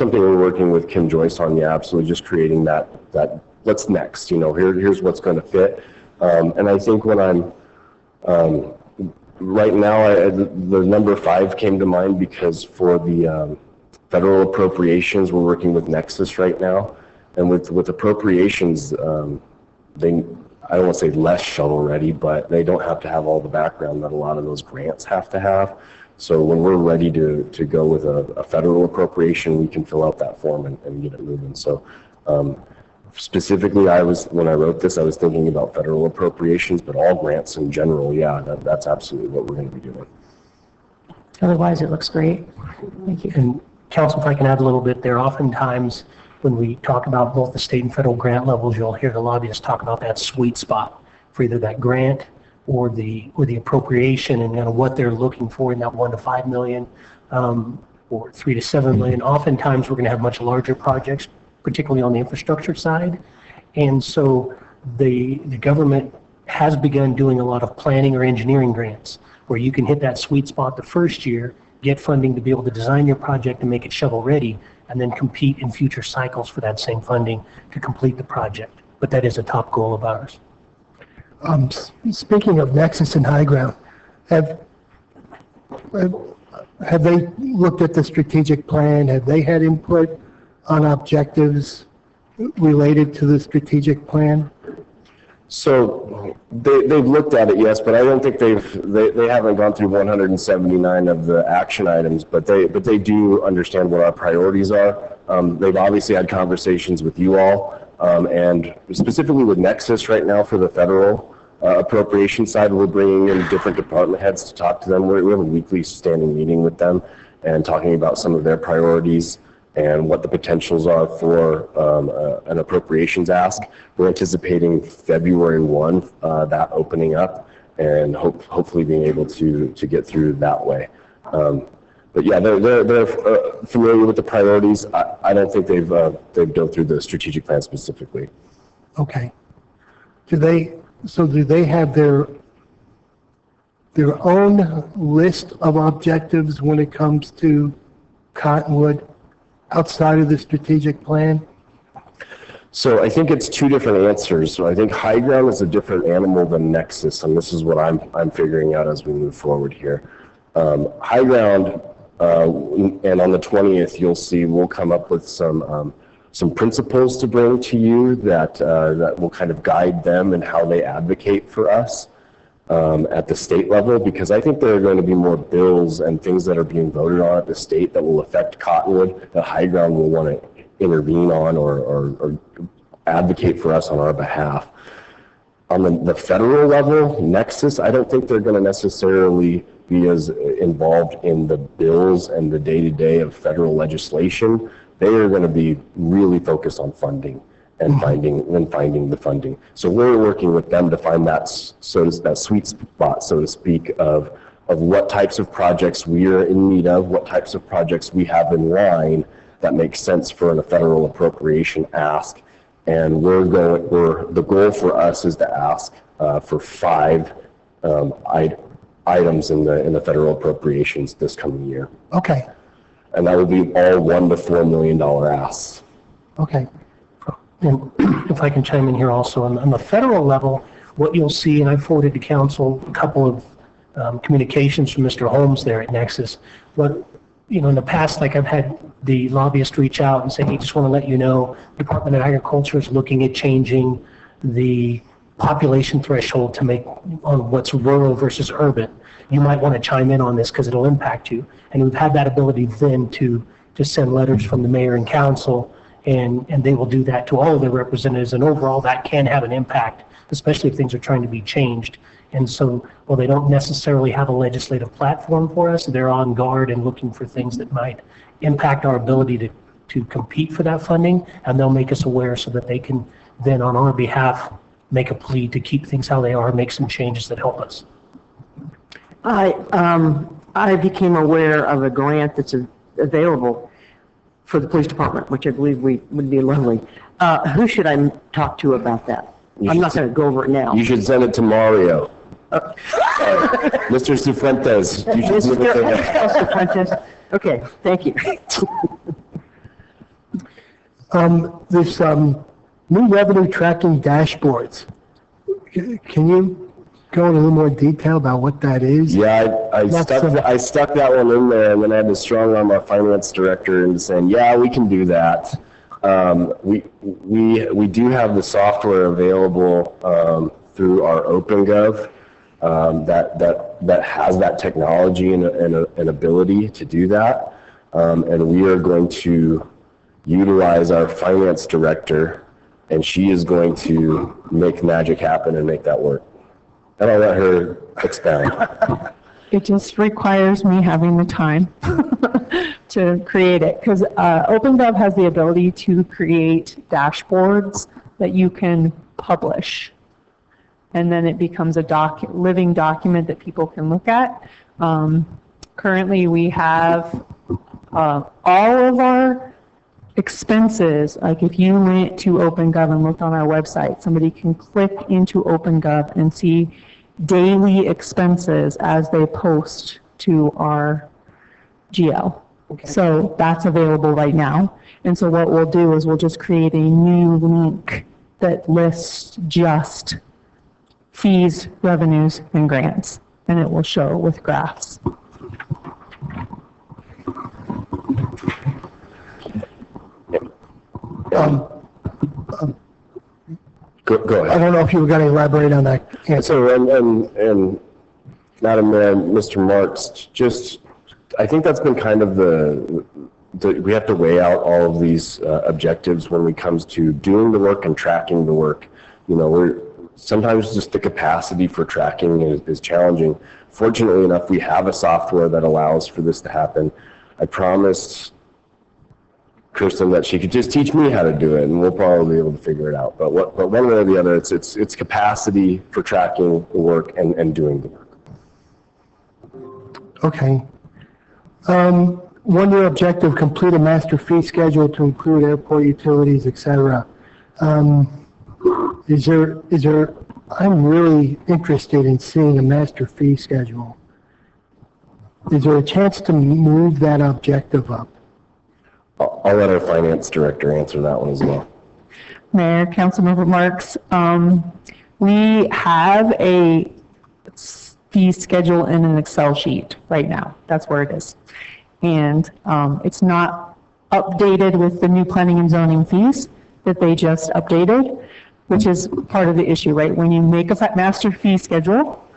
something we're working with Kim Joyce on. Yeah, absolutely. Just creating that what's next. Here's what's going to fit. And I think when I'm right now, the number 5 came to mind because for the federal appropriations, we're working with Nexus right now, and with appropriations, I don't want to say less shovel ready, but they don't have to have all the background that a lot of those grants have to have. So when we're ready to go with a federal appropriation, we can fill out that form and get it moving. So specifically, when I wrote this, I was thinking about federal appropriations, but all grants in general, yeah, that's absolutely what we're going to be doing. Otherwise, it looks great. Thank you. And Council, if I can add a little bit there, oftentimes when we talk about both the state and federal grant levels, you'll hear the lobbyists talk about that sweet spot for either that grant or the appropriation and what they're looking for in that 1 to 5 million or 3 to 7 million. Oftentimes, we're going to have much larger projects, particularly on the infrastructure side, and so the government has begun doing a lot of planning or engineering grants where you can hit that sweet spot the first year, get funding to be able to design your project and make it shovel ready, and then compete in future cycles for that same funding to complete the project. But that is a top goal of ours. Speaking of Nexus and High Ground, have they looked at the strategic plan? Have they had input on objectives related to the strategic plan? So they've looked at it, yes, but I don't think they haven't gone through 179 of the action items, but they do understand what our priorities are. They've obviously had conversations with you all, and specifically with Nexus right now for the federal appropriation side, we're bringing in different department heads to talk to them. We have a weekly standing meeting with them and talking about some of their priorities and what the potentials are for an appropriations ask. We're anticipating February 1, that opening up, and hopefully being able to get through that way. But yeah, they're familiar with the priorities. I don't think they've done through the strategic plan specifically. Okay. Do they have their own list of objectives when it comes to Cottonwood outside of the strategic plan? So I think it's 2 different answers. So I think High Ground is a different animal than Nexus, and this is what I'm figuring out as we move forward here. High Ground, and on the 20th, you'll see we'll come up with some principles to bring to you that will kind of guide them and how they advocate for us at the state level, because I think there are going to be more bills and things that are being voted on at the state that will affect Cottonwood that High Ground will want to intervene on or advocate for us on our behalf. On the federal level, Nexus, I don't think they're going to necessarily be as involved in the bills and the day-to-day of federal legislation. They are going to be really focused on funding and finding the funding. So we're working with them to find that sweet spot, so to speak, of what types of projects we are in need of, what types of projects we have in line that makes sense for a federal appropriation ask. And the goal for us is to ask for 5 items in the federal appropriations this coming year. Okay. And that will be all $1 to $4 million asks. Okay. And if I can chime in here also, on the federal level, what you'll see, and I forwarded to council a couple of communications from Mr. Holmes there at Nexus, but in the past, like I've had the lobbyist reach out and say, hey, just want to let you know, Department of Agriculture is looking at changing the population threshold to make on what's rural versus urban. You might want to chime in on this because it'll impact you. And we've had that ability then to send letters from the mayor and council, and they will do that to all of their representatives. And overall, that can have an impact, especially if things are trying to be changed. And so, while they don't necessarily have a legislative platform for us, they're on guard and looking for things that might impact our ability to compete for that funding, and they'll make us aware so that they can then, on our behalf, make a plea to keep things how they are, make some changes that help us. I became aware of a grant that's available for the police department, which I believe would be lovely. Who should I talk to about that? I'm not going to go over it now. You should send it to Mario. Mr. Cifuentes. Mr. Cifuentes. Okay, thank you. This new revenue tracking dashboards. Can you go in a little more detail about what that is? Yeah, I stuck that one in there, and then I had to strong arm our finance director into saying, yeah, we can do that. We do have the software available through our OpenGov that has that technology and an ability to do that, and we are going to utilize our finance director, and she is going to make magic happen and make that work. And I'll let her expound. It just requires me having the time to create it, because OpenGov has the ability to create dashboards that you can publish, and then it becomes a living document that people can look at. Currently, we have all of our expenses. Like if you went to OpenGov and looked on our website, somebody can click into OpenGov and see daily expenses as they post to our GL. Okay. So that's available right now. And so what we'll do is we'll just create a new link that lists just fees, revenues, and grants, and it will show with graphs. Go ahead. I don't know if you were going to elaborate on that answer. So, and Madam Mayor, Mr. Marks, I think that's been kind of we have to weigh out all of these objectives when it comes to doing the work and tracking the work. You know, sometimes just the capacity for tracking is challenging. Fortunately enough, we have a software that allows for this to happen. I promised Kristen that she could just teach me how to do it, and we'll probably be able to figure it out. But one way or the other, it's capacity for tracking the work and doing the work. Okay. 1-year objective: complete a master fee schedule to include airport utilities, etc. Is there? I'm really interested in seeing a master fee schedule. Is there a chance to move that objective up? I'll let our finance director answer that one as well. Mayor, Councilmember Marks, we have a fee schedule in an Excel sheet right now. That's where it is. And it's not updated with the new planning and zoning fees that they just updated, which is part of the issue, right? When you make a master fee schedule,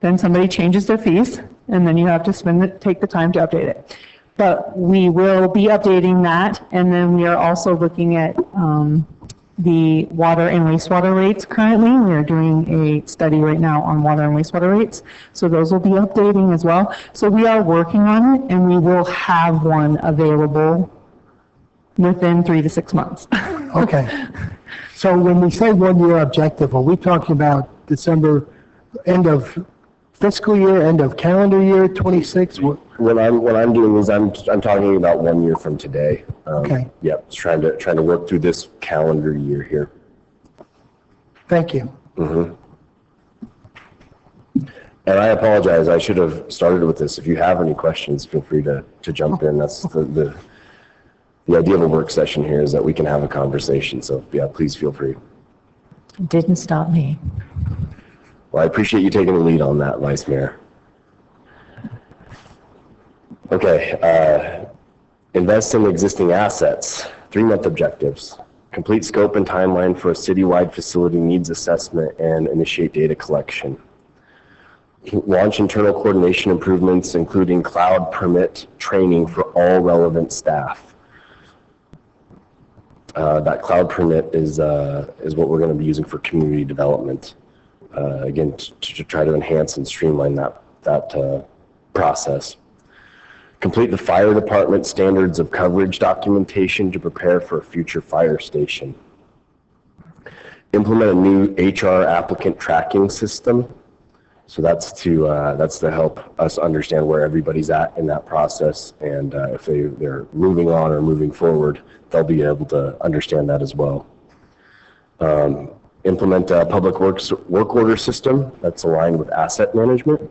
then somebody changes their fees, and then you have to take the time to update it. But we will be updating that, and then we are also looking at the water and wastewater rates currently. We are doing a study right now on water and wastewater rates, so those will be updating as well. So we are working on it, and we will have one available within 3 to 6 months. Okay. So when we say 1-year objective, are we talking about December, end of fiscal year, end of calendar year 26? What I'm doing is I'm talking about 1 year from today. Okay. Yep, just trying to work through this calendar year here. Thank you. Mm-hmm. And I apologize, I should have started with this. If you have any questions, feel free to jump in. That's the idea of a work session here, is that we can have a conversation. So yeah, please feel free. Didn't stop me. Well, I appreciate you taking the lead on that, Vice Mayor. Okay, invest in existing assets, 3-month objectives. Complete scope and timeline for a citywide facility needs assessment and initiate data collection. Launch internal coordination improvements, including cloud permit training for all relevant staff. That cloud permit is what we're going to be using for community development. Again, to try to enhance and streamline that process. Complete the fire department standards of coverage documentation to prepare for a future fire station. Implement a new HR applicant tracking system. So that's to help us understand where everybody's at in that process, and if they're moving on or moving forward, they'll be able to understand that as well. Implement a public works work order system that's aligned with asset management.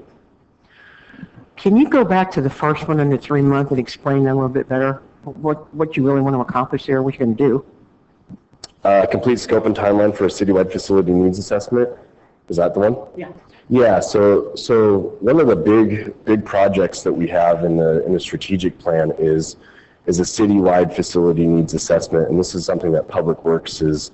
Can you go back to the first one in the 3-month and explain that a little bit better? what you really want to accomplish there, what you're going to do. Complete scope and timeline for a citywide facility needs assessment. Is that the one? Yeah. Yeah, so one of the big projects that we have in the strategic plan is a citywide facility needs assessment, and this is something that Public Works is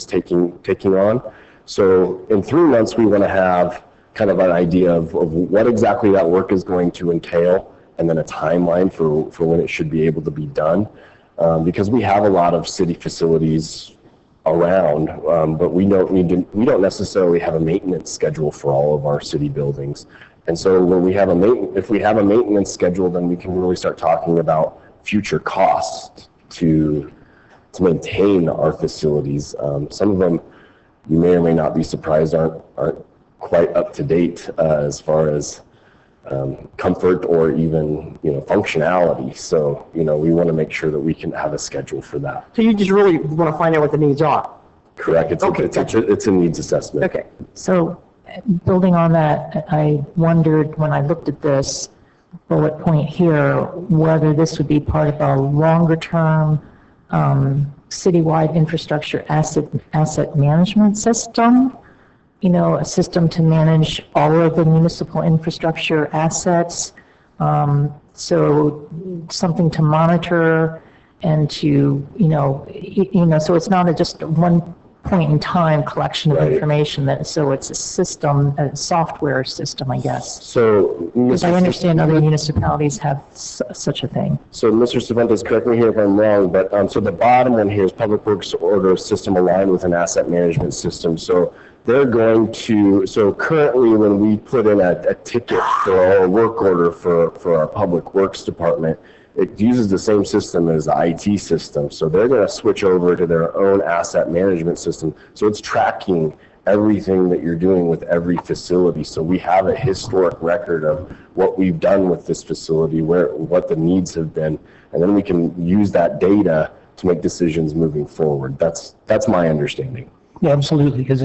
taking on. So in 3 months, we want to have kind of an idea of what exactly that work is going to entail, and then a timeline for when it should be able to be done, because we have a lot of city facilities around, but we don't necessarily have a maintenance schedule for all of our city buildings. And so when we have if we have a maintenance schedule, then we can really start talking about future costs to maintain our facilities. Some of them, you may or may not be surprised, aren't quite up to date as far as comfort or even functionality. So we want to make sure that we can have a schedule for that. So you just really want to find out what the needs are. Correct. It's a needs assessment. Okay. So building on that, I wondered when I looked at this bullet point here, whether this would be part of a longer term citywide infrastructure asset management system, a system to manage all of the municipal infrastructure assets. So something to monitor and to, so it's not just one point in time collection of Right. information, so it's a system, a software system, I guess. So, Because I understand other municipalities have such a thing. So, Mr. Cervantes, correct me here if I'm wrong, but so the bottom one here is Public Works order system aligned with an asset management system. So they're going to, so currently when we put in a ticket for our work order for our Public Works department, it uses the same system as the IT system. So they're going to switch over to their own asset management system. So it's tracking everything that you're doing with every facility. So we have a historic record of what we've done with this facility, what the needs have been, and then we can use that data to make decisions moving forward. That's my understanding. Yeah, absolutely, because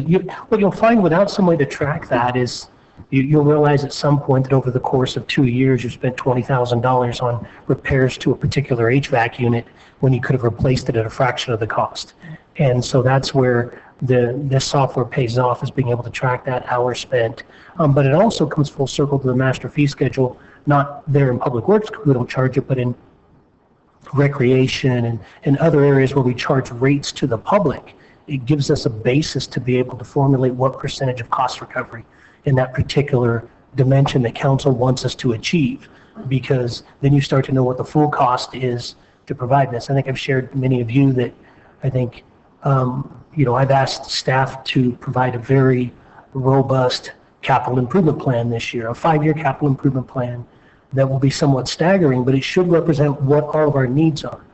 what you'll find without some way to track that is you'll realize at some point that over the course of 2 years, you spent $20,000 on repairs to a particular HVAC unit when you could have replaced it at a fraction of the cost. And so that's where this software pays off, is being able to track that hours spent. But it also comes full circle to the master fee schedule, not there in Public Works, we don't charge it, but in recreation and other areas where we charge rates to the public. It gives us a basis to be able to formulate what percentage of cost recovery in that particular dimension that council wants us to achieve, because then you start to know what the full cost is to provide this. I think I've shared with many of you that I think, I've asked staff to provide a very robust capital improvement plan this year, a 5-year capital improvement plan that will be somewhat staggering, but it should represent what all of our needs are.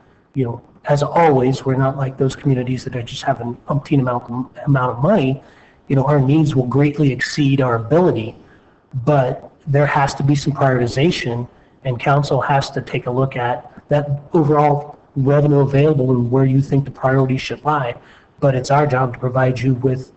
As always, we're not like those communities that are just having umpteen amount of money. Our needs will greatly exceed our ability, but there has to be some prioritization, and council has to take a look at that overall revenue available and where you think the priorities should lie. But it's our job to provide you with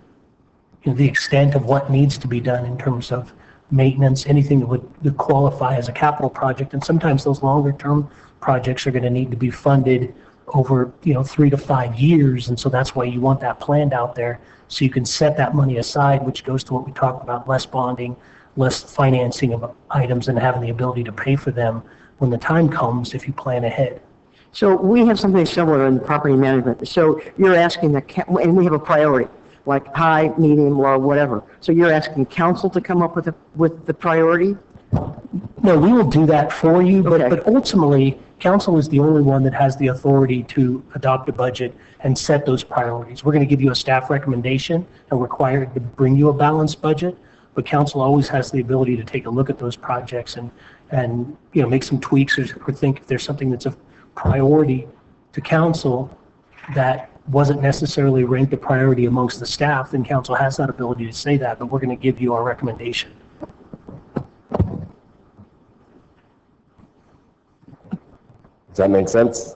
the extent of what needs to be done in terms of maintenance, anything that would qualify as a capital project. And sometimes those longer term projects are going to need to be funded over 3 to 5 years, and so that's why you want that planned out there, so you can set that money aside, which goes to what we talked about: less bonding, less financing of items, and having the ability to pay for them when the time comes if you plan ahead. So we have something similar in property management. So you're asking and we have a priority, like high, medium, low, whatever. So you're asking council to come up with the priority? No, we will do that for you, Okay. but ultimately, council is the only one that has the authority to adopt a budget and set those priorities. We're going to give you a staff recommendation and require it to bring you a balanced budget, but council always has the ability to take a look at those projects and make some tweaks or think if there's something that's a priority to council that wasn't necessarily ranked a priority amongst the staff, then council has that ability to say that, but we're going to give you our recommendation. Does that make sense?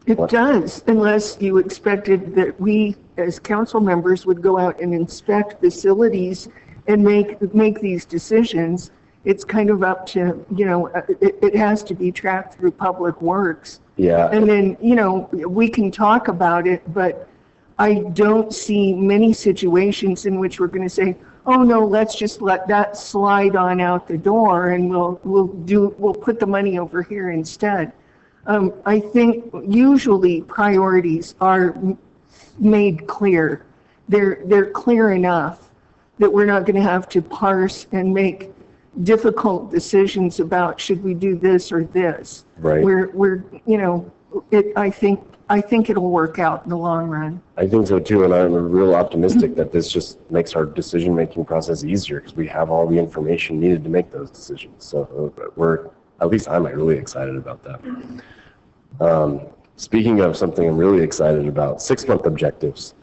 It does, unless you expected that we, as council members, would go out and inspect facilities and make these decisions. It's kind of up to, it has to be tracked through Public Works. Yeah. And then, you know, we can talk about it, but I don't see many situations in which we're going to say, oh no, let's just let that slide on out the door and we'll put the money over here instead. I think usually priorities are made clear. They're clear enough that we're not going to have to parse and make difficult decisions about should we do this or this. Right. We're you know, I think it'll work out in the long run. I think so too, and I'm real optimistic that this just makes our decision-making process easier because we have all the information needed to make those decisions. So at least I'm really excited about that. Speaking of something I'm really excited about, 6-month objectives.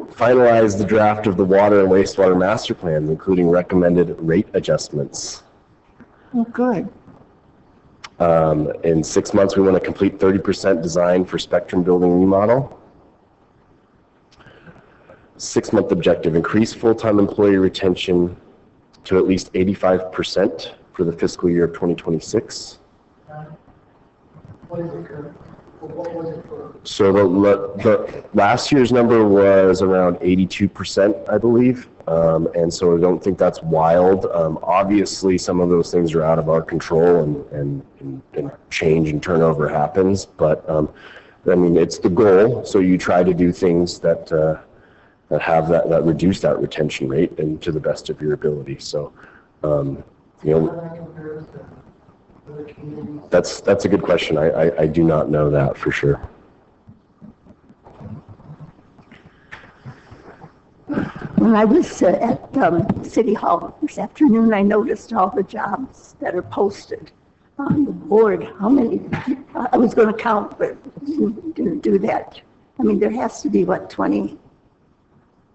Finalize the draft of the water and wastewater master plan, including recommended rate adjustments. Oh, good. In 6 months, we want to complete 30% design for Spectrum building remodel. 6-month objective, increase full-time employee retention to at least 85% for the fiscal year of 2026. What is it, Kurt? What was it for? So the last year's number was around 82%, I believe. And so I don't think that's wild. Obviously, some of those things are out of our control and change and turnover happens. But I mean, it's the goal. So you try to do things that have that reduce that retention rate and to the best of your ability. So, you know, that's a good question. I do not know that for sure. When I was at City Hall this afternoon, I noticed all the jobs that are posted on the board. How many? I was going to count, but didn't do that. I mean, there has to be, what, 20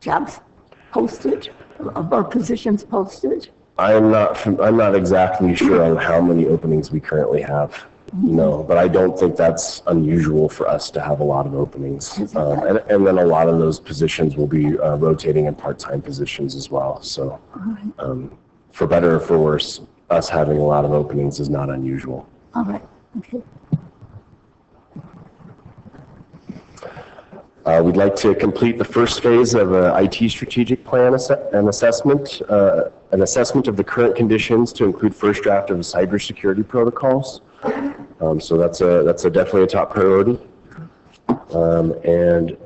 jobs posted or positions posted? I'm not exactly sure on how many openings we currently have. No, but I don't think that's unusual for us to have a lot of openings. And then a lot of those positions will be rotating in part-time positions as well. So for better or for worse, us having a lot of openings is not unusual. All right, okay. We'd like to complete the first phase of an IT strategic plan an assessment of the current conditions to include first draft of cybersecurity protocols. So that's definitely a top priority. And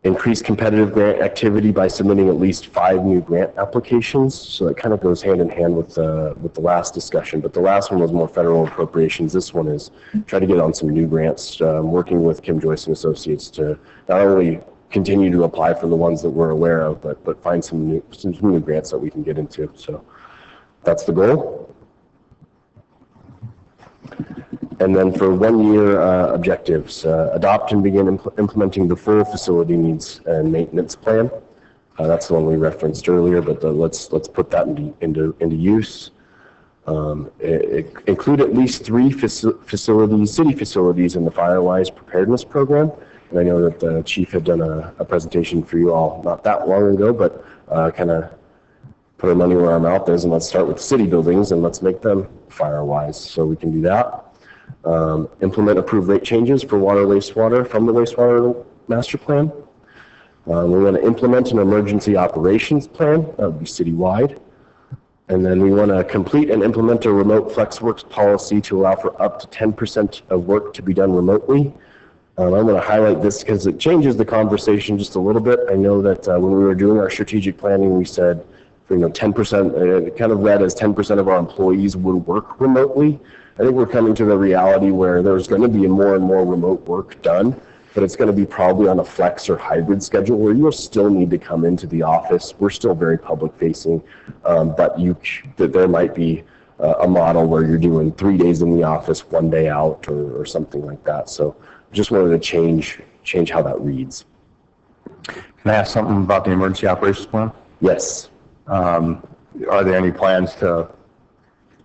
increase competitive grant activity by submitting at least 5 new grant applications. So that kind of goes hand in hand with the last discussion, but the last one was more federal appropriations. This one is try to get on some new grants, working with Kim Joyce and Associates to not only continue to apply for the ones that we're aware of, but find some new grants that we can get into. So that's the goal. And then for 1-year objectives, adopt and begin implementing the full facility needs and maintenance plan. That's the one we referenced earlier, but let's put that into use. Include at least 3 city facilities in the Firewise preparedness program. And I know that the chief had done a presentation for you all not that long ago, but kind of put our money where our mouth is, and let's start with city buildings and let's make them Firewise. So we can do that. Implement approved rate changes for water, wastewater from the wastewater master plan. We want to implement an emergency operations plan. That would be citywide. And then we want to complete and implement a remote FlexWorks policy to allow for up to 10% of work to be done remotely. I'm going to highlight this because it changes the conversation just a little bit. I know that when we were doing our strategic planning, we said, 10%, it kind of read as 10% of our employees would work remotely. I think we're coming to the reality where there's going to be more and more remote work done, but it's going to be probably on a flex or hybrid schedule where you'll still need to come into the office. We're still very public facing, but there might be a model where you're doing 3 days in the office, 1 day out, or something like that. So just wanted to change how that reads. Can I ask something about the emergency operations plan? Yes. Are there any plans to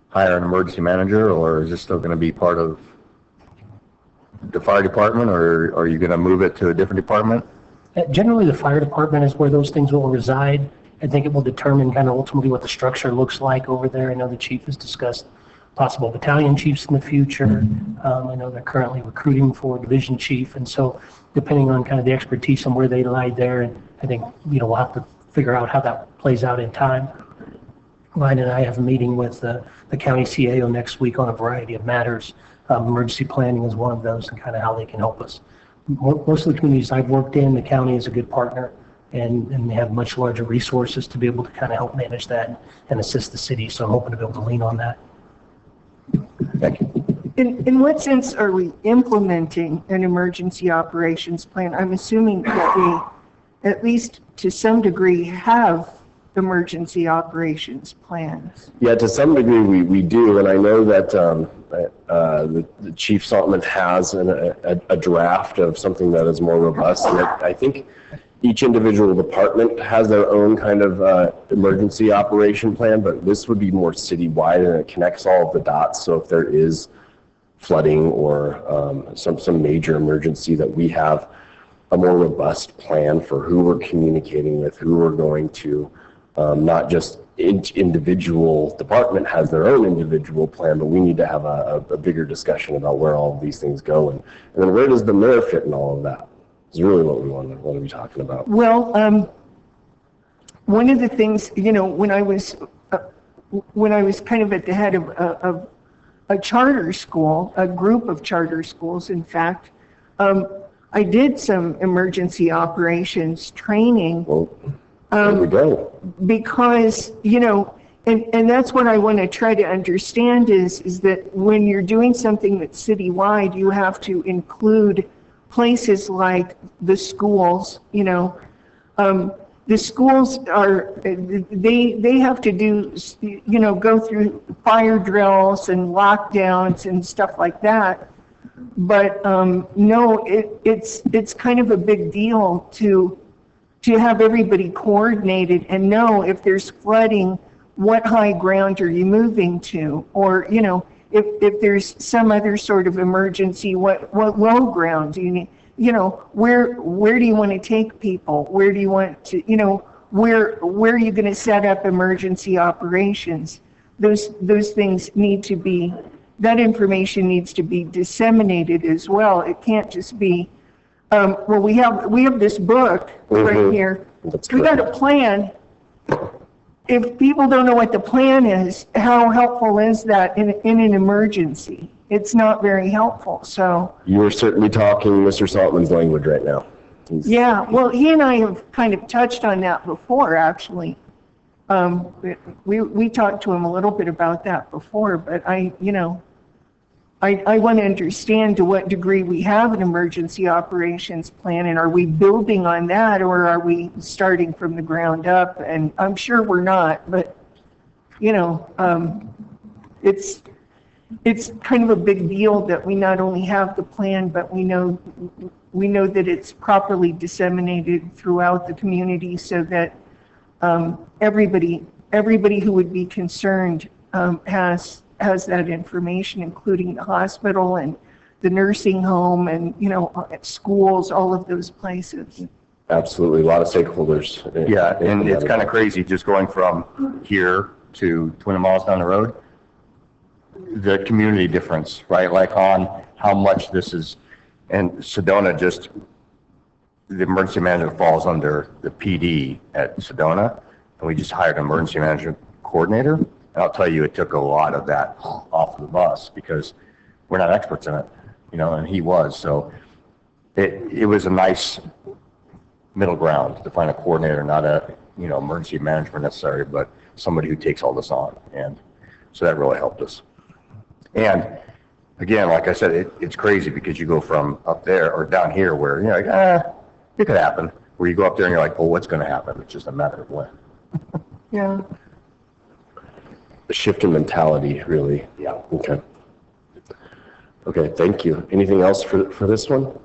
hire an emergency manager, or is this still going to be part of the fire department, or are you going to move it to a different department? Generally, the fire department is where those things will reside. I think it will determine kind of ultimately what the structure looks like over there. I know the chief has discussed possible battalion chiefs in the future. I know they're currently recruiting for a division chief, and so depending on kind of the expertise and where they lie there, and I think, we'll have to figure out how that plays out in time. Ryan and I have a meeting with the county CAO next week on a variety of matters. Emergency planning is one of those, and kind of how they can help us. Most of the communities I've worked in, the county is a good partner, and they have much larger resources to be able to kind of help manage that and assist the city. So I'm hoping to be able to lean on that. Thank you. In what sense are we implementing an emergency operations plan? I'm assuming that we, at least to some degree, have emergency operations plans. Yeah, to some degree we do, and I know that the Chief Saltman has a draft of something that is more robust, and I think each individual department has their own kind of emergency operation plan, but this would be more citywide, and it connects all of the dots. So if there is flooding or some major emergency, that we have a more robust plan for who we're communicating with, who we're going to. Not just each individual department has their own individual plan, but we need to have a bigger discussion about where all of these things go, and then where does the mayor fit in all of that is really what we want to be talking about. Well, one of the things, when I was kind of at the head of a charter school, a group of charter schools, in fact, I did some emergency operations training. Well, there we go. Because, and that's what I want to try to understand is that when you're doing something that's citywide, you have to include places like the schools. The schools they have to do, go through fire drills and lockdowns and stuff like that. But no, it's kind of a big deal to have everybody coordinated and know if there's flooding, what high ground are you moving to? Or, if there's some other sort of emergency, what low ground do you need? Where do you want to take people? Where do you want to, where are you going to set up emergency operations? Those things need to be, that information needs to be disseminated as well. It can't just be, well, we have this book right here. We got a plan. If people don't know what the plan is, how helpful is that in an emergency? It's not very helpful. So You're certainly talking Mr. Saltman's language right now. yeah, well, he and I have kind of touched on that before, actually. We talked to him a little bit about that before, but I want to understand to what degree we have an emergency operations plan, and are we building on that, or are we starting from the ground up? And I'm sure we're not, but it's kind of a big deal that we not only have the plan, but we know that it's properly disseminated throughout the community, so that everybody who would be concerned has that information, including the hospital and the nursing home and, schools, all of those places. Absolutely, a lot of stakeholders. Yeah, and it's kind of crazy just going from here to 20 miles down the road. The community difference, right? Like on how much this is, and Sedona just, the emergency manager falls under the PD at Sedona, and we just hired an emergency management coordinator. And I'll tell you, it took a lot of that off the bus because we're not experts in it, and he was. So it was a nice middle ground to find a coordinator, not a, emergency management necessary, but somebody who takes all this on. And so that really helped us. And again, like I said, it's crazy because you go from up there or down here where you're like, it could happen. Where you go up there and you're like, well, what's going to happen? It's just a matter of when. Yeah. The shift in mentality, really. Yeah. Okay, thank you. Anything else for this one?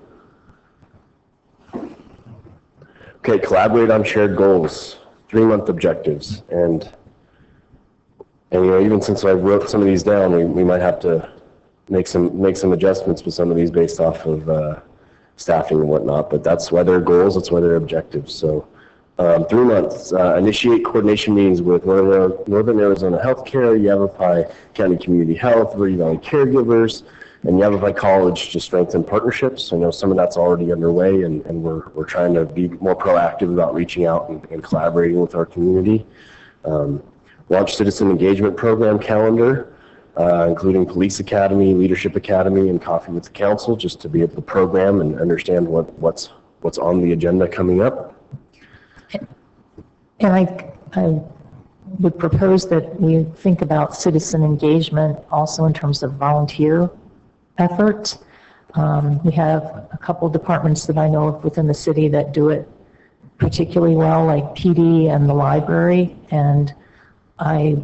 Okay, collaborate on shared goals, 3-month objectives, and even since I wrote some of these down, we might have to make some adjustments with some of these based off of staffing and whatnot. But that's why they're goals. That's why they're objectives. So 3 months, initiate coordination meetings with Northern Arizona Healthcare, Yavapai County Community Health, Verde Valley Caregivers, and Yavapai College to strengthen partnerships. I know some of that's already underway, and we're trying to be more proactive about reaching out and collaborating with our community. Launch citizen engagement program calendar, including Police Academy, Leadership Academy, and Coffee with the Council, just to be able to program and understand what's on the agenda coming up. And I would propose that we think about citizen engagement also in terms of volunteer effort. We have a couple departments that I know of within the city that do it particularly well, like PD and the library, and I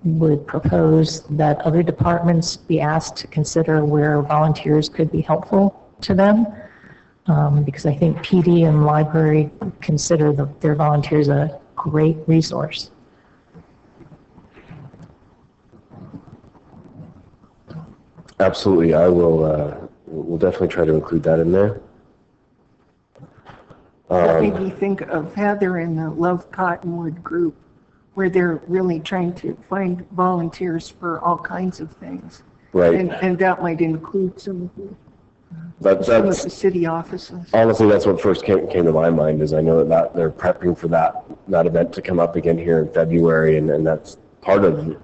would propose that other departments be asked to consider where volunteers could be helpful to them, because I think PD and library consider their volunteers a great resource. Absolutely, I will. We'll definitely try to include that in there. That made me think of Heather in the Love Cottonwood group, where they're really trying to find volunteers for all kinds of things. Right. And that might include some of the city offices. Honestly, that's what first came to my mind. Is I know that they're prepping for that event to come up again here in February, and that's part of the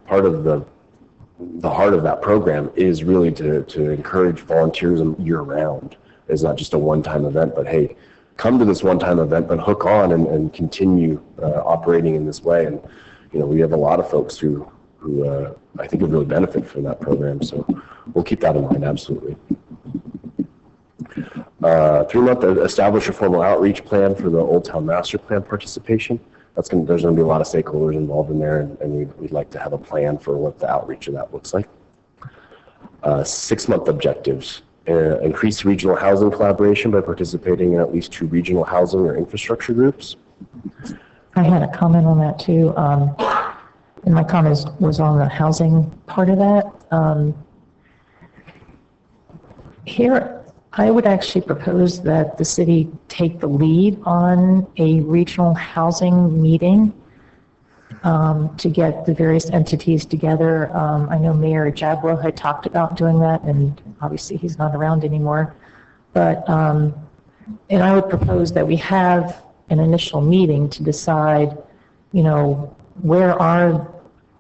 heart of that program is really to encourage volunteerism year round. It's not just a one-time event, but hey, come to this one-time event, but hook on and continue operating in this way. And we have a lot of folks who I think would really benefit from that program. So we'll keep that in mind, absolutely. 3-month, establish a formal outreach plan for the Old Town Master Plan participation. There's going to be a lot of stakeholders involved in there, and we'd like to have a plan for what the outreach of that looks like. 6-month objectives. Increase regional housing collaboration by participating in at least 2 regional housing or infrastructure groups. I had a comment on that too, and my comment was on the housing part of that. Here, I would actually propose that the city take the lead on a regional housing meeting to get the various entities together. I know Mayor Jablo had talked about doing that, and obviously he's not around anymore. But, and I would propose that we have an initial meeting to decide, where are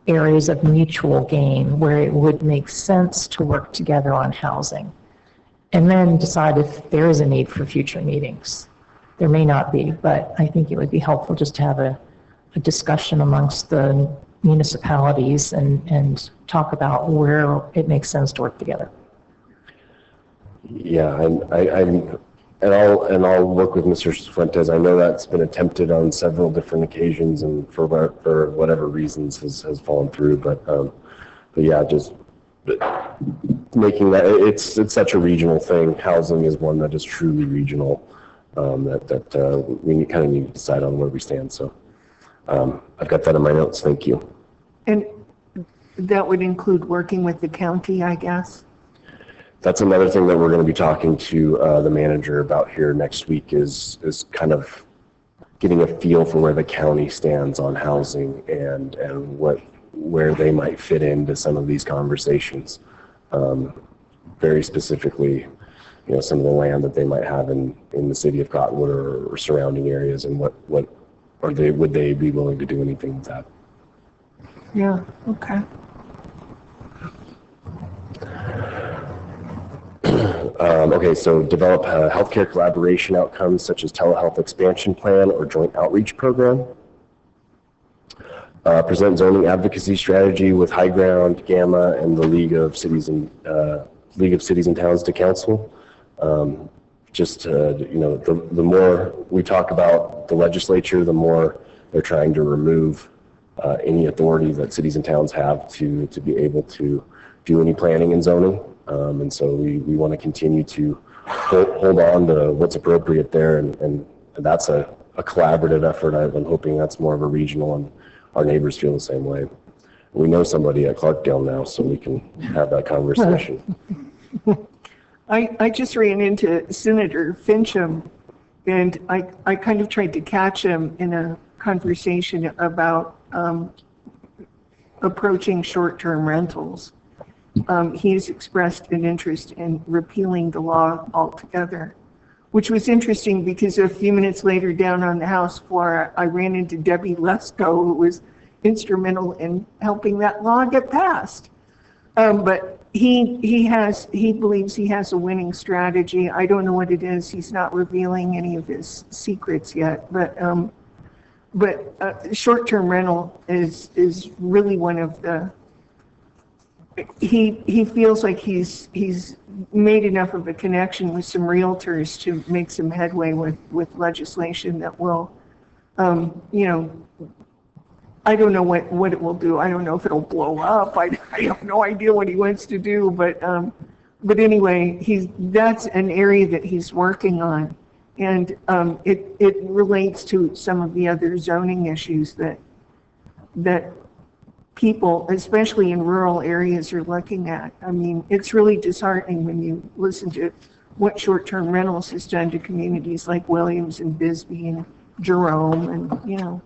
areas of mutual gain, where it would make sense to work together on housing. And then decide if there is a need for future meetings. There may not be, but I think it would be helpful just to have a discussion amongst the municipalities and talk about where it makes sense to work together. Yeah, I'll work with Mr. Fuentes. I know that's been attempted on several different occasions, and for whatever reasons has fallen through. But yeah, just. Making that it's such a regional thing. Housing is one that is truly regional. That we kind of need to decide on where we stand. So I've got that in my notes. Thank you. And that would include working with the county, I guess. That's another thing that we're going to be talking to the manager about here next week. Is kind of getting a feel for where the county stands on housing and where they might fit into some of these conversations. Very specifically, some of the land that they might have in the city of Cottonwood or surrounding areas, and would they be willing to do anything with that? Yeah, okay. Okay, so develop healthcare collaboration outcomes such as telehealth expansion plan or joint outreach program. Present zoning advocacy strategy with High Ground, Gamma, and the League of Cities and Towns to council. The more we talk about the legislature, the more they're trying to remove any authority that cities and towns have to be able to do any planning and zoning. And so we want to continue to hold on to what's appropriate there, and that's a collaborative effort. I'm hoping that's more of a regional, and our neighbors feel the same way. We know somebody at Clarkdale now, so we can have that conversation. I just ran into Senator Fincham And I kind of tried to catch him in a conversation about approaching short-term rentals. He's expressed an interest in repealing the law altogether, which was interesting because a few minutes later down on the House floor, I ran into Debbie Lesko, who was instrumental in helping that law get passed. But he believes he has a winning strategy. I don't know what it is. He's not revealing any of his secrets yet, but short-term rental is really one of the, he feels like he's made enough of a connection with some realtors to make some headway with legislation that will, you know, I don't know what it will do. I don't know if it'll blow up. I have no idea what he wants to do, but anyway, that's an area that he's working on. And it relates to some of the other zoning issues that people, especially in rural areas, are looking at. I mean, it's really disheartening when you listen to what short-term rentals has done to communities like Williams and Bisbee and Jerome, and you know.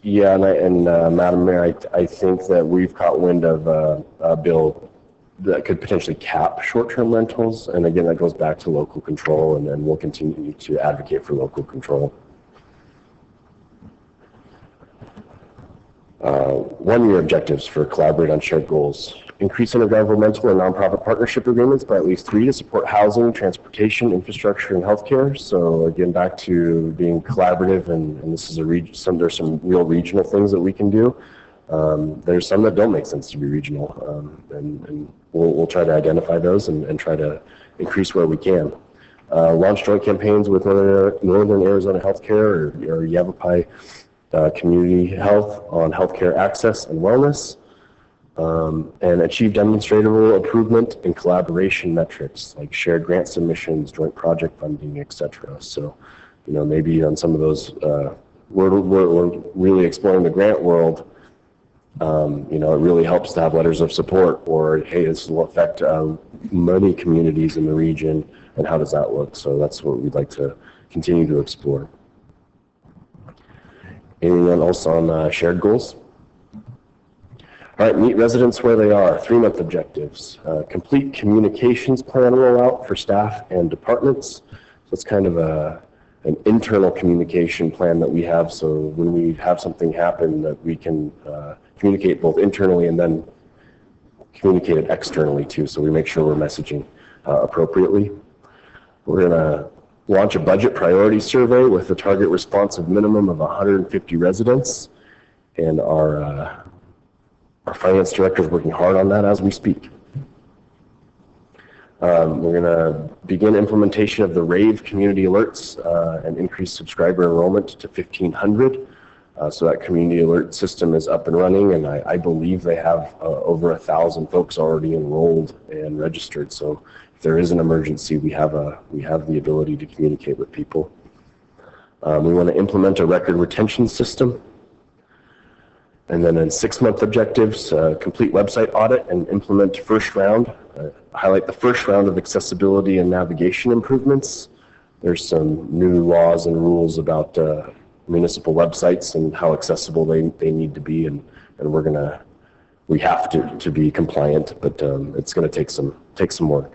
Yeah, and Madam Mayor, I think that we've caught wind of a bill that could potentially cap short-term rentals, and again, that goes back to local control, and then we'll continue to advocate for local control. 1-year objectives for collaborate on shared goals. Increase intergovernmental and nonprofit partnership agreements by at least 3 to support housing, transportation, infrastructure, and healthcare. So again, back to being collaborative, and this is there's some real regional things that we can do. There's some that don't make sense to be regional, and we'll try to identify those and try to increase where we can. Launch joint campaigns with Northern Arizona Healthcare or Yavapai Community Health on healthcare access and wellness. And achieve demonstrable improvement in collaboration metrics like shared grant submissions, joint project funding, etc. So, you know, maybe on some of those, we're really exploring the grant world. You know, it really helps to have letters of support, or hey, this will affect many communities in the region, and how does that look? So that's what we'd like to continue to explore. Anyone else on shared goals? All right, meet residents where they are. 3-month objectives. Complete communications plan rollout for staff and departments. So it's kind of an internal communication plan that we have, so when we have something happen that we can communicate both internally and then communicate it externally too, so we make sure we're messaging appropriately. We're going to launch a budget priority survey with a target responsive minimum of 150 residents, and our finance director is working hard on that as we speak. We're going to begin implementation of the RAVE community alerts and increase subscriber enrollment to 1,500. So that community alert system is up and running, and I believe they have over 1,000 folks already enrolled and registered. So if there is an emergency, we have the ability to communicate with people. We want to implement a record retention system. And then in 6-month objectives, complete website audit and implement first round. Highlight the first round of accessibility and navigation improvements. There's some new laws and rules about municipal websites and how accessible they need to be, and we have to be compliant, but it's going to take some work.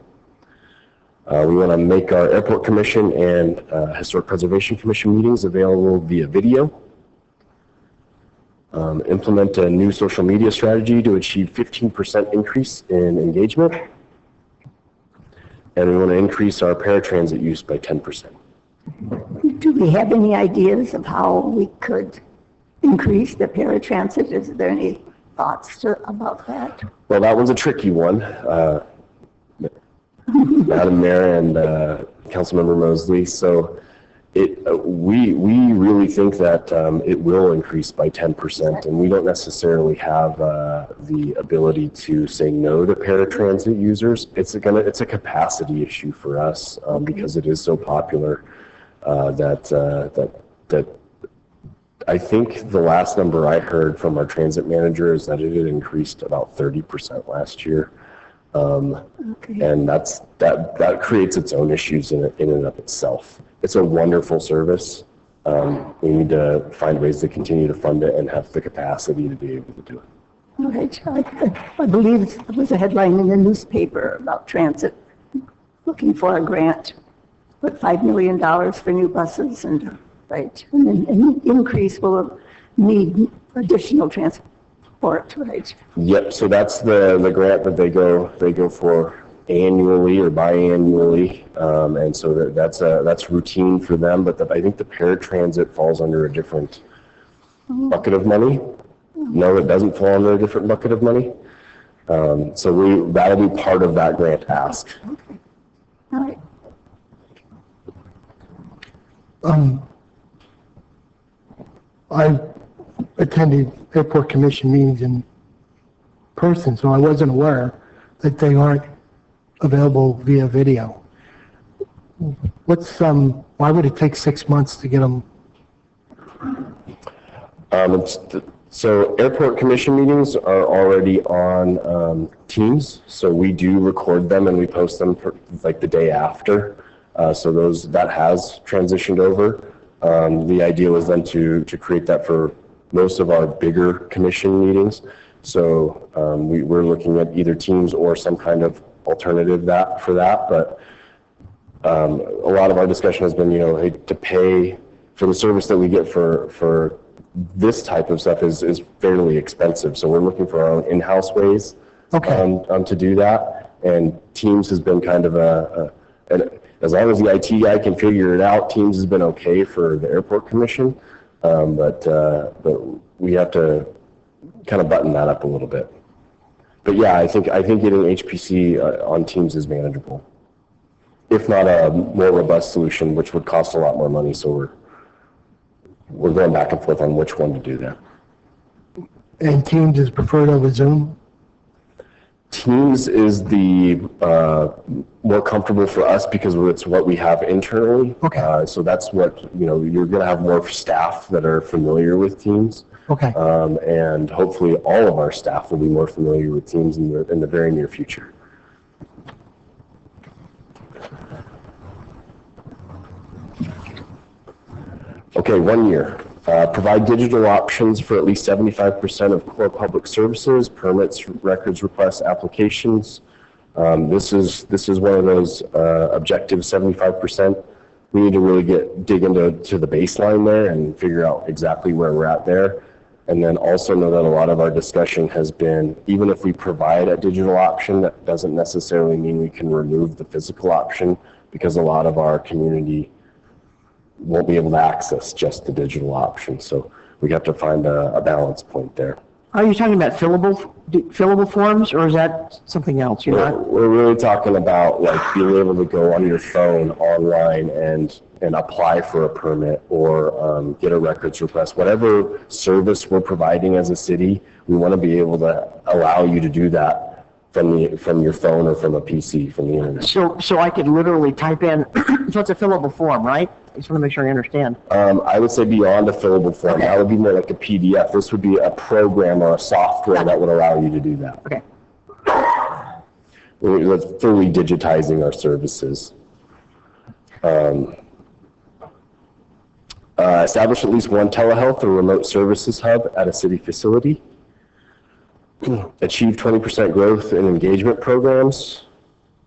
We want to make our Airport Commission and Historic Preservation Commission meetings available via video. Implement a new social media strategy to achieve 15% increase in engagement. And we want to increase our paratransit use by 10%. Do we have any ideas of how we could increase the paratransit? Is there any thoughts about that? Well, that one's a tricky one. Madam Mayor and Councilmember Mosley. So we really think that it will increase by 10%, and we don't necessarily have the ability to say no to paratransit users. It's a capacity issue for us because it is so popular that I think the last number I heard from our transit manager is that it had increased about 30% last year. And that creates its own issues in and of itself. it's a wonderful service. We need to find ways to continue to fund it and have the capacity to be able to do it. All right. I believe there was a headline in the newspaper about transit looking for a grant, put $5 million for new buses and, right, and then an increase will need additional transport, right? Yep, so that's the grant that they go for annually or biannually, and so that's routine for them. But I think the paratransit falls under a different bucket of money. No, it doesn't fall under a different bucket of money. So that'll be part of that grant ask. Okay. All right. I attended airport commission meetings in person, so I wasn't aware that they aren't available via video. Why would it take 6 months to get them? So airport commission meetings are already on Teams, so we do record them and we post them for, like, the day after. So that has transitioned over. The idea was then to create that for most of our bigger commission meetings. So we're looking at either Teams or some kind of alternative for that. But a lot of our discussion has been, hey, to pay for the service that we get for this type of stuff is fairly expensive. So we're looking for our own in-house ways to do that. And Teams has been kind of as long as the IT guy can figure it out, Teams has been okay for the airport commission. But we have to kind of button that up a little bit. But yeah, I think getting HPC on Teams is manageable, if not a more robust solution, which would cost a lot more money. So we're going back and forth on which one to do there. And Teams is preferred over Zoom? Teams is the more comfortable for us because it's what we have internally. Okay. So that's what, you're going to have more staff that are familiar with Teams. Okay. And hopefully all of our staff will be more familiar with Teams in the very near future. Okay, 1 year. Provide digital options for at least 75% of core public services, permits, records, requests, applications. This is one of those objectives, 75%. We need to really dig into the baseline there and figure out exactly where we're at there. And then also know that a lot of our discussion has been, even if we provide a digital option, that doesn't necessarily mean we can remove the physical option, because a lot of our community won't be able to access just the digital option. So we have to find a balance point there. Are you talking about fillable forms, or is that something else? We're really talking about, like, being able to go on your phone online and apply for a permit or get a records request. Whatever service we're providing as a city, we want to be able to allow you to do that from your phone or from a PC, from the internet. So I could literally type in, so it's a fillable form, right? I just want to make sure I understand. I would say beyond a fillable form. Okay. That would be more like a PDF. This would be a program or a software that would allow you to do that. Okay. We're fully digitizing our services. Establish at least one telehealth or remote services hub at a city facility. Achieve 20% growth in engagement programs.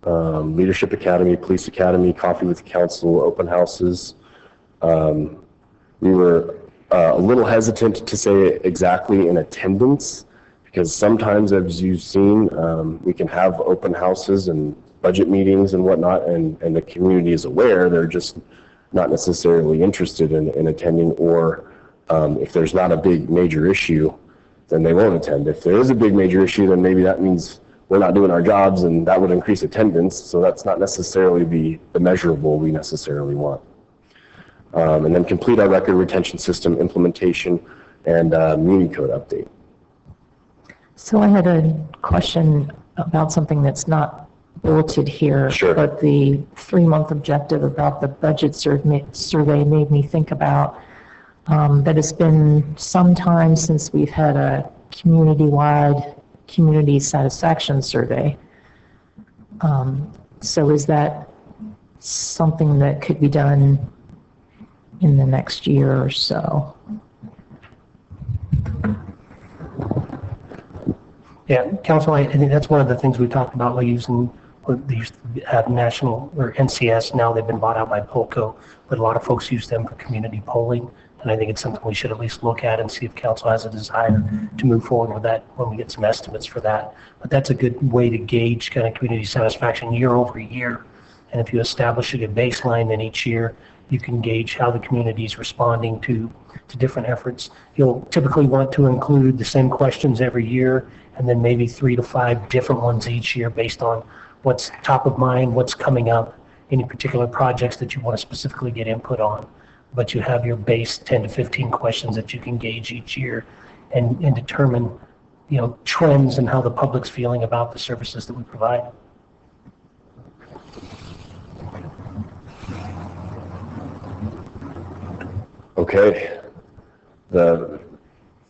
Leadership Academy, Police Academy, Coffee with the Council, open houses. We were a little hesitant to say exactly in attendance, because sometimes, as you've seen, we can have open houses and budget meetings and whatnot, and the community is aware, they're just not necessarily interested in attending, or if there's not a big major issue, then they won't attend. If there is a big major issue, then maybe that means we're not doing our jobs, and that would increase attendance. So that's not necessarily the measurable we necessarily want. And then complete our record retention system implementation and Muni code update. So I had a question about something that's not bulleted here. Sure. But the 3-month objective about the budget survey made me think about that it's been some time since we've had a community-wide community satisfaction survey. So is that something that could be done in the next year or so. Yeah, Council, I think that's one of the things we talked about, like using, they used to have national, or NCS, now they've been bought out by Polco, but a lot of folks use them for community polling, and I think it's something we should at least look at and see if council has a desire to move forward with that when we get some estimates for that. But that's a good way to gauge kind of community satisfaction year over year, and if you establish a good baseline, then each year you can gauge how the community is responding to different efforts. You'll typically want to include the same questions every year, and then maybe 3 to 5 different ones each year based on what's top of mind, what's coming up, any particular projects that you want to specifically get input on. But you have your base 10 to 15 questions that you can gauge each year and determine, trends and how the public's feeling about the services that we provide. Okay. The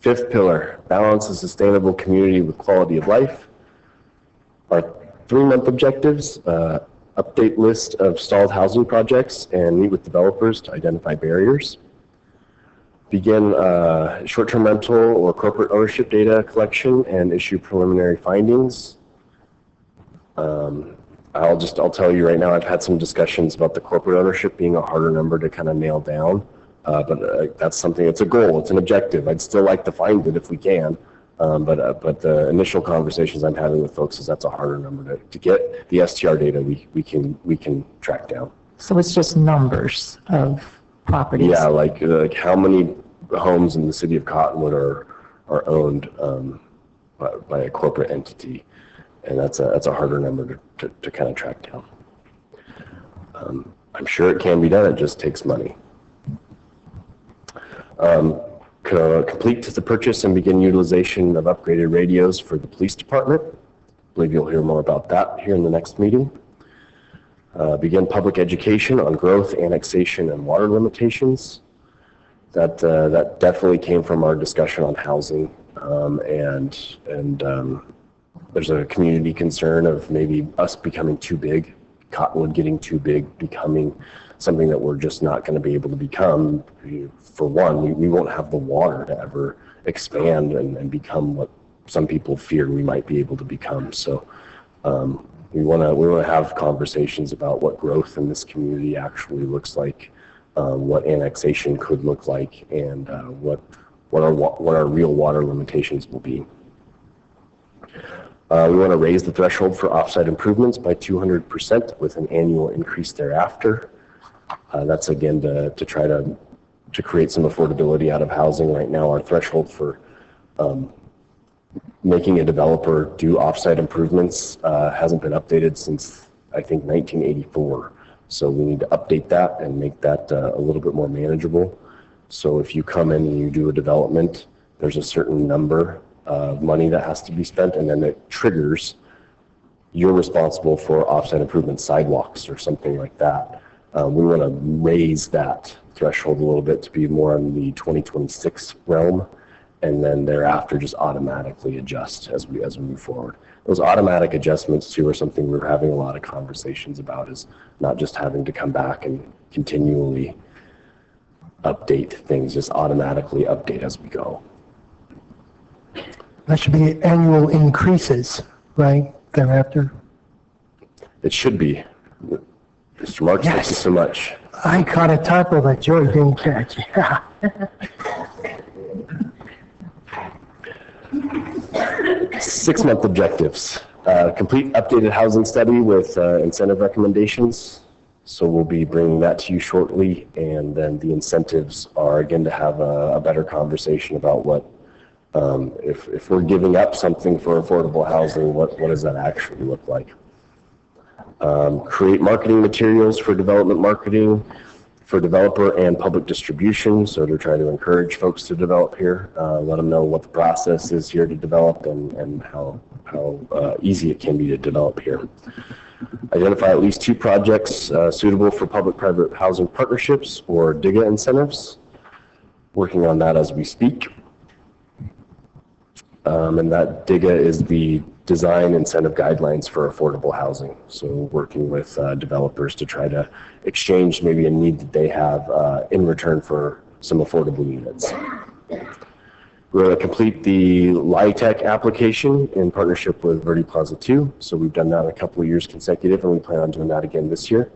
5th pillar, balance a sustainable community with quality of life. Our 3-month objectives, update list of stalled housing projects and meet with developers to identify barriers. Begin short-term rental or corporate ownership data collection and issue preliminary findings. I'll tell you right now, I've had some discussions about the corporate ownership being a harder number to kind of nail down. But that's something, it's a goal, it's an objective. I'd still like to find it if we can. But the initial conversations I'm having with folks is that's a harder number to get. The STR data we can track down. So it's just numbers of properties? Yeah, like how many homes in the city of Cottonwood are owned by a corporate entity. And that's a harder number to kind of track down. I'm sure it can be done, it just takes money. Complete the purchase and begin utilization of upgraded radios for the police department. I believe you'll hear more about that here in the next meeting. Begin public education on growth, annexation, and water limitations. That definitely came from our discussion on housing, and there's a community concern of maybe us becoming too big, Cottonwood getting too big, becoming something that we're just not going to be able to become. For one, we won't have the water to ever expand and become what some people fear we might be able to become. So we want to have conversations about what growth in this community actually looks like, what annexation could look like, and what our real water limitations will be. We want to raise the threshold for offsite improvements by 200% with an annual increase thereafter. That's again to try to create some affordability out of housing. Right now, our threshold for making a developer do offsite improvements hasn't been updated since, I think, 1984. So we need to update that and make that a little bit more manageable. So if you come in and you do a development, there's a certain number of money that has to be spent, and then it triggers, you're responsible for offsite improvement sidewalks or something like that. We want to raise that threshold a little bit to be more in the 2026 realm, and then thereafter just automatically adjust as we move forward. Those automatic adjustments too are something we're having a lot of conversations about, is not just having to come back and continually update things, just automatically update as we go. That should be annual increases, right, thereafter? It should be. Mr. Marks, Yes. Thank you so much. I caught a typo that Joy didn't catch. Yeah. 6-month objectives. Complete updated housing study with incentive recommendations. So we'll be bringing that to you shortly. And then the incentives are, again, to have a better conversation about what, if we're giving up something for affordable housing, what does that actually look like? Create marketing materials for development marketing, for developer and public distribution. So to try to encourage folks to develop here, let them know what the process is here to develop and how easy it can be to develop here. Identify at least 2 projects suitable for public-private housing partnerships or DIGA incentives. Working on that as we speak. And that DIGA is the design incentive guidelines for affordable housing. So working with developers to try to exchange maybe a need that they have in return for some affordable units. We're going to complete the LIHTC application in partnership with Verde Plaza 2. So we've done that a couple of years consecutive, and we plan on doing that again this year.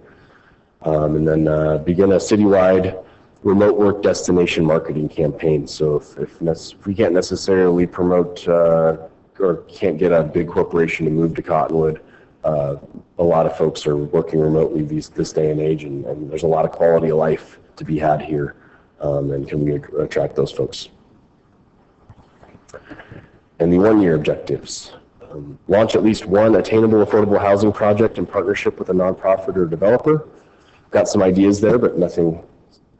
And then begin a citywide remote work destination marketing campaign. So if we can't necessarily promote or can't get a big corporation to move to Cottonwood, a lot of folks are working remotely this day and age, and there's a lot of quality of life to be had here. And can we attract those folks? And the one-year objectives. Launch at least one attainable affordable housing project in partnership with a nonprofit or developer. Got some ideas there, but nothing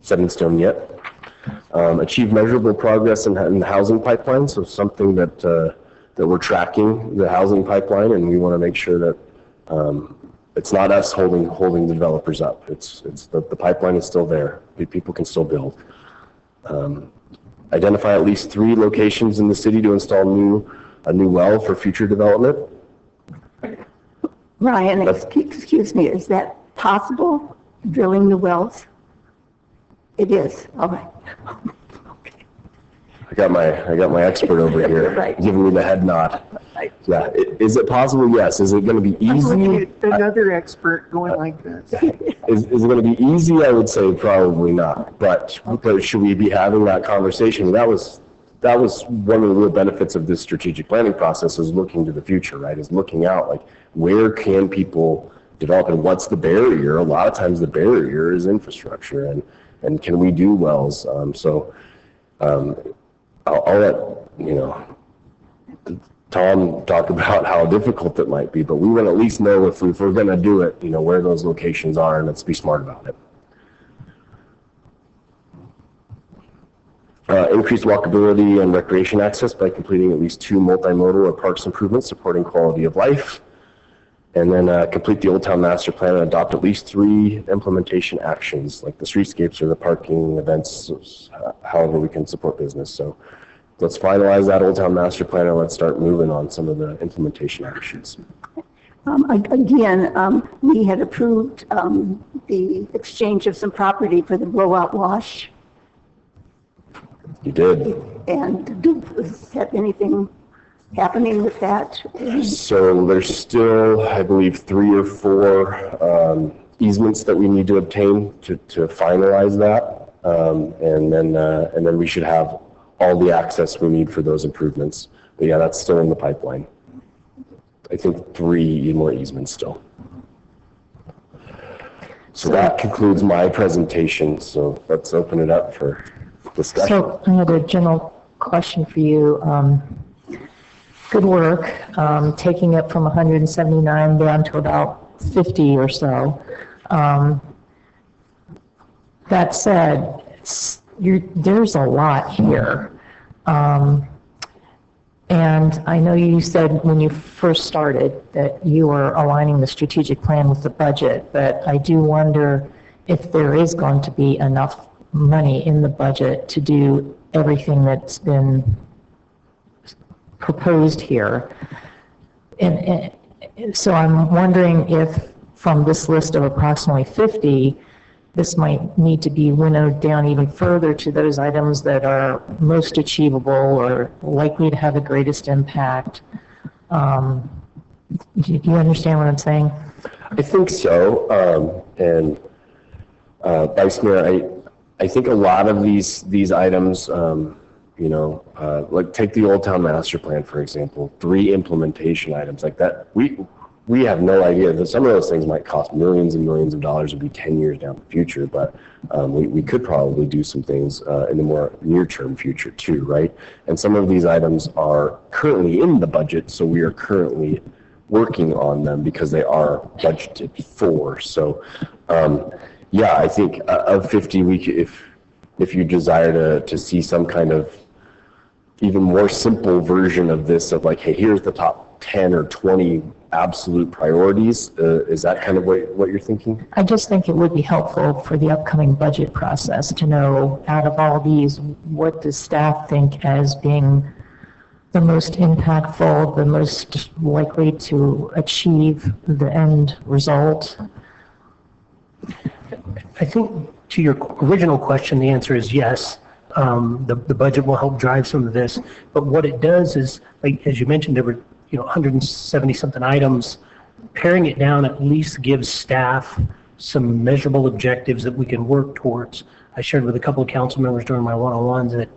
set in stone yet. Achieve measurable progress in the housing pipeline, so something that we're tracking the housing pipeline, and we want to make sure that it's not us holding the developers up. It's the pipeline is still there. People can still build. Identify at least 3 locations in the city to install a new well for future development. Ryan, excuse me, is that possible, drilling the wells? It is, all right. Okay. I got my expert over here Right. giving me the head nod. Right. Yeah, is it possible? Yes. Is it going to be I'm looking easy? at another expert going like this. Is it going to be easy? I would say probably not. But should we be having that conversation? That was one of the real benefits of this strategic planning process, is looking to the future, right? Is looking out, like, where can people develop and what's the barrier? A lot of times the barrier is infrastructure, and can we do wells? I'll let Tom talk about how difficult it might be, but we want to at least know if we're going to do it, where those locations are, and let's be smart about it. Increase walkability and recreation access by completing at least 2 multimodal or parks improvements supporting quality of life. And then complete the Old Town Master Plan and adopt at least 3 implementation actions, like the streetscapes or the parking events, however we can support business. So let's finalize that Old Town Master Plan, and let's start moving on some of the implementation actions. Again, we had approved the exchange of some property for the blowout wash. You did. And is that anything happening with that? So there's still, I believe, 3 or 4 easements that we need to obtain to finalize that, and then we should have all the access we need for those improvements. But yeah, that's still in the pipeline. I think 3 more easements still. So that concludes my presentation. So let's open it up for discussion. So I had a general question for you. Good work, taking it from 179 down to about 50 or so. That said, there's a lot here. And I know you said when you first started that you were aligning the strategic plan with the budget, but I do wonder if there is going to be enough money in the budget to do everything that's been proposed here. And so I'm wondering if from this list of approximately 50, this might need to be winnowed down even further to those items that are most achievable or likely to have the greatest impact. Do you understand what I'm saying? I think so. Vice Mayor, I think a lot of these items, like take the Old Town Master Plan, for example, 3 implementation items like that. We have no idea that some of those things might cost millions and millions of dollars and be 10 years down the future, but we could probably do some things in the more near-term future too, right? And some of these items are currently in the budget, so we are currently working on them because they are budgeted for. So, yeah, I think of 50, if you desire to see some kind of even more simple version of this, of like, hey, here's the top 10 or 20 absolute priorities. Is that kind of what you're thinking? I just think it would be helpful for the upcoming budget process to know, out of all these, what does staff think as being the most impactful, the most likely to achieve the end result? I think to your original question, the answer is yes. The budget will help drive some of this, but what it does is, like, as you mentioned, there were, 170 something items. Paring it down at least gives staff some measurable objectives that we can work towards. I shared with a couple of council members during my one-on-ones that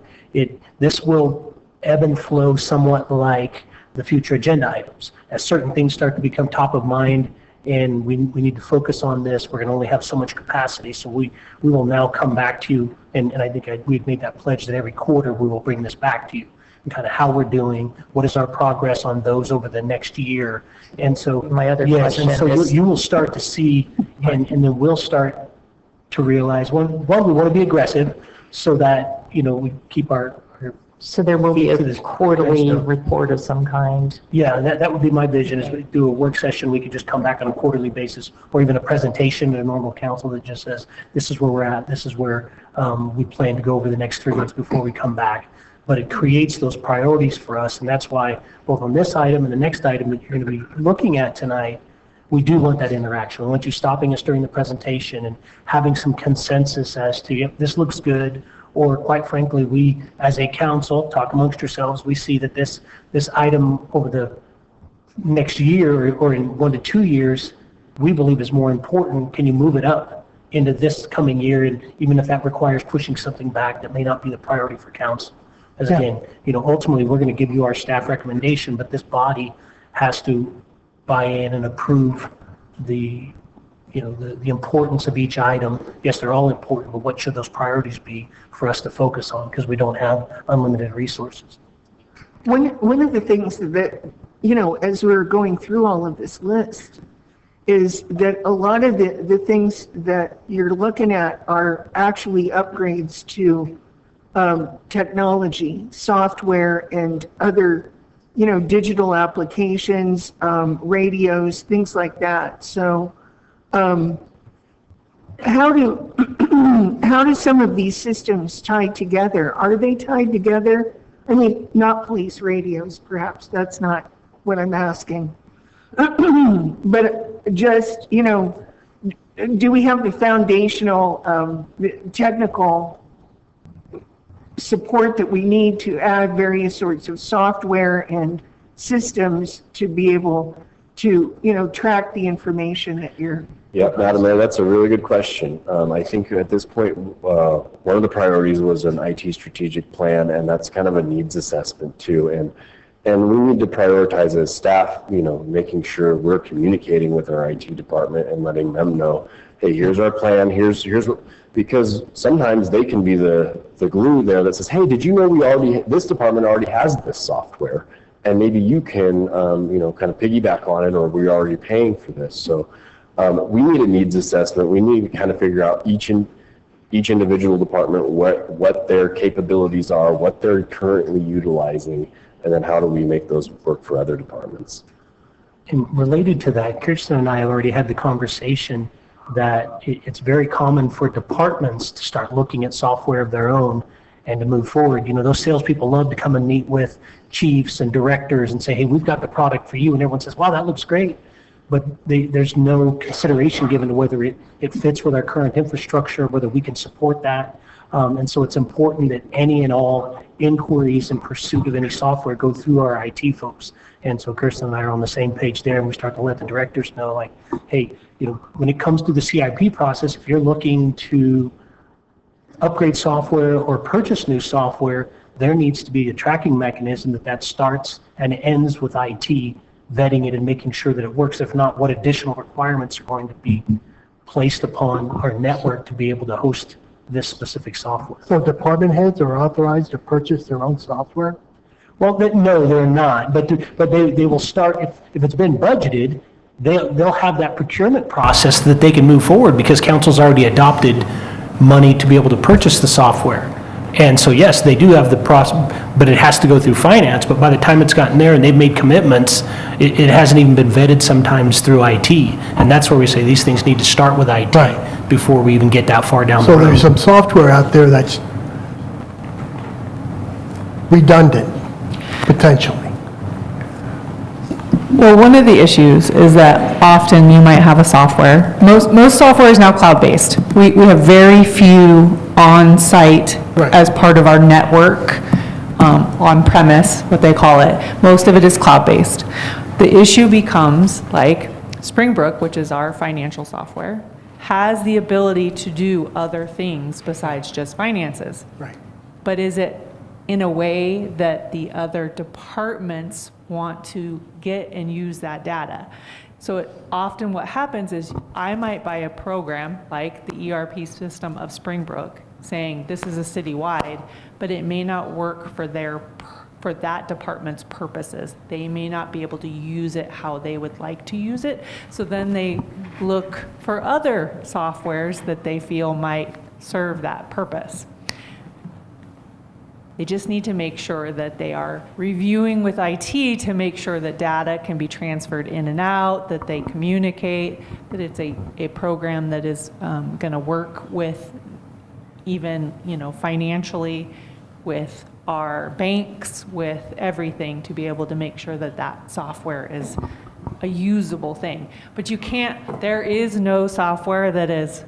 this will ebb and flow somewhat like the future agenda items. As certain things start to become top of mind and we need to focus on this, we're going to only have so much capacity. So we will now come back to you, and I think we've made that pledge that every quarter we will bring this back to you and kind of how we're doing, what is our progress on those over the next year. And so My other yes, question and so is- you will start to see, and then we'll start to realize, one, we want to be aggressive so that, we keep our So there will be To a this quarterly stuff. report of some kind? Yeah, that would be my vision, is we do a work session, we could just come back on a quarterly basis, or even a presentation to a normal council that just says, this is where we're at, this is where we plan to go over the next 3 months before we come back. But it creates those priorities for us, and that's why both on this item and the next item that you're going to be looking at tonight, we do want that interaction. We want you stopping us during the presentation and having some consensus as to, yep, this looks good, or quite frankly, we, as a council, talk amongst yourselves, we see that this item over the next year or in 1 to 2 years, we believe is more important. Can you move it up into this coming year? And even if that requires pushing something back, that may not be the priority for council. As again, ultimately, we're going to give you our staff recommendation, but this body has to buy in and approve the importance of each item. Yes, they're all important, but what should those priorities be for us to focus on, because we don't have unlimited resources. One of the things that, as we're going through all of this list, is that a lot of the things that you're looking at are actually upgrades to technology, software, and other, digital applications, radios, things like that. So how do some of these systems tie together? Are they tied together? I mean, not police radios, perhaps. That's not what I'm asking. But just, do we have the foundational technical support that we need to add various sorts of software and systems to be able to, track the information that you're... Yeah, Madam Mayor, that's a really good question. I think at this point, one of the priorities was an IT strategic plan, and that's kind of a needs assessment too. And we need to prioritize as staff, making sure we're communicating with our IT department and letting them know, hey, here's our plan, here's what, because sometimes they can be the glue there that says, hey, did you know this department already has this software? And maybe you can, kind of piggyback on it, or we're already paying for this. So we need a needs assessment. We need to kind of figure out each individual department, what their capabilities are, what they're currently utilizing, and then how do we make those work for other departments. And related to that, Kirsten and I have already had the conversation that it's very common for departments to start looking at software of their own and to move forward. Those salespeople love to come and meet with chiefs and directors and say, hey, we've got the product for you. And everyone says, wow, that looks great. But there's no consideration given to whether it fits with our current infrastructure, whether we can support that. And so it's important that any and all inquiries in pursuit of any software go through our IT folks. And so Kirsten and I are on the same page there, and we start to let the directors know, like, hey, when it comes to the CIP process, if you're looking to upgrade software or purchase new software, there needs to be a tracking mechanism that starts and ends with IT vetting it and making sure that it works. If not, what additional requirements are going to be placed upon our network to be able to host this specific software. So department heads are authorized to purchase their own software? Well, no, they're not, but they will start, if it's been budgeted, they'll have that procurement process that they can move forward because council's already adopted money to be able to purchase the software. And so, yes, they do have the process, but it has to go through finance. But by the time it's gotten there and they've made commitments, it hasn't even been vetted sometimes through IT. And that's where we say these things need to start with IT Right. before we even get that far down the So road. there's some software out there that's redundant. potentially. Well, one of the issues is that often you might have a software. Most software is now cloud-based. We have very few on-site Right. as part of our network, on-premise, what they call it. Most of it is cloud-based. The issue becomes like Springbrook, which is our financial software, has the ability to do other things besides just finances. Right. But is it in a way that the other departments want to get and use that data? So often what happens is I might buy a program like the ERP system of Springbrook saying this is a citywide, but it may not work for that department's purposes. They may not be able to use it how they would like to use it. So then they look for other softwares that they feel might serve that purpose. They just need to make sure that they are reviewing with IT to make sure that data can be transferred in and out, that they communicate, that it's a program that is going to work with even, financially with our banks, with everything, to be able to make sure that that software is a usable thing. But there is no software that is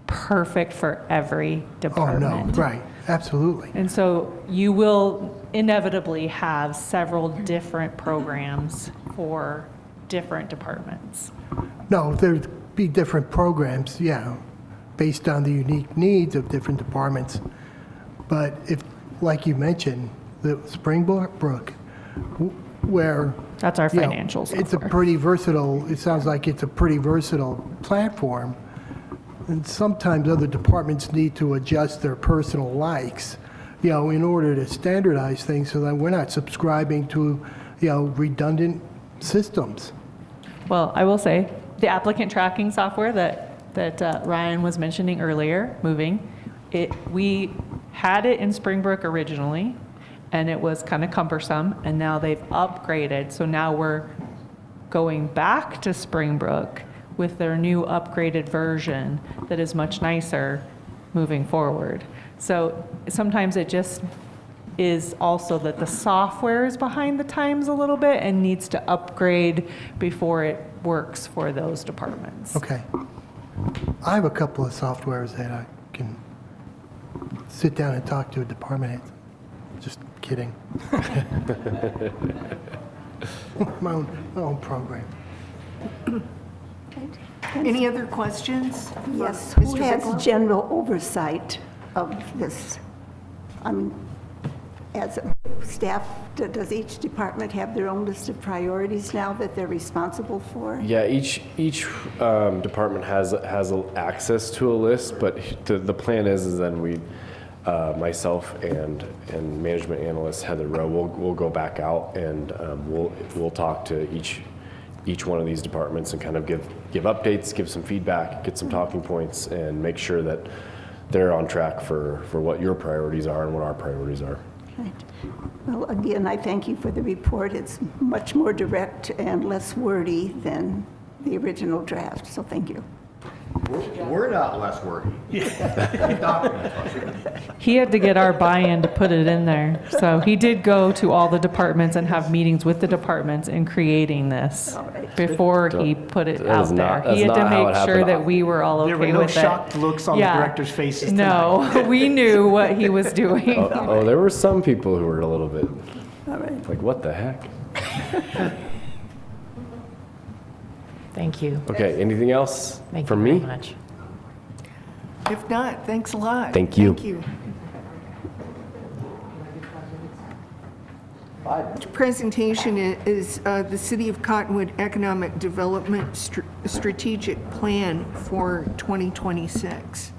perfect for every Oh, department. no, right, absolutely. And so you will inevitably have several different programs for different departments. No, there'd be different programs, yeah, based on the unique needs of different departments. But if, like you mentioned, the Springbrook, where... That's our you know, financial It's a software. pretty versatile, it sounds like it's a pretty versatile platform. And sometimes other departments need to adjust their personal likes, in order to standardize things so that we're not subscribing to, redundant systems. Well, I will say, the applicant tracking software that Ryan was mentioning earlier, we had it in Springbrook originally, and it was kind of cumbersome, and now they've upgraded. So now we're going back to Springbrook with their new upgraded version that is much nicer moving forward. So sometimes it just is also that the software is behind the times a little bit and needs to upgrade before it works for those departments. Okay. I have a couple of softwares that I can sit down and talk to a department head. Just kidding. My own program. Any other questions? Yes, for who Mr. has Bigelow? general oversight of this? As a staff, does each department have their own list of priorities now that they're responsible for? Yeah, each department has access to a list, but the plan is then we, myself and management analyst Heather Rowe, we'll go back out and we'll talk to each one of these departments and kind of give updates, give some feedback, get some talking points, and make sure that they're on track for what your priorities are and what our priorities are. Right. Well, again, I thank you for the report. It's much more direct and less wordy than the original draft, so thank you. We're not less wordy. He had to get our buy-in to put it in there. So he did go to all the departments and have meetings with the departments in creating this before he put it out there. He had to make sure that we were all okay There with were it. no shocked looks on the director's faces tonight. No, we knew what he was doing. Oh, there were some people who were a little bit All right. like, what the heck? Thank you. Okay, anything else Thank from you me? very much. If not, thanks a lot. Thank you. Thank you. Presentation is the City of Cottonwood Economic Development Strategic Plan for 2026.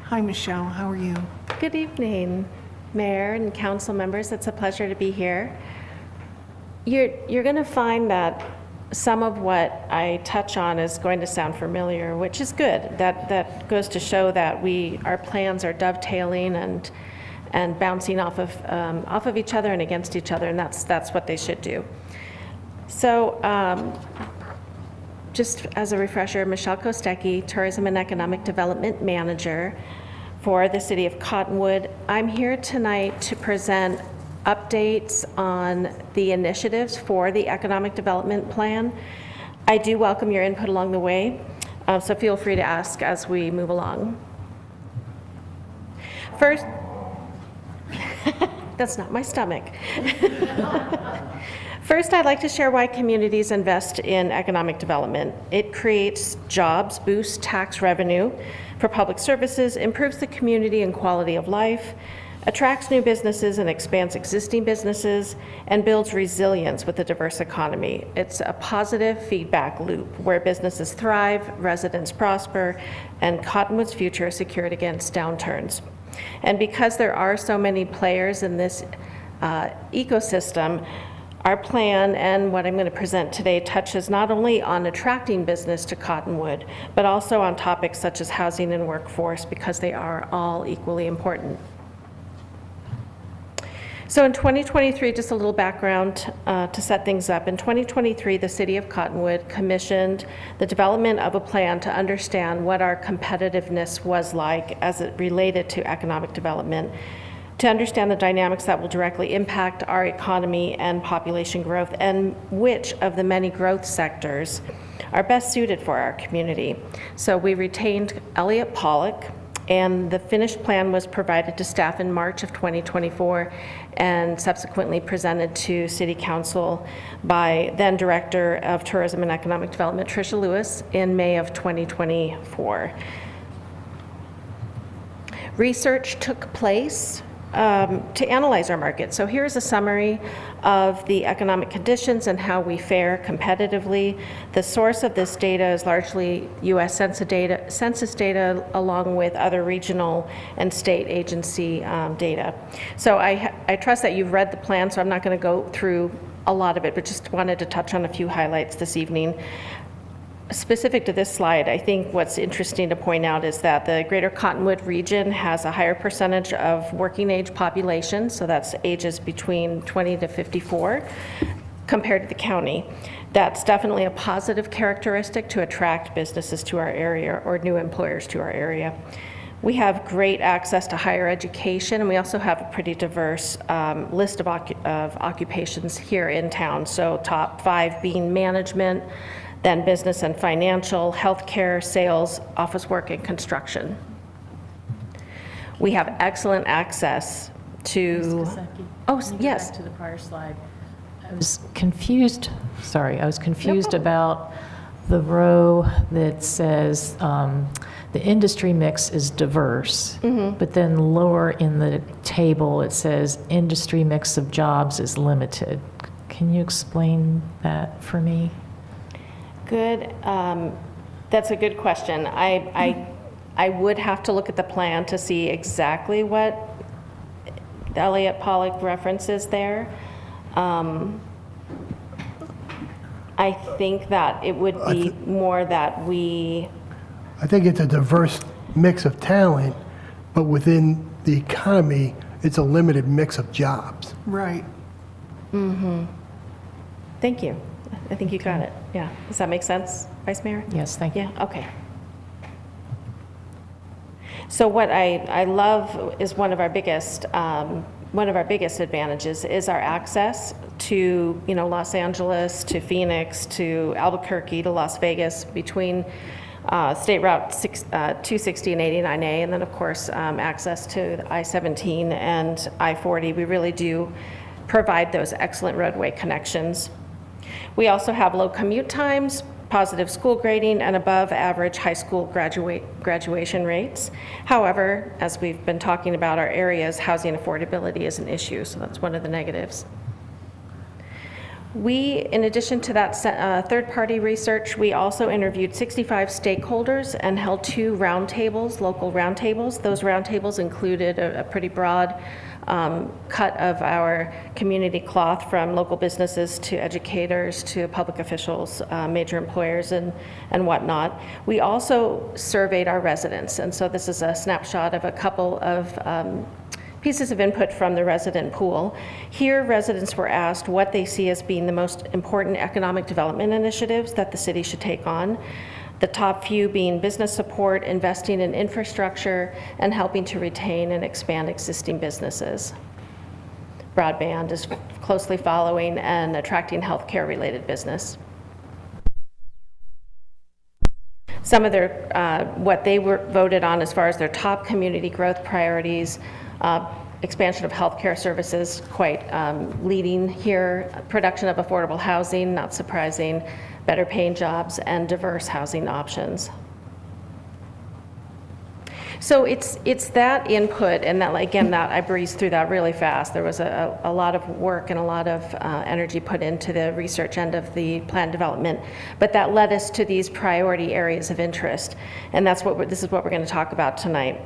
Hi, Michelle, how are you? Good evening, Mayor and council members. It's a pleasure to be here. You're going to find that some of what I touch on is going to sound familiar, which is good. That goes to show that our plans are dovetailing and bouncing off of each other and against each other, and that's what they should do. So just as a refresher, Michelle Kostecki, Tourism and Economic Development Manager for the City of Cottonwood. I'm here tonight to present updates on the initiatives for the Economic Development Plan. I do welcome your input along the way, so feel free to ask as we move along. First, that's not my stomach. First, I'd like to share why communities invest in economic development. It creates jobs, boosts tax revenue for public services, improves the community and quality of life, attracts new businesses and expands existing businesses, and builds resilience with a diverse economy. It's a positive feedback loop where businesses thrive, residents prosper, and Cottonwood's future is secured against downturns. And because there are so many players in this ecosystem, our plan and what I'm going to present today touches not only on attracting business to Cottonwood, but also on topics such as housing and workforce, because they are all equally important. So in 2023, just a little background to set things up. In 2023, the City of Cottonwood commissioned the development of a plan to understand what our competitiveness was like as it related to economic development, to understand the dynamics that will directly impact our economy and population growth, and which of the many growth sectors are best suited for our community. So we retained Elliott Pollock, and the finished plan was provided to staff in March of 2024 and subsequently presented to City Council by then Director of Tourism and Economic Development, Tricia Lewis, in May of 2024. Research took place to analyze our market. So here's a summary of the economic conditions and how we fare competitively. The source of this data is largely U.S. census data along with other regional and state agency data. So I trust that you've read the plan, so I'm not going to go through a lot of it, but just wanted to touch on a few highlights this evening. Specific to this slide, I think what's interesting to point out is that the Greater Cottonwood region has a higher percentage of working age population, so that's ages between 20 to 54, compared to the county. That's definitely a positive characteristic to attract businesses to our area or new employers to our area. We have great access to higher education, and we also have a pretty diverse list of occupations here in town, so top 5 being management, then business and financial, healthcare, sales, office work, and construction. We have excellent access to, yes. Back to the prior slide. I was confused about the row that says the industry mix is diverse, but then lower in the table it says industry mix of jobs is limited. Can you explain that for me? Good. That's a good question. I would have to look at the plan to see exactly what Elliott Pollock references there. I think that it would be more that we... I think it's a diverse mix of talent, but within the economy, it's a limited mix of jobs. Right. Thank you. I think you got it. Yeah. Does that make sense, Vice Mayor? Yes, thank you. Yeah, okay. So what I love is one of our biggest advantages is our access to, Los Angeles, to Phoenix, to Albuquerque, to Las Vegas, between State Route 260 and 89A, and then of course access to I-17 and I-40. We really do provide those excellent roadway connections. We also have low commute times, positive school grading, and above average high school graduation rates. However, as we've been talking about our areas, housing affordability is an issue, so that's one of the negatives. We, in addition to that third-party research, we also interviewed 65 stakeholders and held 2 roundtables, local roundtables. Those roundtables included a pretty broad cut of our community cloth, from local businesses to educators to public officials, major employers, and whatnot. We also surveyed our residents, and so this is a snapshot of a couple of pieces of input from the resident pool. Here, residents were asked what they see as being the most important economic development initiatives that the city should take on. The top few being business support, investing in infrastructure, and helping to retain and expand existing businesses. broadband is closely following, and attracting healthcare-related business. Some of their, what they were voted on as far as their top community growth priorities, expansion of healthcare services, quite leading here, production of affordable housing, not surprising, better paying jobs, and diverse housing options. So it's that input, and that, again, that I breezed through that really fast. There was a lot of work and a lot of energy put into the research end of the plan development, but that led us to these priority areas of interest, and that's what this is what we're going to talk about tonight.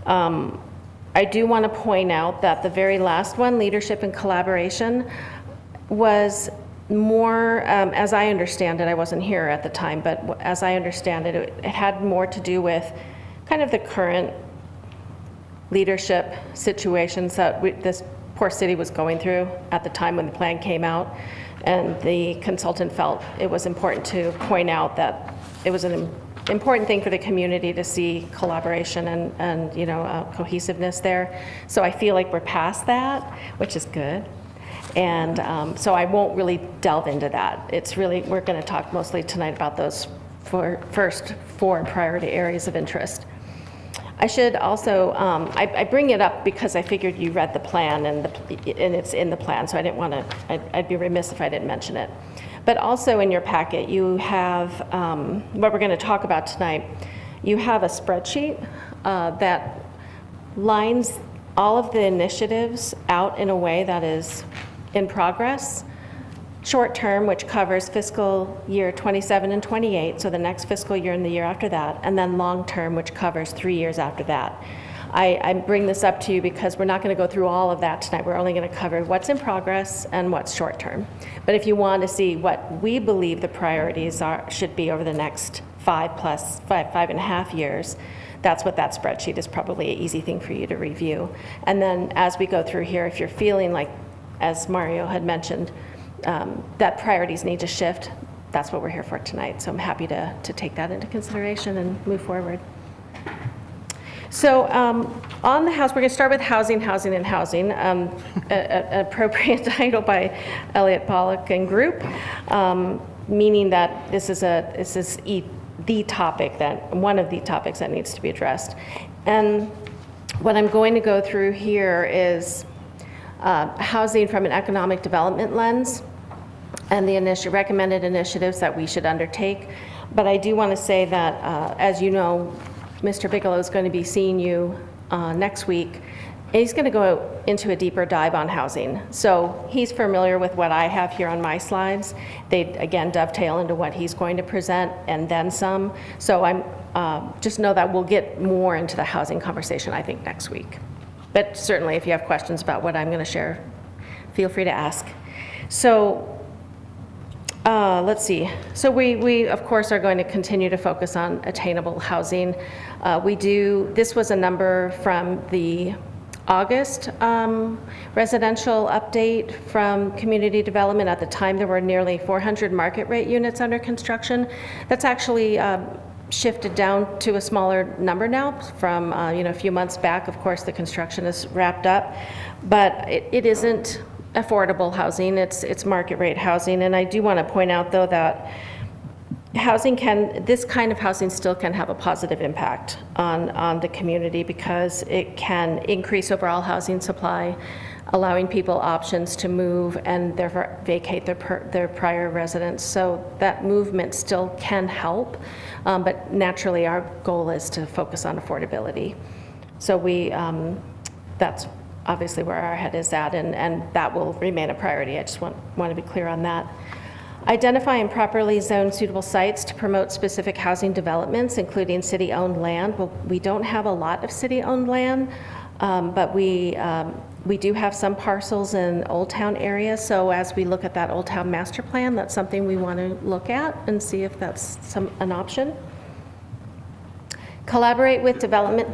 I do want to point out that the very last one, leadership and collaboration, was more, as I understand it, I wasn't here at the time, but as I understand it, it had more to do with kind of the current leadership situations that this poor city was going through at the time when the plan came out. And the consultant felt it was important to point out that it was an important thing for the community to see collaboration and you know, cohesiveness there. So I feel like we're past that, which is good. And so I won't really delve into that. It's really, we're going to talk mostly tonight about those first four priority areas of interest. I should also, I bring it up because I figured you read the plan and it's in the plan, so I didn't want to, I'd be remiss if I didn't mention it. But also in your packet, you have, what we're going to talk about tonight, you have a spreadsheet that lines all of the initiatives out in a way that is in progress. Short term, which covers fiscal year 27 and 28, so the next fiscal year and the year after that, and then long term, which covers 3 years after that. I bring this up to you because we're not going to go through all of that tonight. We're only going to cover what's in progress and what's short term. But if you want to see what we believe the priorities should be over the next 5.5 years, that's what that spreadsheet is, probably an easy thing for you to review. And then as we go through here, if you're feeling like, as Mario had mentioned, that priorities need to shift, that's what we're here for tonight. So I'm happy to take that into consideration and move forward. So on the house, we're going to start with housing, and housing, an appropriate title by Elliott Pollock and Group, meaning that this is the topic that, one of the topics that needs to be addressed. And what I'm going to go through here is housing from an economic development lens and the recommended initiatives that we should undertake. But I do want to say that, as you know, Mr. Bigelow is going to be seeing you next week. And he's going to go into a deeper dive on housing. So he's familiar with what I have here on my slides. They, again, dovetail into what he's going to present and then some. So I'm just know that we'll get more into the housing conversation, I think, next week. But certainly, if you have questions about what I'm going to share, feel free to ask. So let's see. So we, of course, are going to continue to focus on attainable housing. This was a number from the August residential update from community development. At the time, there were nearly 400 market rate units under construction. That's actually shifted down to a smaller number now from a few months back. Of course, the construction is wrapped up, but it isn't affordable housing. It's market rate housing. And I do want to point out, though, that this kind of housing still can have a positive impact on the community because it can increase overall housing supply, allowing people options to move and therefore vacate their prior residence. So that movement still can help, but naturally our goal is to focus on affordability. So that's obviously where our head is at, and that will remain a priority. I just want to be clear on that. Identify and properly zone suitable sites to promote specific housing developments, including city-owned land. Well, we don't have a lot of city-owned land, but we do have some parcels in Old Town area. So as we look at that Old Town master plan, that's something we want to look at and see if that's an option. Collaborate with development.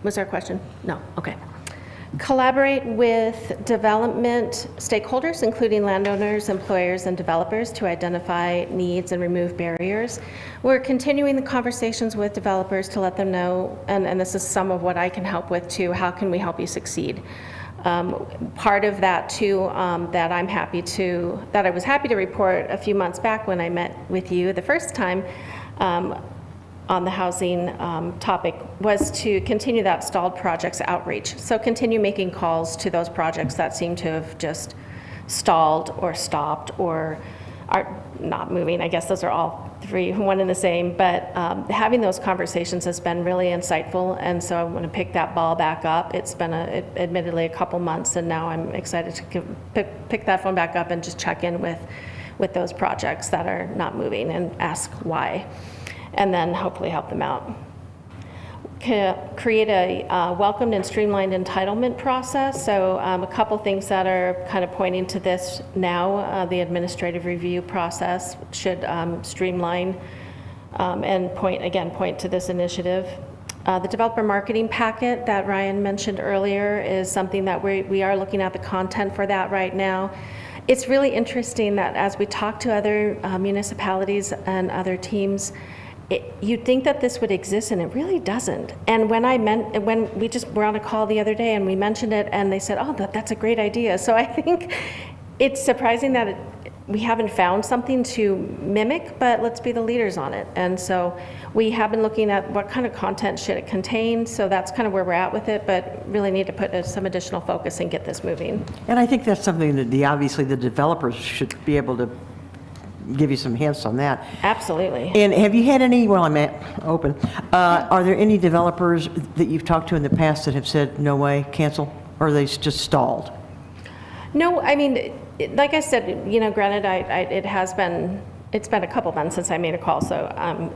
Was there a question? No. Okay. Collaborate with development stakeholders, including landowners, employers, and developers to identify needs and remove barriers. We're continuing the conversations with developers to let them know, and this is some of what I can help with too, how can we help you succeed? Part of that too, that I was happy to report a few months back when I met with you the first time on the housing topic, was to continue that stalled projects outreach. So continue making calls to those projects that seem to have just stalled or stopped or are not moving. I guess those are all three, one and the same, but having those conversations has been really insightful, and so I want to pick that ball back up. It's been admittedly a couple months, and now I'm excited to pick that phone back up and just check in with those projects that are not moving and ask why, and then hopefully help them out. Create a welcomed and streamlined entitlement process. So a couple things that are kind of pointing to this now. The administrative review process should streamline and point to this initiative. The developer marketing packet that Ryan mentioned earlier is something that we are looking at the content for that right now. It's really interesting that as we talk to other municipalities and other teams, you'd think that this would exist, and it really doesn't. And when we just were on a call the other day and we mentioned it, and they said, oh, that's a great idea. So I think it's surprising that we haven't found something to mimic, but let's be the leaders on it. And so we have been looking at what kind of content should it contain. So that's kind of where we're at with it, but really need to put some additional focus and get this moving. And I think that's something that obviously the developers should be able to give you some hints on that. Absolutely. And have you had any, well, I'm open, are there any developers that you've talked to in the past that have said, no way, cancel, or are they just stalled? No, I mean, like I said, granted, it's been a couple months since I made a call, so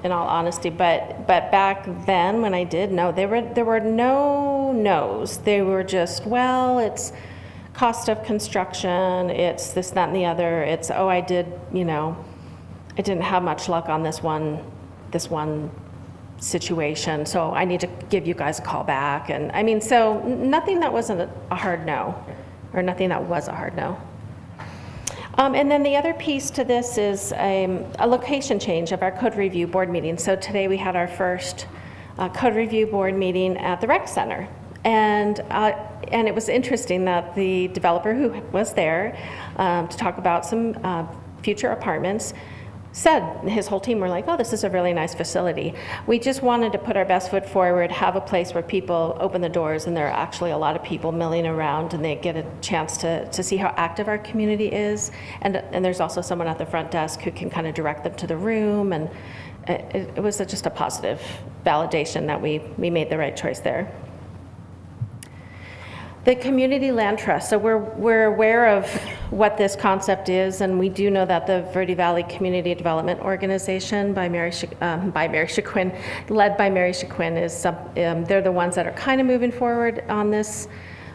in all honesty, but back then when I did, no, there were no no's. They were just, well, it's cost of construction, it's this, that, and the other. It's, oh, I didn't have much luck on this one situation, so I need to give you guys a call back. And I mean, so nothing that wasn't a hard no, or nothing that was a hard no. And then the other piece to this is a location change of our code review board meeting. So today we had our first code review board meeting at the rec center. And it was interesting that the developer who was there to talk about some future apartments said, his whole team were like, oh, this is a really nice facility. We just wanted to put our best foot forward, have a place where people open the doors and there are actually a lot of people milling around and they get a chance to see how active our community is. And there's also someone at the front desk who can kind of direct them to the room. And it was just a positive validation that we made the right choice there. The community land trust. So we're aware of what this concept is, and we do know that the Verde Valley Community Development Organization led by Mary Shaquin, is they're the ones that are kind of moving forward on this,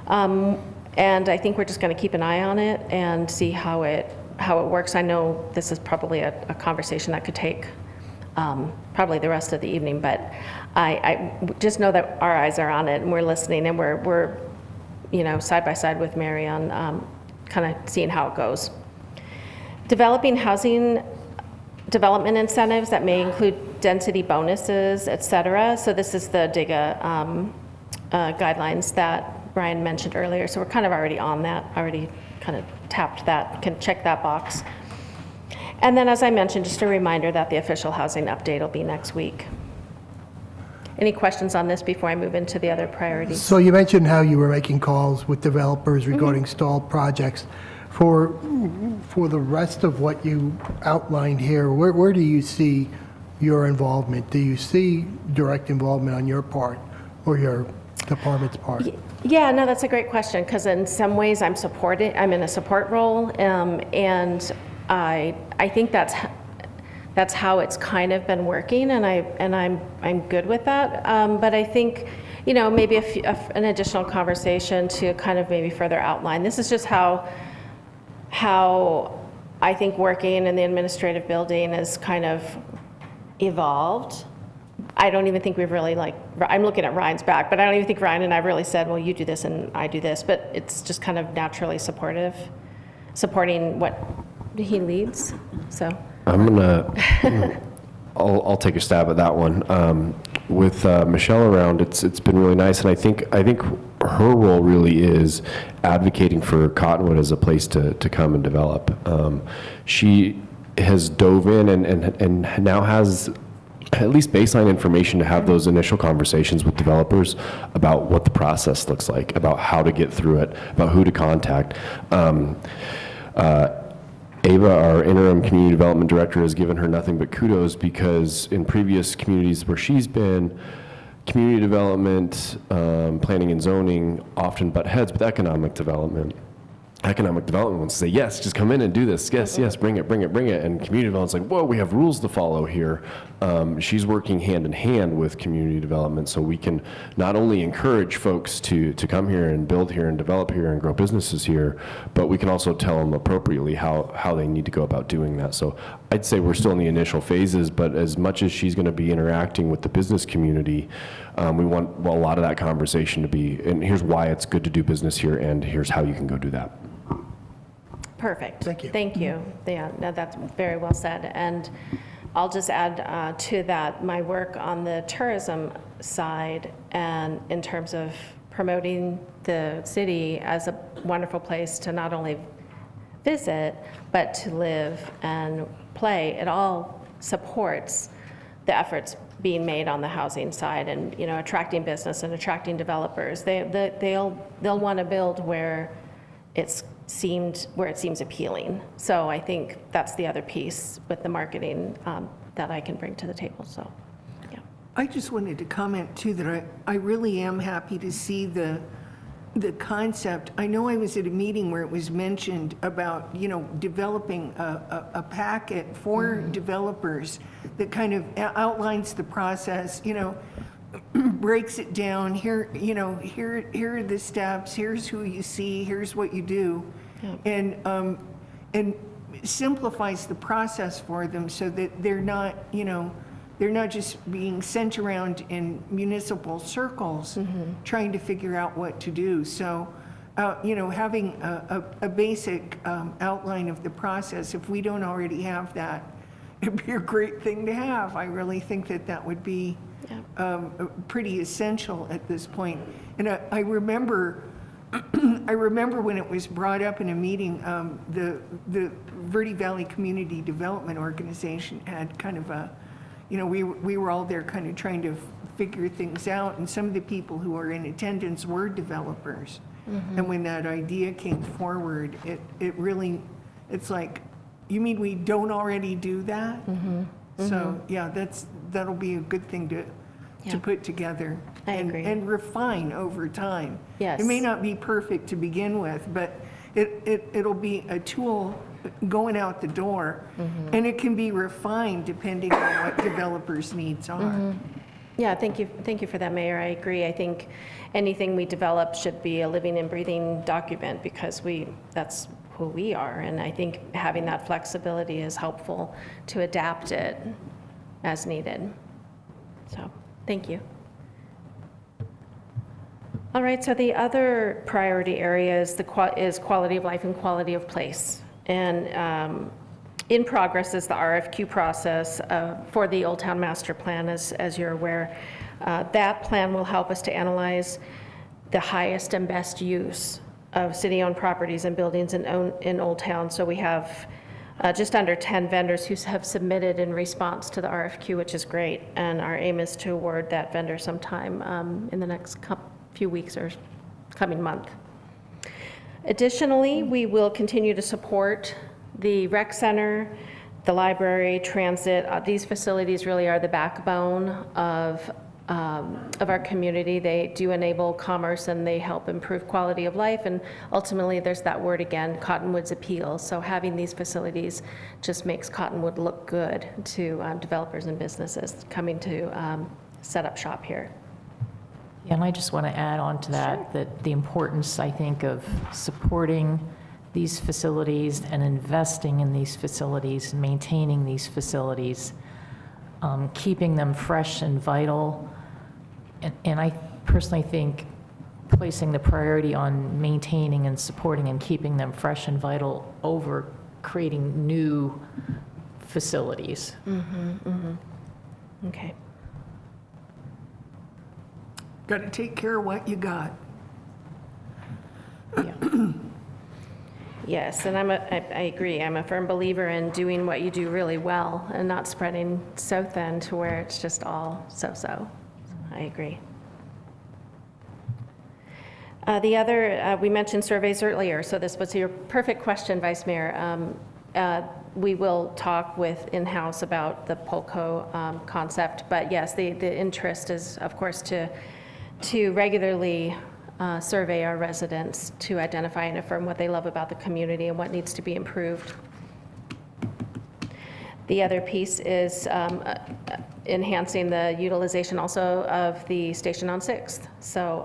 and I think we're just going to keep an eye on it and see how it works. I know this is probably a conversation that could take probably the rest of the evening, but I just know that our eyes are on it and we're listening, and we're side by side with Mary on kind of seeing how it goes. Developing housing development incentives that may include density bonuses, et cetera. So this is the DIGA guidelines that Brian mentioned earlier. So we're kind of already on that, already kind of tapped that, can check that box. And then, as I mentioned, just a reminder that the official housing update will be next week. Any questions on this before I move into the other priorities? So you mentioned how you were making calls with developers regarding stalled projects. For the rest of what you outlined here, where do you see your involvement? Do you see direct involvement on your part or your department's part? Yeah, no, that's a great question, because in some ways I'm in a support role, and I think that's how it's kind of been working, and I'm good with that. But I think, maybe an additional conversation to kind of maybe further outline. This is just how I think working in the administrative building has kind of evolved. I don't even think we've really I'm looking at Ryan's back, but I don't even think Ryan and I really said, well, you do this and I do this, but it's just kind of naturally supporting what he leads, so. I'll take a stab at that one. With Michelle around, it's been really nice, and I think her role really is advocating for Cottonwood as a place to come and develop. She has dove in and now has at least baseline information to have those initial conversations with developers about what the process looks like, about how to get through it, about who to contact. Ava, our interim community development director, has given her nothing but kudos, because in previous communities where she's been, community development, planning and zoning often butt heads with economic development. Economic development wants to say, yes, just come in and do this. Yes, yes, bring it, bring it, bring it. And community development's like, whoa, we have rules to follow here. She's working hand in hand with community development, so we can not only encourage folks to come here and build here and develop here and grow businesses here, but we can also tell them appropriately how they need to go about doing that. So I'd say we're still in the initial phases, but as much as she's going to be interacting with the business community, we want a lot of that conversation to be, and here's why it's good to do business here, and here's how you can go do that. Perfect. Thank you. Thank you. Yeah, no, that's very well said. And I'll just add to that, my work on the tourism side, and in terms of promoting the city as a wonderful place to not only visit, but to live and play. It all supports the efforts being made on the housing side, and, you know, attracting business and attracting developers. They'll want to build where it seems appealing. So I think that's the other piece with the marketing that I can bring to the table. So, yeah. I just wanted to comment too that I really am happy to see the concept. I know I was at a meeting where it was mentioned about, you know, developing a packet for developers that kind of outlines the process, you know, breaks it down. Here, you know, here are the steps, here's who you see, here's what you do. Yeah. And simplifies the process for them so that they're not, you know, they're not just being sent around in municipal circles trying to figure out what to do. So, you know, having a basic outline of the process, if we don't already have that, it'd be a great thing to have. I really think that would be pretty essential at this point. And I remember when it was brought up in a meeting, the Verde Valley Community Development Organization had kind of a, you know, we were all there kind of trying to figure things out, and some of the people who were in attendance were developers. And when that idea came forward, it really, it's like, you mean we don't already do that? So yeah, that'll be a good thing to put together and refine over time. Yes. It may not be perfect to begin with, but it'll be a tool going out the door, and it can be refined depending on what developers' needs are. Yeah, thank you for that, Mayor. I agree. I think anything we develop should be a living and breathing document, because that's who we are, and I think having that flexibility is helpful to adapt it as needed. So, thank you. All right, so the other priority area is quality of life and quality of place. And in progress is the RFQ process for the Old Town Master Plan, as you're aware. That plan will help us to analyze the highest and best use of city-owned properties and buildings in Old Town. So we have just under 10 vendors who have submitted in response to the RFQ, which is great. And our aim is to award that vendor sometime in the next few weeks or coming month. Additionally, we will continue to support the rec center, the library, transit. These facilities really are the backbone of our community. They do enable commerce, and they help improve quality of life. And ultimately, there's that word again, Cottonwood's appeal. So having these facilities just makes Cottonwood look good to developers and businesses coming to set up shop here. Yeah, and I just want to add on to that, that the importance, I think, of supporting these facilities and investing in these facilities, maintaining these facilities, keeping them fresh and vital. And I personally think placing the priority on maintaining and supporting and keeping them fresh and vital over creating new facilities. Okay. Got to take care of what you got. Yes, and I agree. I'm a firm believer in doing what you do really well and not spreading so thin to where it's just all so-so. I agree. The other, we mentioned surveys earlier, so this was your perfect question, Vice Mayor. We will talk with in-house about the Polco concept, but yes, the interest is, of course, to regularly survey our residents to identify and affirm what they love about the community and what needs to be improved. The other piece is enhancing the utilization also of the station on 6th. So,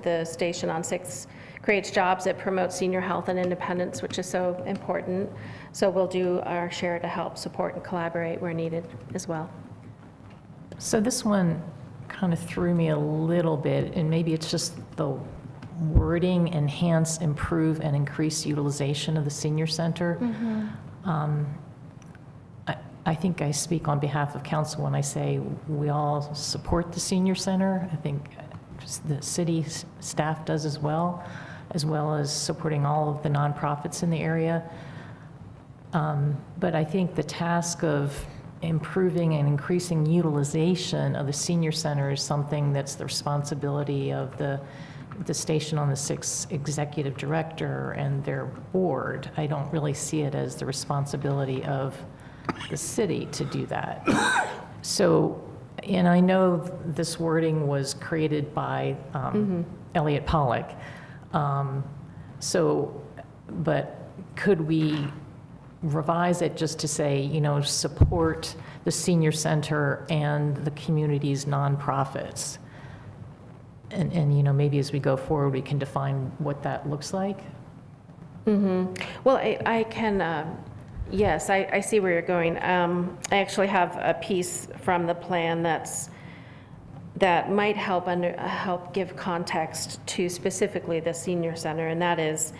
the station on 6th creates jobs, it promotes senior health and independence, which is so important. So we'll do our share to help support and collaborate where needed as well. So this one kind of threw me a little bit, and maybe it's just the wording, enhance, improve, and increase utilization of the senior center. I think I speak on behalf of council when I say we all support the senior center. I think just the city staff does as well as supporting all of the nonprofits in the area. But I think the task of improving and increasing utilization of the senior center is something that's the responsibility of the station on the 6th executive director and their board. I don't really see it as the responsibility of the city to do that. So, and I know this wording was created by Elliot Pollock. But could we revise it just to say, support the senior center and the community's nonprofits? And maybe as we go forward, we can define what that looks like. Well, I can, yes, I see where you're going. I actually have a piece from the plan that might help give context to specifically the senior center, and that is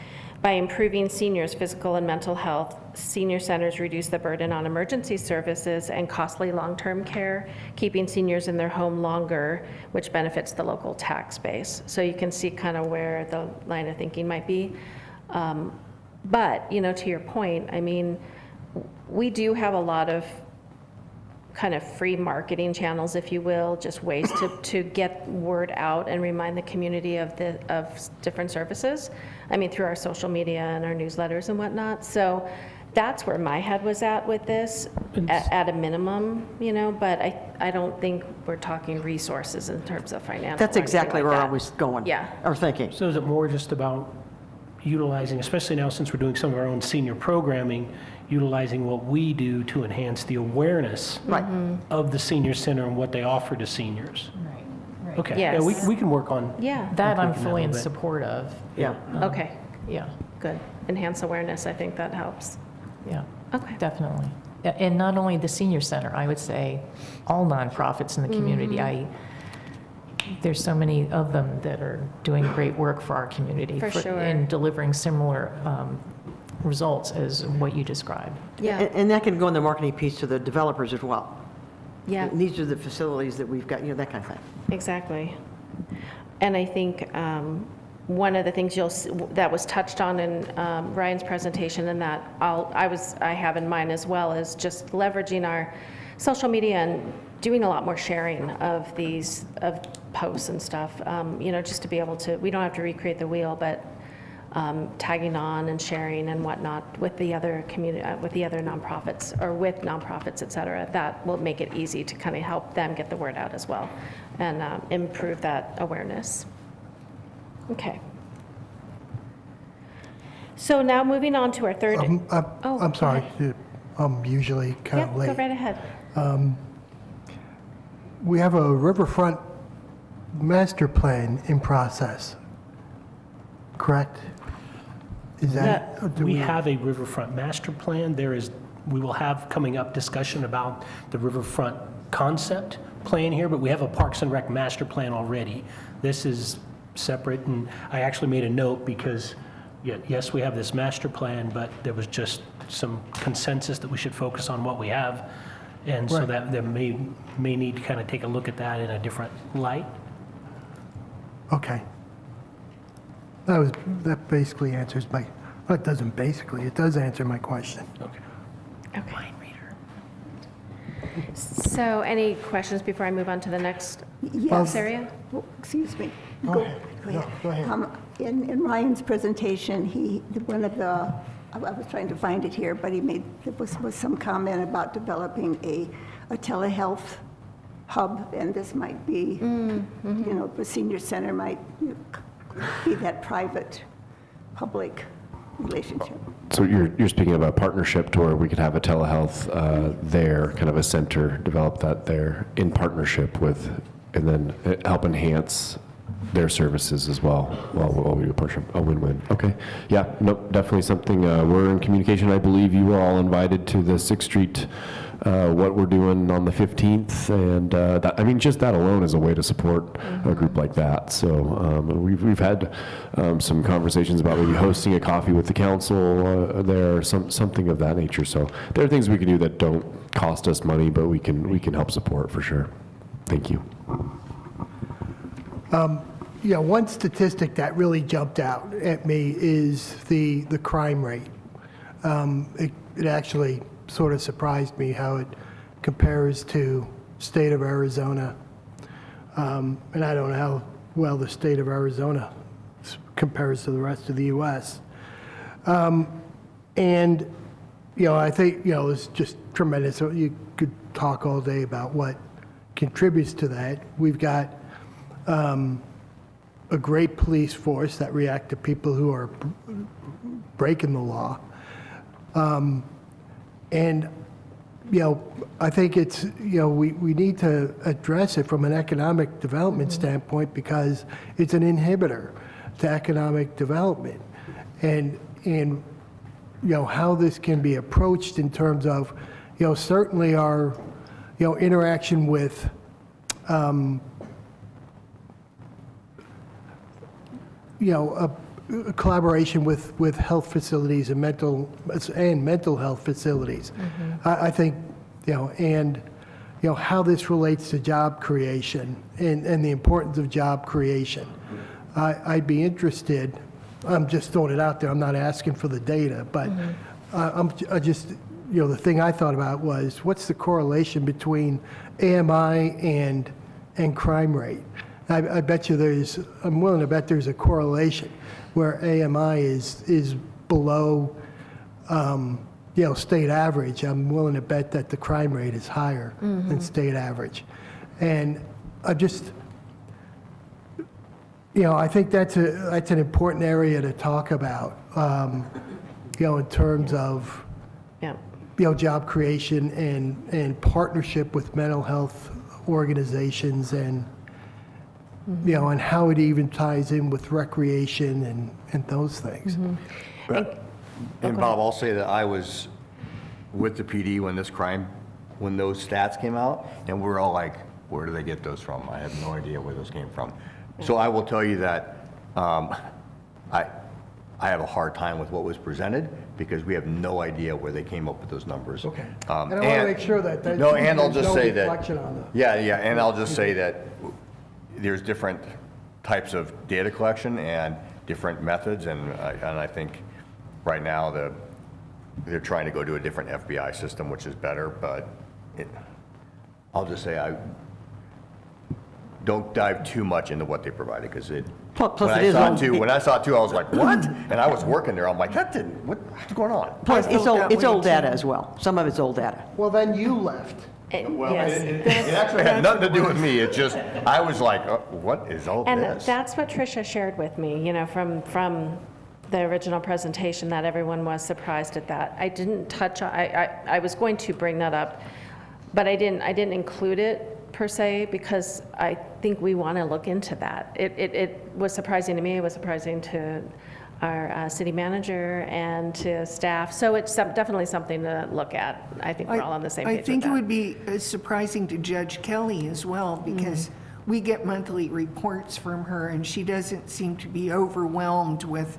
by improving seniors' physical and mental health, senior centers reduce the burden on emergency services and costly long-term care, keeping seniors in their home longer, which benefits the local tax base. So you can see kind of where the line of thinking might be. But, to your point, I mean, we do have a lot of kind of free marketing channels, if you will, just ways to get word out and remind the community of different services. I mean, through our social media and our newsletters and whatnot. So that's where my head was at with this, at a minimum, but I don't think we're talking resources in terms of financial. That's exactly where I was going. Yeah. Or thinking. So is it more just about utilizing, especially now since we're doing some of our own senior programming, utilizing what we do to enhance the awareness of the senior center and what they offer to seniors? Right. Okay, Yes. yeah, we can work on. Yeah. That I'm improving that fully a in little bit. support of. Yeah. Okay, Yeah, good. Enhance awareness, I think that helps. yeah. Okay. Definitely. Yeah, and not only the senior center, I would say all nonprofits in the community. There's so many of them that are doing great work for our community. For sure. And delivering similar results as what you described. Yeah, And that can go in the marketing piece to the developers as well. yeah. And these are the facilities that we've got, that kind of thing. Exactly. And I think one of the things that was touched on in Ryan's presentation, and that I have in mind as well, is just leveraging our social media and doing a lot more sharing of posts and stuff. Just to be able to, we don't have to recreate the wheel, but tagging on and sharing and whatnot with the other community, with the other nonprofits, or with nonprofits, et cetera. That will make it easy to kind of help them get the word out as well and improve that awareness. Okay. So now moving on to our third. I'm sorry, I'm usually kind of Yep, late. go right ahead. We have a riverfront master plan in process, correct? Is that? or do We have a riverfront master plan. We will have coming up discussion about the riverfront concept plan here, but we have a Parks and Rec master plan already. This is separate, and I actually made a note because, yes, we have this master plan, but there was just some consensus that we should focus on what we have. And so Right. that there may need to kind of take a look at that in a different light. Okay. That basically answers my, well, it doesn't basically, it does answer my question. Okay. Okay. So any questions before I move on to the next Yes. area? Oh, excuse me. Go ahead. No, go ahead. In Ryan's presentation, one of the, I was trying to find it here, but he made, there was some comment about developing a telehealth hub, and this might be, the senior center might be that private-public relationship. So you're speaking about a partnership to where we could have a telehealth there, kind of a center, develop that there in partnership with, and then help enhance their services as well while we do a win-win. Okay, yeah, nope, definitely something, we're in communication. I believe you were all invited to the 6th Street, what we're doing on the 15th, and that, I mean, just that alone is a way to support a group like that. So we've had some conversations about maybe hosting a coffee with the council there, something of that nature. So there are things we can do that don't cost us money, but we can help support for sure. Thank you. Yeah, one statistic that really jumped out at me is the crime rate. It actually sort of surprised me how it compares to state of Arizona. And I don't know how well the state of Arizona compares to the rest of the U.S. And, I think, it's just tremendous. So you could talk all day about what contributes to that. We've got a great police force that react to people who are breaking the law. And, I think it's, we need to address it from an economic development standpoint because it's an inhibitor to economic development. And how this can be approached in terms of, certainly our, interaction with a collaboration with health facilities and mental health facilities. I think, and how this relates to job creation and the importance of job creation. I'd be interested. I'm just throwing it out there. I'm not asking for the data, but I just, the thing I thought about was what's the correlation between AMI and crime rate? I bet you I'm willing to bet there's a correlation where AMI is below, state average. I'm willing to bet that the crime rate is higher than state average. And I just, I think that's an important area to talk about, in terms of, job creation and partnership with mental health organizations and, and how it even ties in with recreation and those things. And Bob, I'll say that I was with the PD when those stats came out, and we were all like, where do they get those from? I have no idea where those came from. So I will tell you that I have a hard time with what was presented because we have no idea where they came up with those numbers. Okay. And I want to make sure that there's no reflection on that. Yeah, and I'll just say that there's different types of data collection and different methods, and I think right now they're trying to go to a different FBI system, which is better, but I'll just say don't dive too much into what they provided, because when I saw it too, I was like, what? And I was working there, I'm like, what's going on? Plus, it's old data as well. Some of it's old data. Well, then you left. Well, it actually had nothing to do with me. It just, I was like, what is all And this? that's what Tricia shared with me, from the original presentation, that everyone was surprised at that. I didn't touch on, I was going to bring that up, but I didn't include it per se, because I think we want to look into that. It was surprising to me. It was surprising to our city manager and to staff. So it's definitely something to look at. I think we're all on the same page I think with it that. would be surprising to Judge Kelly as well, because we get monthly reports from her, and she doesn't seem to be overwhelmed with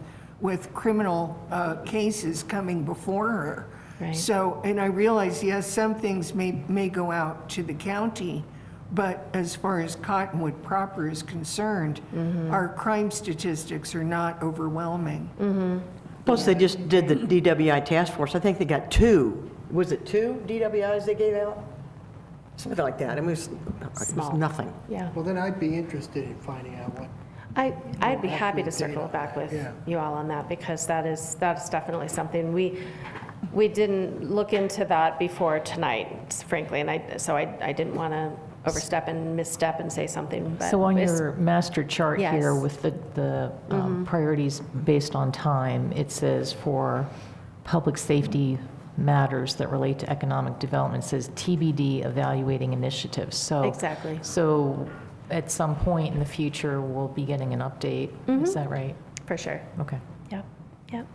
criminal cases coming before her. Right. So, and I realize, yes, some things may go out to the county, But as far as Cottonwood proper is concerned, our crime statistics are not overwhelming. Plus, they just did the DWI task force. I think they got 2. Was it 2 DWIs they gave out? Something like that. I mean, it was Small. nothing. Yeah. Well, then I'd be interested in finding out what, I'd be happy to accurate circle data. back with Yeah. you all on that, because that's definitely something we didn't look into that before tonight, frankly, and I didn't want to overstep and misstep and say something, but. So on it's- your master chart Yes. here with the priorities based on time, it says for public safety matters that relate to economic development, it says TBD evaluating initiatives. So Exactly. So at some point in the future, we'll be getting an update. Is that right? For sure. Okay. Yep, yep.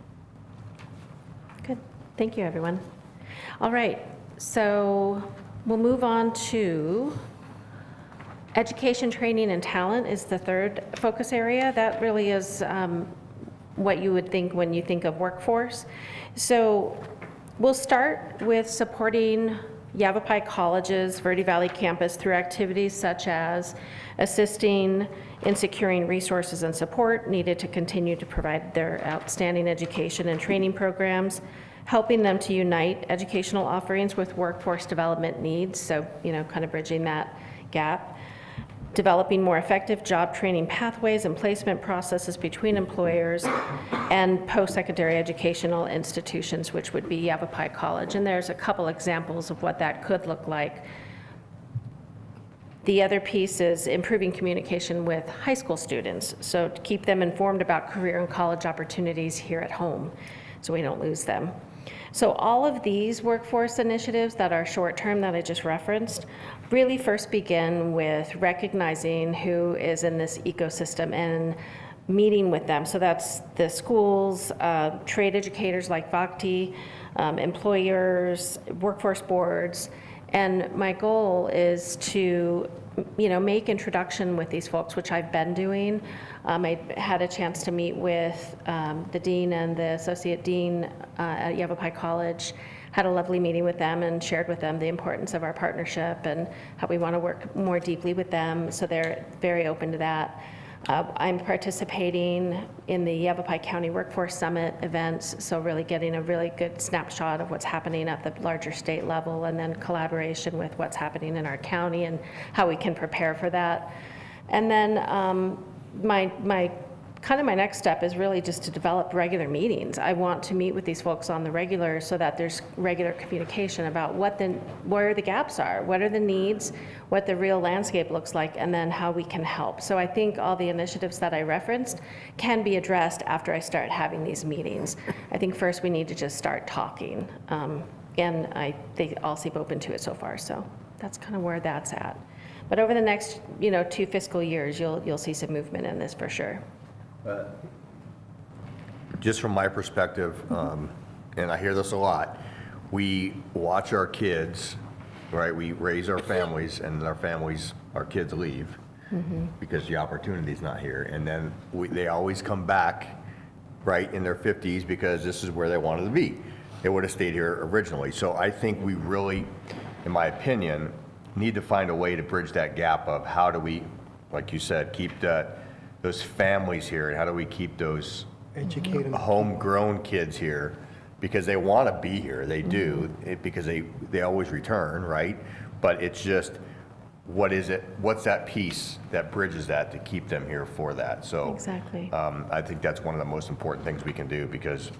Good. Thank you, everyone. All right, so we'll move on to education, training, and talent is the third focus area. That really is what you would think when you think of workforce. So we'll start with supporting Yavapai College's Verde Valley campus through activities such as assisting in securing resources and support needed to continue to provide their outstanding education and training programs, helping them to unite educational offerings with workforce development needs, so, kind of bridging that gap, developing more effective job training pathways and placement processes between employers and post-secondary educational institutions, which would be Yavapai College. And there's a couple examples of what that could look like. The other piece is improving communication with high school students, so to keep them informed about career and college opportunities here at home, so we don't lose them. So all of these workforce initiatives that are short-term that I just referenced really first begin with recognizing who is in this ecosystem and meeting with them. So that's the schools, trade educators like Bhakti, employers, workforce boards. And my goal is to, make introduction with these folks, which I've been doing. I had a chance to meet with the dean and the associate dean at Yavapai College, had a lovely meeting with them and shared with them the importance of our partnership and how we want to work more deeply with them, so they're very open to that. I'm participating in the Yavapai County Workforce Summit events, so really getting a really good snapshot of what's happening at the larger state level, and then collaboration with what's happening in our county and how we can prepare for that. And then my next step is really just to develop regular meetings. I want to meet with these folks on the regular so that there's regular communication about where the gaps are, what are the needs, what the real landscape looks like, and then how we can help. So I think all the initiatives that I referenced can be addressed after I start having these meetings. I think first we need to just start talking, and they all seem open to it so far, so that's kind of where that's at. But over the next 2 fiscal years, you'll see some movement in this for sure. Just from my perspective, and I hear this a lot, we watch our kids, right? We raise our families, and our kids leave because the opportunity's not here. And then they always come back, right, in their 50s because this is where they wanted to be. They would have stayed here originally. So I think we really, in my opinion, need to find a way to bridge that gap of how do we, like you said, keep those families here, and how do we keep those educate them. homegrown kids here, because they want to be here, they do, because they always return, right? But it's just, what's that piece that bridges that to keep them here for that? So Exactly. I think that's one of the most important things we can do, because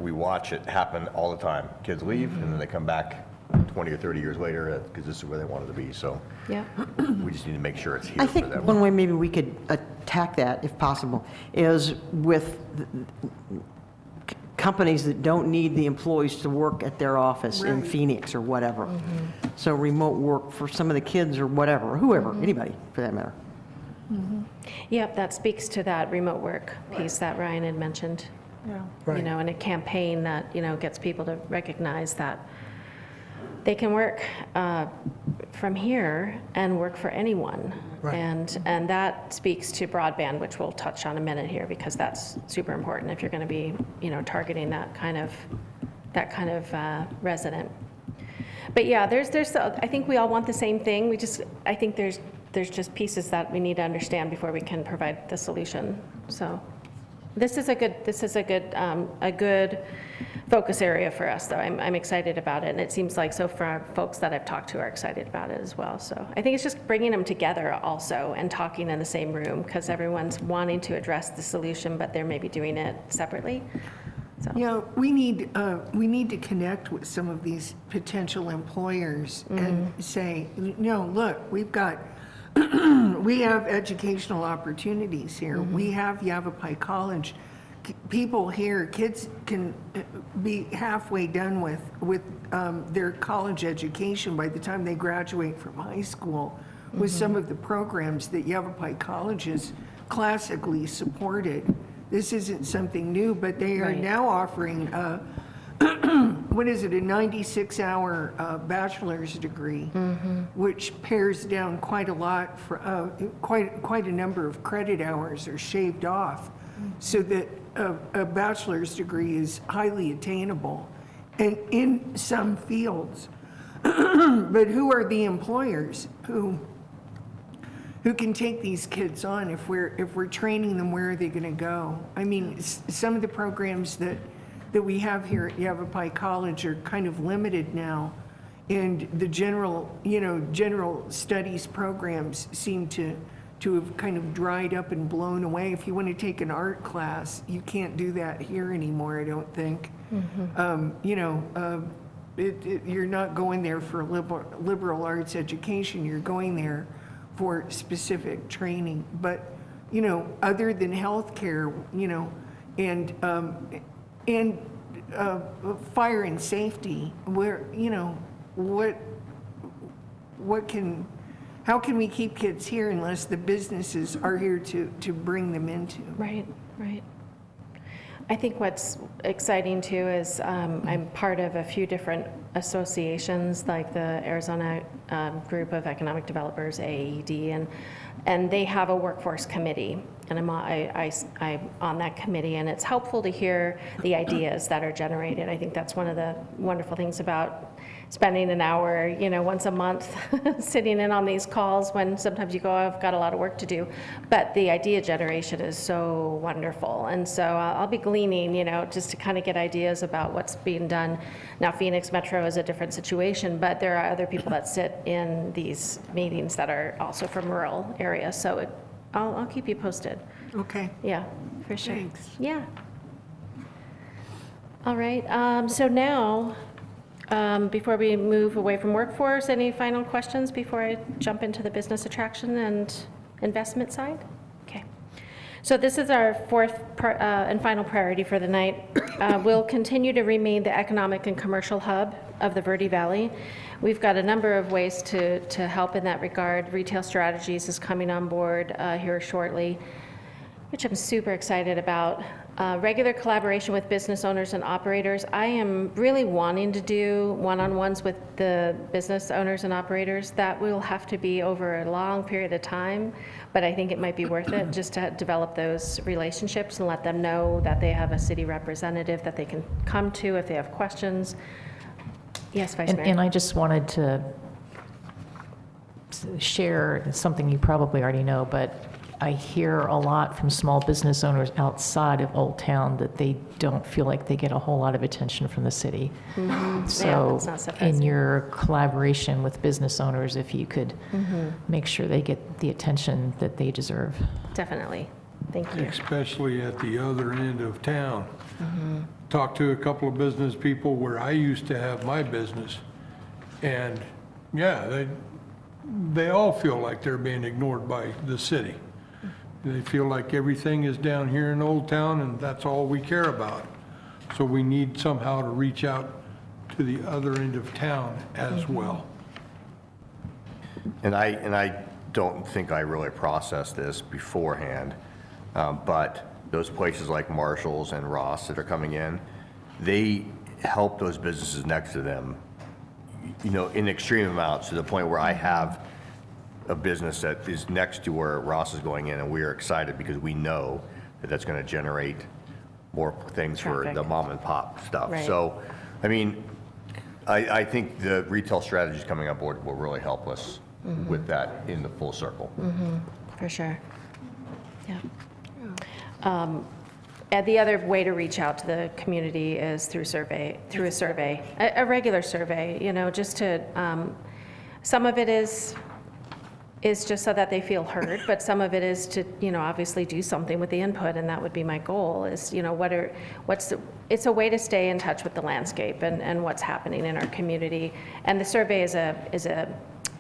we watch it happen all the time. Kids leave and then they come back 20 or 30 years later because this is where they wanted to be. So Yeah. we just need to make sure it's here I for think them. one way maybe we could attack that, if possible, is with companies that don't need the employees to work at their office in Phoenix or whatever. So remote work for some of the kids or whatever, whoever, anybody for that matter. Yep, that speaks to that remote work piece that Ryan had mentioned. Right. And a campaign that, gets people to recognize that they can work from here and work for anyone. Right. And that speaks to broadband, which we'll touch on a minute here, because that's super important if you're going to be, targeting that kind of resident. But yeah, I think we all want the same thing. I think there's just pieces that we need to understand before we can provide the solution. So this is a good focus area for us, though. I'm excited about it, and it seems like so far folks that I've talked to are excited about it as well. So I think it's just bringing them together also and talking in the same room, because everyone's wanting to address the solution, but they're maybe doing it separately. So. You know, we need to connect with some of these potential employers and say, no, look, we have educational opportunities here. We have Yavapai College. People here, kids can be halfway done with their college education by the time they graduate from high school with some of the programs that Yavapai College has classically supported. This isn't something new, but they are now offering, what is it, a 96-hour bachelor's degree, which pares down quite a lot, for quite a number of credit hours are shaved off, so that a bachelor's degree is highly attainable, and in some fields. But who are the employers who can take these kids on? If we're training them, where are they going to go? I mean, some of the programs that we have here at Yavapai College are kind of limited now, and the general studies programs seem to have kind of dried up and blown away. If you want to take an art class, you can't do that here anymore, I don't think. You're not going there for liberal arts education. You're going there for specific training. But, other than healthcare, and fire and safety, where, how can we keep kids here unless the businesses are here to bring them into? Right. I think what's exciting too is I'm part of a few different associations, like the Arizona Group of Economic Developers, AED, and they have a workforce committee, and I'm on that committee, and it's helpful to hear the ideas that are generated. I think that's one of the wonderful things about spending an hour, once a month sitting in on these calls, when sometimes you go, I've got a lot of work to do. But the idea generation is so wonderful. And so I'll be gleaning, just to kind of get ideas about what's being done. Now, Phoenix Metro is a different situation, but there are other people that sit in these meetings that are also from rural areas. So I'll keep you posted. Okay. Yeah, for sure. Thanks. Yeah. All right. So now, before we move away from workforce, any final questions before I jump into the business attraction and investment side? Okay. So this is our fourth and final priority for the night. We'll continue to remain the economic and commercial hub of the Verde Valley. We've got a number of ways to help in that regard. Retail Strategies is coming on board here shortly, which I'm super excited about. Regular collaboration with business owners and operators. I am really wanting to do one-on-ones with the business owners and operators. That will have to be over a long period of time, but I think it might be worth it just to develop those relationships and let them know that they have a city representative that they can come to if they have questions. Yes, Vice Mayor. And I just wanted to share something you probably already know, but I hear a lot from small business owners outside of Old Town that they don't feel like they get a whole lot of attention from the city. So in your collaboration with business owners, if you could make sure they get the attention that they deserve. Definitely. Thank you. Especially at the other end of town. Talked to a couple of business people where I used to have my business, and yeah, they all feel like they're being ignored by the city. They feel like everything is down here in Old Town and that's all we care about. So we need somehow to reach out to the other end of town as well. And I don't think I really processed this beforehand, but those places like Marshall's and Ross that are coming in, they help those businesses next to them, in extreme amounts, to the point where I have a business that is next to where Ross is going in, and we are excited because we know that that's going to generate more things for the mom and pop stuff. Right. So, I mean, I think the retail strategies coming on board will really help us with that in the full circle. For sure. Yeah. And the other way to reach out to the community is through a survey, a regular survey, you know, just to, some of it is just so that they feel heard, but some of it is to, you know, obviously do something with the input, and that would be my goal is, you know, it's a way to stay in touch with the landscape and what's happening in our community. And the survey is a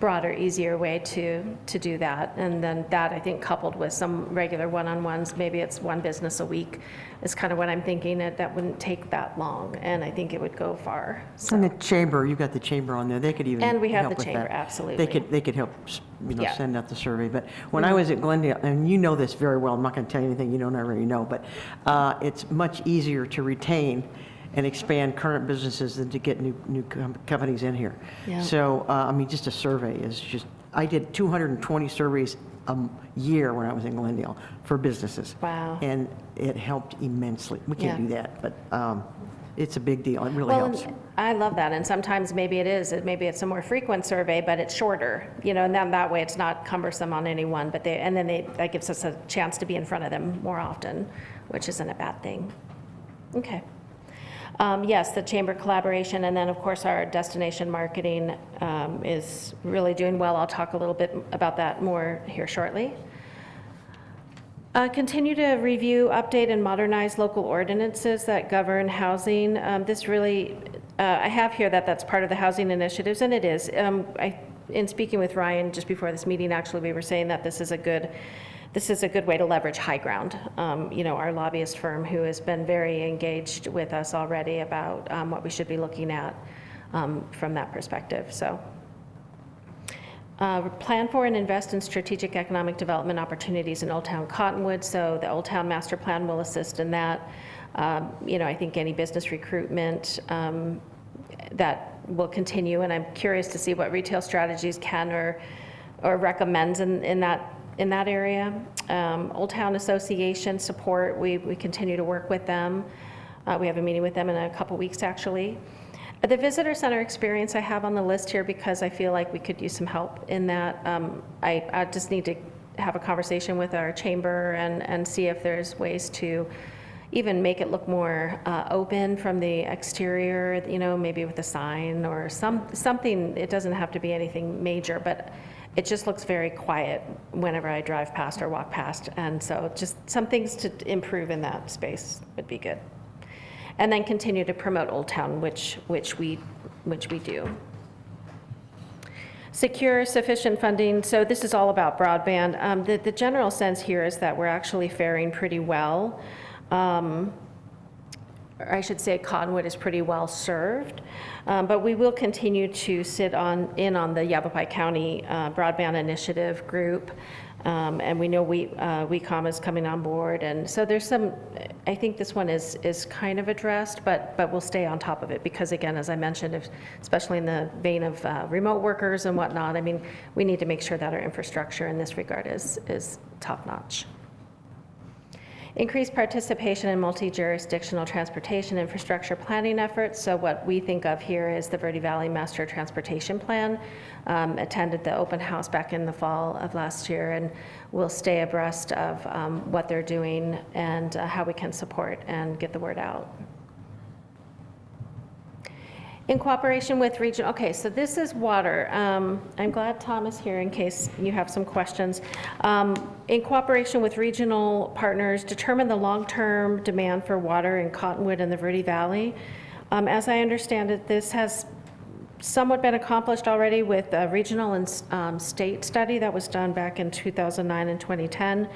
broader, easier way to do that. And then that, I think, coupled with some regular one-on-ones, maybe it's one business a week, is kind of what I'm thinking, that wouldn't take that long, and I think it would go far. So. And the chamber, you've got the chamber on there, they could even And we have help the with chamber, that. absolutely. They could help, you know, Yeah. send out the survey. But when I was at Glendale, and you know this very well, I'm not going to tell you anything you don't already know, but it's much easier to retain and expand current businesses than to get new companies in here. Yeah. So, I mean, just a survey is just, I did 220 surveys a year when I was in Glendale for businesses. Wow. And it helped immensely. We can't Yeah. do that, but it's a big deal. It really Well, helps. and I love that, and sometimes maybe it's a more frequent survey, but it's shorter, you know, and then that way it's not cumbersome on anyone, but that gives us a chance to be in front of them more often, which isn't a bad thing. Okay. Yes, the chamber collaboration, and then of course our destination marketing is really doing well. I'll talk a little bit about that more here shortly. Continue to review, update, and modernize local ordinances that govern housing. This really, I have here that's part of the housing initiatives, and it is. In speaking with Ryan just before this meeting, actually, we were saying that this is a good way to leverage high ground. You know, our lobbyist firm, who has been very engaged with us already about what we should be looking at from that perspective. So, plan for and invest in strategic economic development opportunities in Old Town Cottonwood. So the Old Town Master Plan will assist in that. You know, I think any business recruitment that will continue, and I'm curious to see what retail strategies can or recommends in that area. Old Town Association support, we continue to work with them. We have a meeting with them in a couple weeks, actually. The visitor center experience I have on the list here because I feel like we could use some help in that. I just need to have a conversation with our chamber and see if there's ways to even make it look more open from the exterior, you know, maybe with a sign or something. It doesn't have to be anything major, but it just looks very quiet whenever I drive past or walk past. And so just some things to improve in that space would be good. And then continue to promote Old Town, which we do. Secure sufficient funding. So this is all about broadband. The general sense here is that we're actually faring pretty well. Or I should say Cottonwood is pretty well served, but we will continue to sit in on the Yavapai County Broadband Initiative group, and we know WECOM is coming on board, and so there's some, I think this one is kind of addressed, but we'll stay on top of it, because again, as I mentioned, especially in the vein of remote workers and whatnot, I mean, we need to make sure that our infrastructure in this regard is top-notch. Increased participation in multi-jurisdictional transportation infrastructure planning efforts. So what we think of here is the Verde Valley Master Transportation Plan. Attended the open house back in the fall of last year, and we'll stay abreast of what they're doing and how we can support and get the word out. In cooperation with regional, okay, so this is water. I'm glad Tom is here in case you have some questions. In cooperation with regional partners, determine the long-term demand for water in Cottonwood and the Verde Valley. As I understand it, this has somewhat been accomplished already with a regional and state study that was done back in 2009 and 2010,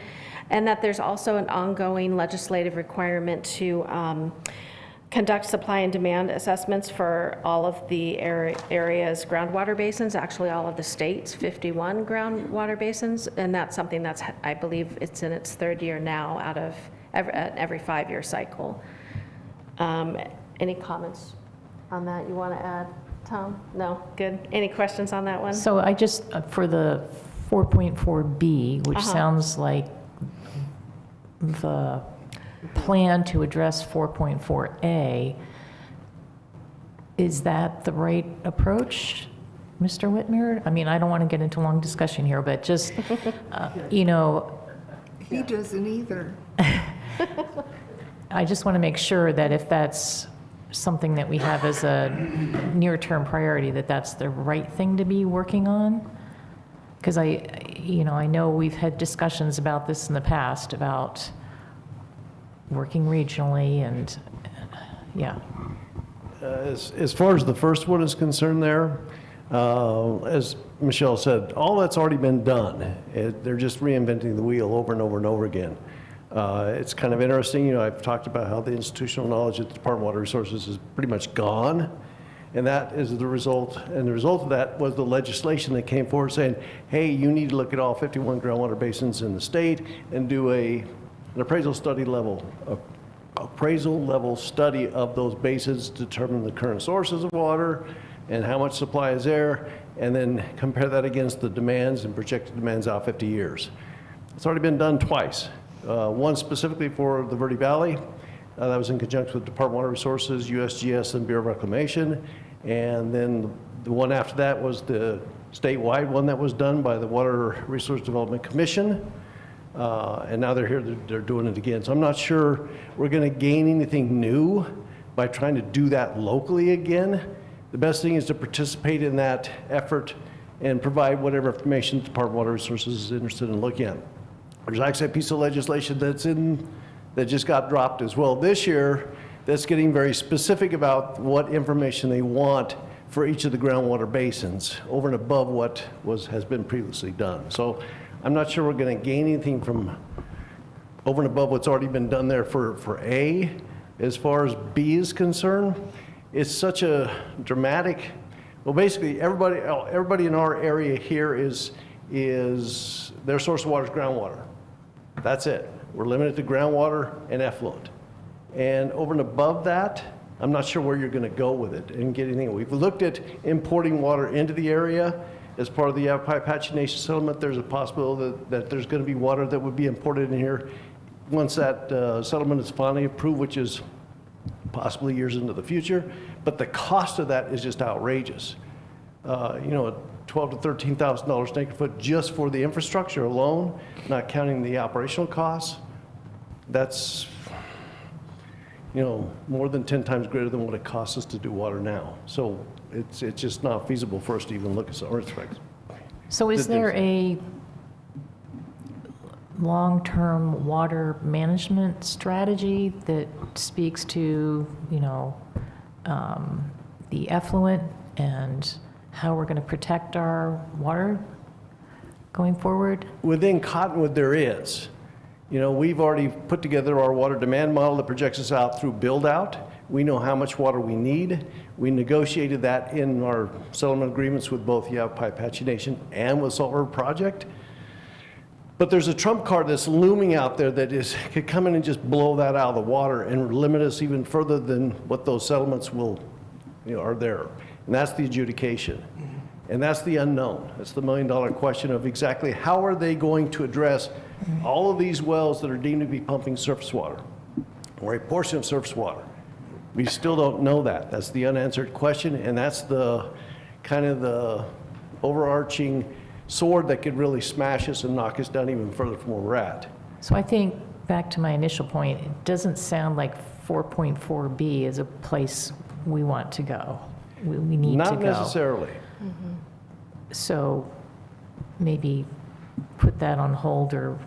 and that there's also an ongoing legislative requirement to conduct supply and demand assessments for all of the area's groundwater basins, actually all of the state's 51 groundwater basins, and that's something that's, I believe it's in its third year now out of every 5-year cycle. Any comments on that you want to add, Tom? No? Good. Any questions on that one? So I just, for the 4.4B, which sounds like the plan to address 4.4A, Is that the right approach, Mr. Whitmer? I mean, I don't want to get into a long discussion here, but just, you know, He doesn't either. I just want to make sure that if that's something that we have as a near-term priority, that that's the right thing to be working on. Because I know we've had discussions about this in the past, about working regionally and, yeah. As far as the first one is concerned there, as Michelle said, all that's already been done. They're just reinventing the wheel over and over and over again. It's kind of interesting, you know, I've talked about how the institutional knowledge at the Department of Water Resources is pretty much gone. And that is the result, and the result of that was the legislation that came forward saying, hey, you need to look at all 51 groundwater basins in the state and do an appraisal level study of those basins, determine the current sources of water and how much supply is there, and then compare that against the demands and projected demands out 50 years. It's already been done twice. One specifically for the Verde Valley, that was in conjunction with Department of Water Resources, USGS, and Bureau of Reclamation. And then the one after that was the statewide one that was done by the Water Resource Development Commission. And now they're here, they're doing it again. So I'm not sure we're going to gain anything new by trying to do that locally again. The best thing is to participate in that effort and provide whatever information the Department of Water Resources is interested in looking at. There's actually a piece of legislation that just got dropped as well this year that's getting very specific about what information they want for each of the groundwater basins over and above what has been previously done. So I'm not sure we're going to gain anything from over and above what's already been done there for A. As far as B is concerned, it's such a dramatic, well, basically everybody in our area here is their source of water is groundwater. That's it. We're limited to groundwater and effluent. And over and above that, I'm not sure where you're going to go with it and get anything. We've looked at importing water into the area. As part of the Apache Nation settlement, there's a possibility that there's going to be water that would be imported in here once that settlement is finally approved, which is possibly years into the future. But the cost of that is just outrageous. You know, $12,000 to $13,000 an acre foot just for the infrastructure alone, not counting the operational costs. That's, you know, more than 10 times greater than what it costs us to do water now. So it's just not feasible for us to even look at some aspects. So is there a long-term water management strategy that speaks to, you know, the effluent and how we're going to protect our water going forward? Within Cottonwood, there is. You know, we've already put together our water demand model that projects us out through build-out. We know how much water we need. We negotiated that in our settlement agreements with both Yavapai Apache Nation and with Salt River Project. But there's a trump card that's looming out there that could come in and just blow that out of the water and limit us even further than what those settlements will, you know, are there. And that's the adjudication. And that's the unknown. That's the million-dollar question of exactly how are they going to address all of these wells that are deemed to be pumping surface water, or a portion of surface water. We still don't know that. That's the unanswered question, and that's the kind of the overarching sword that could really smash us and knock us down even further from where we're at. So I think, back to my initial point, it doesn't sound like 4.4B is a place we want to go. We need to go. Not necessarily. So maybe put that on hold or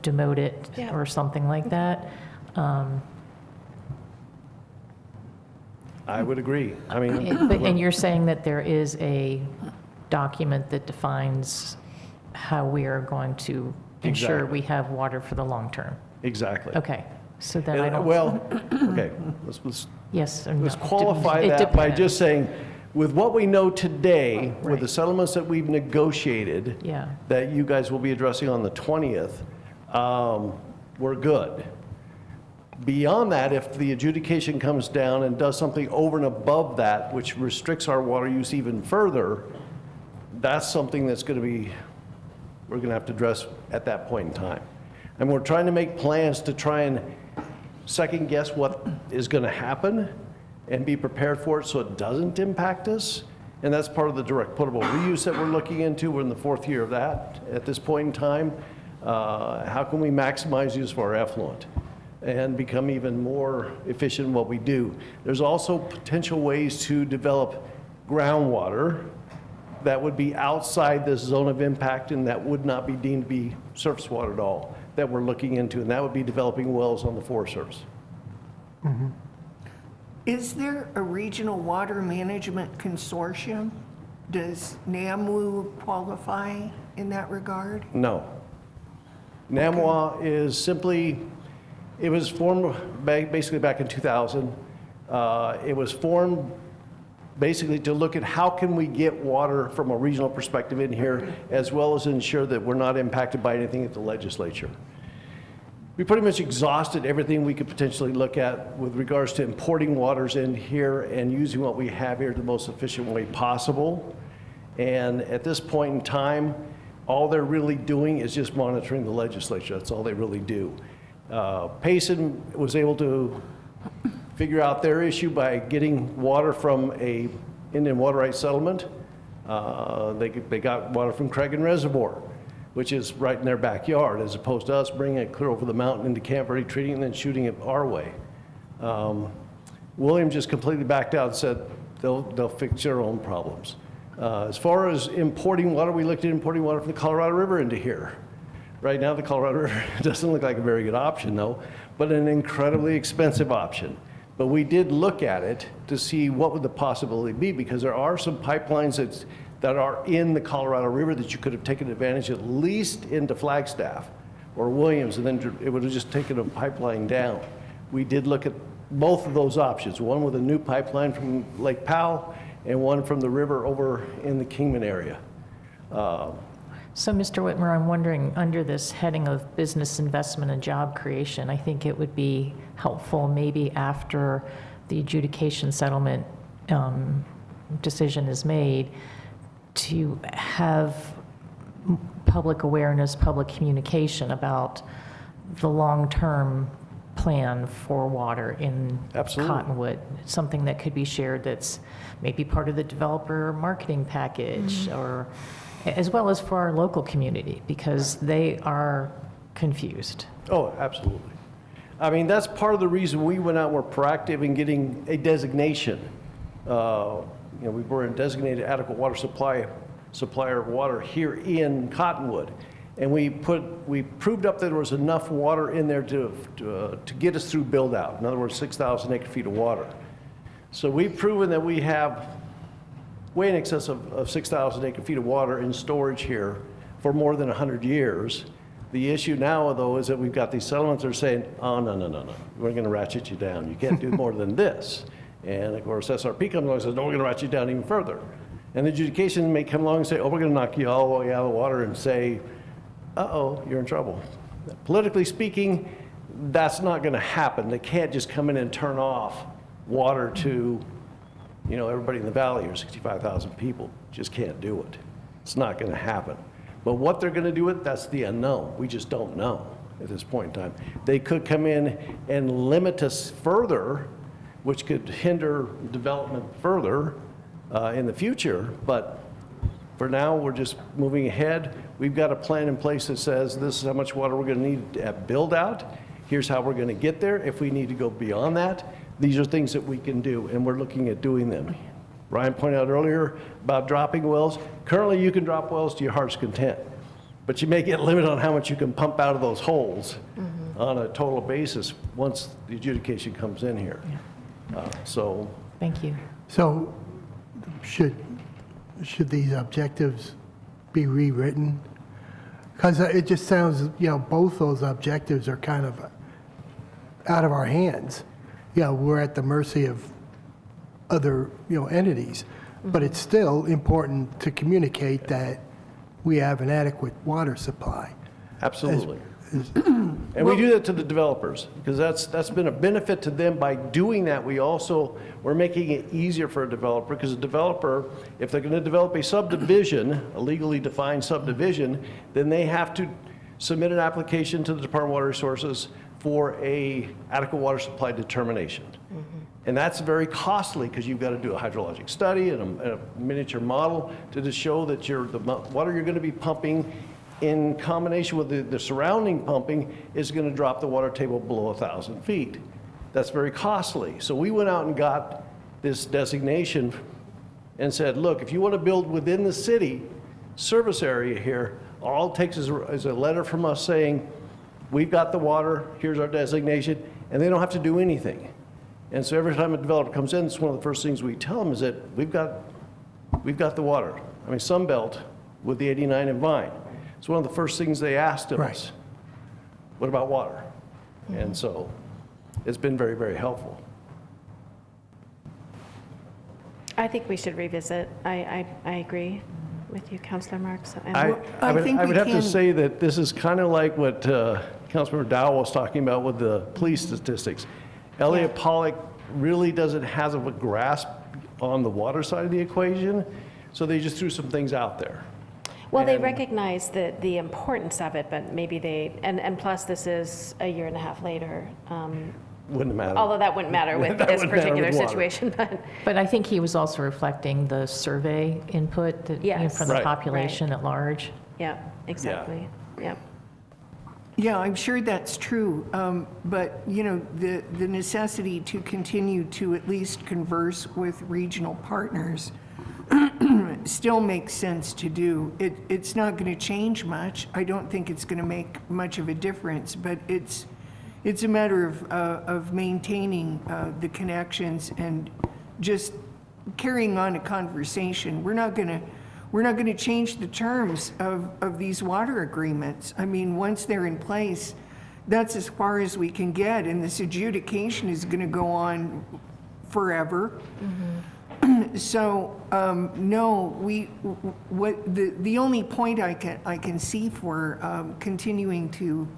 demote it or something like that. I would agree. I mean, And you're saying that there is a document that defines how we are going to ensure Exactly. we have water for the long term? exactly. Okay, so then I don't. Well, okay, let's Yes or no? Let's qualify It that by depends. just saying, with what we know today, with Right. the settlements that we've negotiated, Yeah. that you guys will be addressing on the 20th, we're good. Beyond that, if the adjudication comes down and does something over and above that, which restricts our water use even further, that's something that's going to be, we're going to have to address at that point in time. And we're trying to make plans to try and second guess what is going to happen and be prepared for it so it doesn't impact us. And that's part of the direct potable reuse that we're looking into. We're in the 4th year of that at this point in time. How can we maximize use of our effluent and become even more efficient in what we do? There's also potential ways to develop groundwater that would be outside this zone of impact and that would not be deemed to be surface water at all, that we're looking into, and that would be developing wells on the Forest Service. Is there a regional water management consortium? Does NAMWU qualify in that regard? No. NAMWA is simply, it was formed basically back in 2000. It was formed basically to look at how can we get water from a regional perspective in here, as well as ensure that we're not impacted by anything at the legislature. We pretty much exhausted everything we could potentially look at with regards to importing waters in here and using what we have here the most efficient way possible. And at this point in time, all they're really doing is just monitoring the legislature. That's all they really do. Payson was able to figure out their issue by getting water from a Indian water rights settlement. They got water from Cragen Reservoir, which is right in their backyard, as opposed to us bringing it clear over the mountain into Camp Verde, treating it, and then shooting it our way. William just completely backed out and said they'll fix their own problems. As far as importing water, we looked at importing water from the Colorado River into here. Right now, the Colorado River doesn't look like a very good option, though, but an incredibly expensive option. But we did look at it to see what would the possibility be, because there are some pipelines that are in the Colorado River that you could have taken advantage at least into Flagstaff or Williams, and then it would have just taken a pipeline down. We did look at both of those options, one with a new pipeline from Lake Powell and one from the river over in the Kingman area. So, Mr. Whitmer, I'm wondering, under this heading of business investment and job creation, I think it would be helpful maybe after the adjudication settlement decision is made to have public awareness, public communication about the long-term plan for water in Cottonwood. Something that could be shared that's maybe part of the developer marketing package, or as well as for our local community, because they are confused. Oh, absolutely. I mean, that's part of the reason we went out and were proactive in getting a designation. We were a designated adequate water supplier of water here in Cottonwood. And we proved up that there was enough water in there to get us through build out. In other words, 6,000 acre feet of water. So we've proven that we have way in excess of 6,000 acre feet of water in storage here for more than 100 years. The issue now, though, is that we've got these settlements that are saying, oh, no, we're going to ratchet you down. You can't do more than this. And of course, SRP comes along and says, no, we're going to ratchet you down even further. And the adjudication may come along and say, oh, we're going to knock you all the way out of the water, and say, uh-oh, you're in trouble. Politically speaking, that's not going to happen. They can't just come in and turn off water to, everybody in the valley, or 65,000 people. Just can't do it. It's not going to happen. But what they're going to do with, that's the unknown. We just don't know at this point in time. They could come in and limit us further, which could hinder development further in the future. But for now, we're just moving ahead. We've got a plan in place that says this is how much water we're going to need to build out. Here's how we're going to get there. If we need to go beyond that, these are things that we can do, and we're looking at doing them. Ryan pointed out earlier about dropping wells. Currently, you can drop wells to your heart's content, but you may get a limit on how much you can pump out of those holes on a total basis once the adjudication comes in here. Thank you. So should these objectives be rewritten? Because it just sounds, both those objectives are kind of out of our hands. We're at the mercy of other, entities, but it's still important to communicate that we have an adequate water supply. Absolutely. And we do that to the developers, because that's been a benefit to them. By doing that, we're making it easier for a developer, because a developer, if they're going to develop a subdivision, a legally defined subdivision, then they have to submit an application to the Department of Water Resources for a adequate water supply determination. And that's very costly because you've got to do a hydrologic study and a miniature model to show that the water you're going to be pumping in combination with the surrounding pumping is going to drop the water table below 1,000 feet. That's very costly. So we went out and got this designation and said, look, if you want to build within the city service area here, all it takes is a letter from us saying, we've got the water, here's our designation, and they don't have to do anything. And so every time a developer comes in, it's one of the first things we tell them is that we've got the water. I mean, Sunbelt with the 89 and Vine. It's one of the first things they asked of us. What about water? And so it's been very, very helpful. I think we should revisit. I agree with you, Councilor Marks. I would have to say that this is kind of like what Councilmember Dow was talking about with the police statistics. Elliott Pollock really doesn't have a grasp on the water side of the equation, so they just threw some things out there. Well, they recognize the importance of it, but maybe and plus this is a year and a half later. Wouldn't matter. Although that wouldn't matter with this particular situation. But I think he was also reflecting the survey input that, from the population at large. Yeah, exactly. Yeah. Yeah, I'm sure that's true, but, the necessity to continue to at least converse with regional partners still makes sense to do. It's not going to change much. I don't think it's going to make much of a difference, but it's a matter of maintaining the connections and just carrying on a conversation. We're not going to change the terms of these water agreements. I mean, once they're in place, that's as far as we can get, and this adjudication is going to go on forever. So, no, the only point I can see for continuing to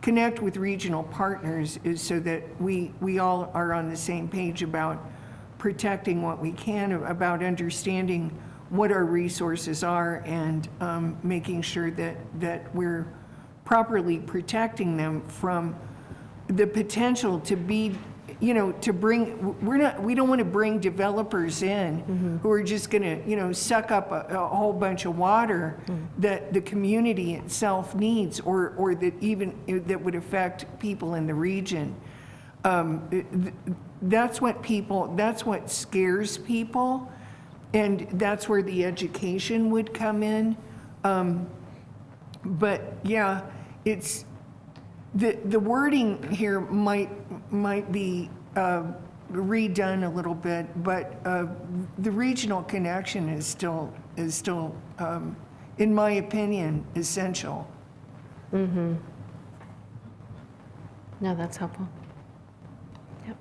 connect with regional partners is so that we all are on the same page about protecting what we can, about understanding what our resources are, and making sure that we're properly protecting them from the potential to be, to bring, we don't want to bring developers in who are just going to, suck up a whole bunch of water that the community itself needs, or that would affect people in the region. That's what scares people. And that's where the education would come in. But yeah, it's the wording here might be redone a little bit, but the regional connection is still in my opinion, essential. No, that's helpful. Yep.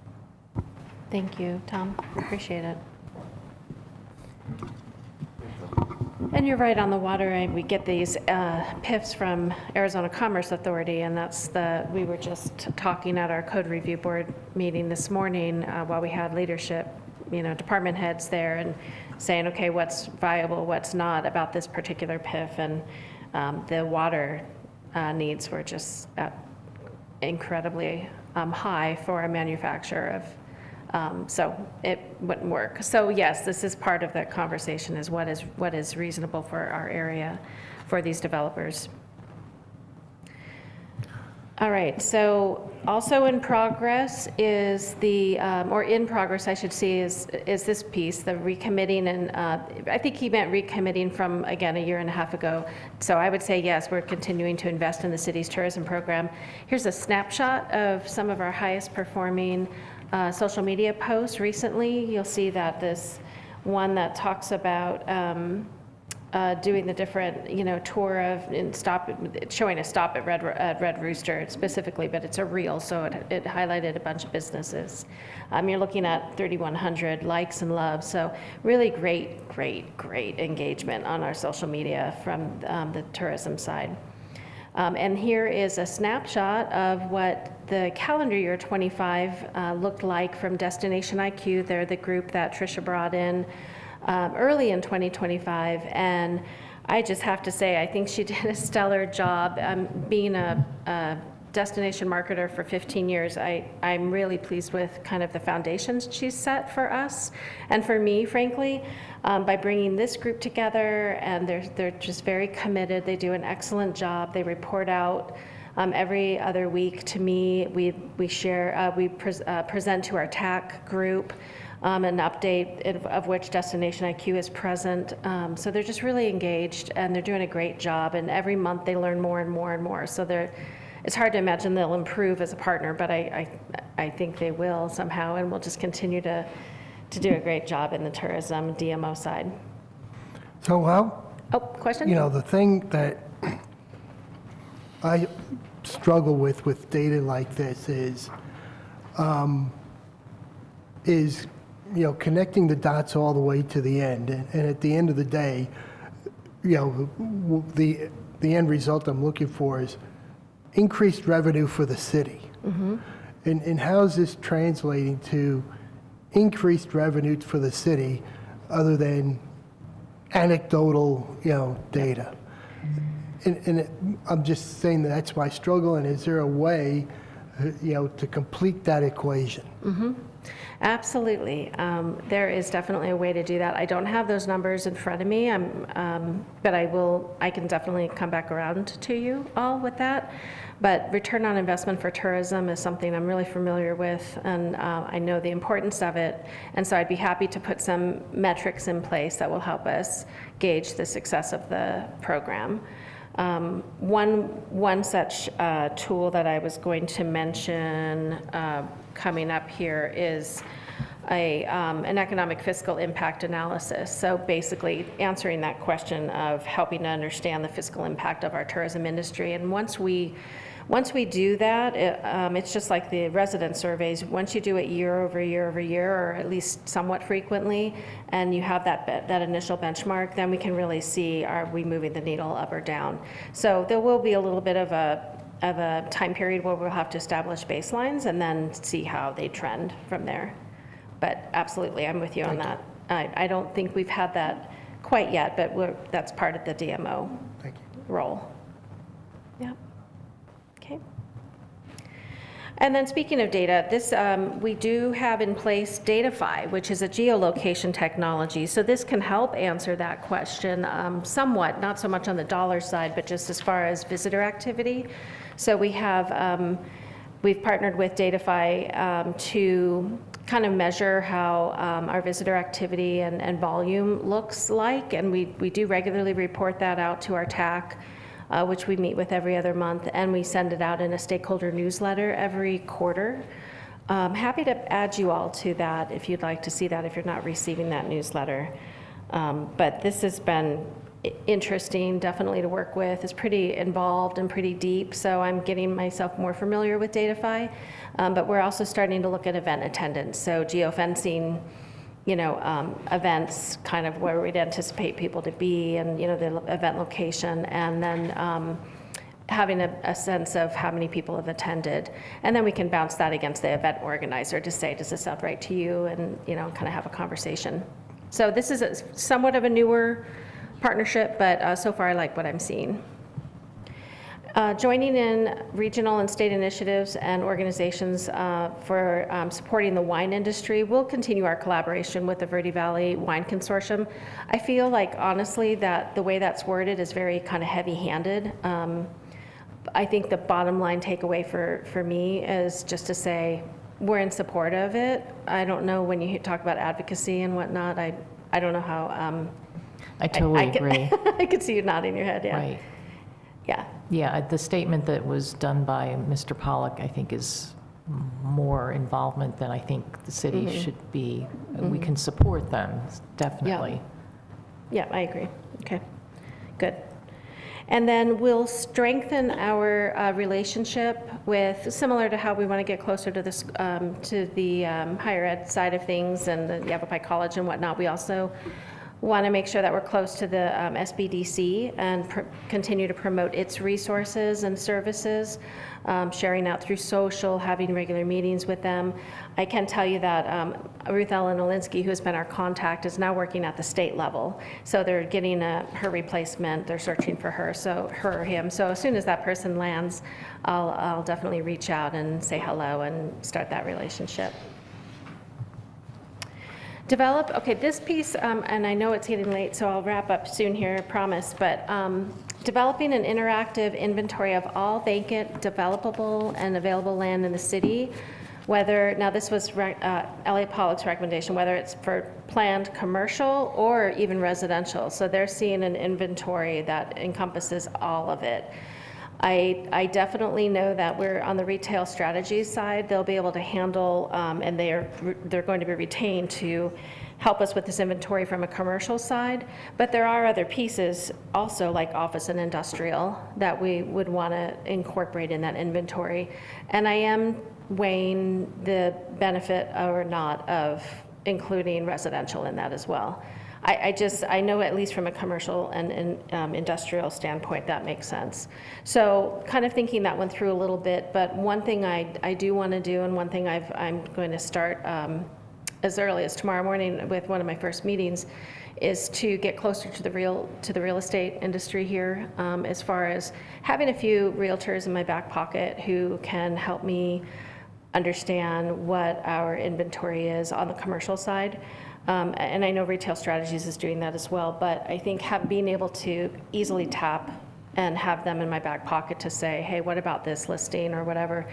Thank you, Tom. Appreciate it. And you're right on the water, and we get these PIFs from Arizona Commerce Authority, and we were just talking at our code review board meeting this morning while we had leadership, department heads there, and saying, okay, what's viable, what's not about this particular PIF, and the water needs were just incredibly high for a manufacturer of so it wouldn't work. So yes, this is part of that conversation, is what is reasonable for our area for these developers. All right, so also in progress is or in progress I should say, is this piece, the recommitting, and I think he meant recommitting from, again, a year and a half ago. So I would say yes, we're continuing to invest in the city's tourism program. Here's a snapshot of some of our highest performing social media posts recently. You'll see that this one that talks about doing the different, tour of and showing a stop at Red Rooster specifically, but it's a reel, so it highlighted a bunch of businesses. You're looking at 3,100 likes and loves, so really great engagement on our social media from the tourism side. And here is a snapshot of what the calendar year 25 looked like from Destination IQ. They're the group that Tricia brought in early in 2025. And I just have to say, I think she did a stellar job being a destination marketer for 15 years, I'm really pleased with kind of the foundations she's set for us and for me, frankly, by bringing this group together, and they're just very committed. They do an excellent job. They report out every other week to me. We share, we present to our TAC group an update of which Destination IQ is present. So they're just really engaged, and they're doing a great job. And every month they learn more and more and more. So it's hard to imagine they'll improve as a partner, but I think they will somehow, and we'll just continue to do a great job in the tourism DMO side. So how, Oh, question? you know, the thing that I struggle with data like this is, you know, connecting the dots all the way to the end. And at the end of the day, you know, the end result I'm looking for is increased revenue for the city. And how is this translating to increased revenue for the city other than anecdotal, you know, data? And I'm just saying that's my struggle, and is there a way, you know, to complete that equation? Absolutely. There is definitely a way to do that. I don't have those numbers in front of me, but I can definitely come back around to you all with that. But return on investment for tourism is something I'm really familiar with, and I know the importance of it. And so I'd be happy to put some metrics in place that will help us gauge the success of the program. One such tool that I was going to mention coming up here is an economic fiscal impact analysis. So basically answering that question of helping to understand the fiscal impact of our tourism industry. And once we do that, it's just like the resident surveys. Once you do it year over year over year, or at least somewhat frequently, and you have that initial benchmark, then we can really see, are we moving the needle up or down? So there will be a little bit of a time period where we'll have to establish baselines and then see how they trend from there. But absolutely, I'm with you on that. I don't think we've had that quite yet, but that's part of the DMO role. Yeah. Okay. And then speaking of data, this we do have in place Datafy, which is a geolocation technology. So this can help answer that question somewhat, not so much on the dollar side, but just as far as visitor activity. So we have, we've partnered with Datafy to kind of measure how our visitor activity and volume looks like, and we do regularly report that out to our TAC, which we meet with every other month, and we send it out in a stakeholder newsletter every quarter. Happy to add you all to that if you'd like to see that, if you're not receiving that newsletter. But this has been interesting, definitely to work with. It's pretty involved and pretty deep, so I'm getting myself more familiar with Datafy. But we're also starting to look at event attendance, so geofencing, you know, events, kind of where we'd anticipate people to be, and, you know, the event location, and then having a sense of how many people have attended. And then we can bounce that against the event organizer to say, does this sound right to you? And, you know, kind of have a conversation. So this is somewhat of a newer partnership, but so far I like what I'm seeing. Joining in regional and state initiatives and organizations for supporting the wine industry, we'll continue our collaboration with the Verde Valley Wine Consortium. I feel like, honestly, that the way that's worded is very kind of heavy-handed. I think the bottom line takeaway for me is just to say we're in support of it. I don't know, when you talk about advocacy and whatnot, I don't know how... I totally agree. I could see you nodding your head, yeah. Right. Yeah. Yeah, the statement that was done by Mr. Pollock, I think, is more involvement than I think the city should be. We can support them, definitely. Yeah, I agree. Okay, good. And then we'll strengthen our relationship with, similar to how we want to get closer to this, to the higher ed side of things and the Yavapai College and whatnot. We also want to make sure that we're close to the SBDC and continue to promote its resources and services, sharing out through social, having regular meetings with them. I can tell you that Ruth Ellen Olinsky, who's been our contact, is now working at the state level. So they're getting her replacement. They're searching for her, her or him. So as soon as that person lands, I'll definitely reach out and say hello and start that relationship. Okay, this piece, and I know it's getting late, so I'll wrap up soon here, I promise, but developing an interactive inventory of all vacant, developable, and available land in the city, now this was Elliot Pollock's recommendation, whether it's for planned commercial or even residential. So they're seeing an inventory that encompasses all of it. I definitely know that we're on the retail strategies side. They'll be able to handle, and they're going to be retained to help us with this inventory from a commercial side. But there are other pieces also, like office and industrial, that we would want to incorporate in that inventory. And I am weighing the benefit or not of including residential in that as well. I know at least from a commercial and industrial standpoint that makes sense. So kind of thinking that one through a little bit, but one thing I do want to do, and one thing I'm going to start as early as tomorrow morning with one of my first meetings, is to get closer to the real estate industry here, as far as having a few realtors in my back pocket who can help me understand what our inventory is on the commercial side. And I know Retail Strategies is doing that as well, but I think being able to easily tap and have them in my back pocket to say, hey, what about this listing or whatever?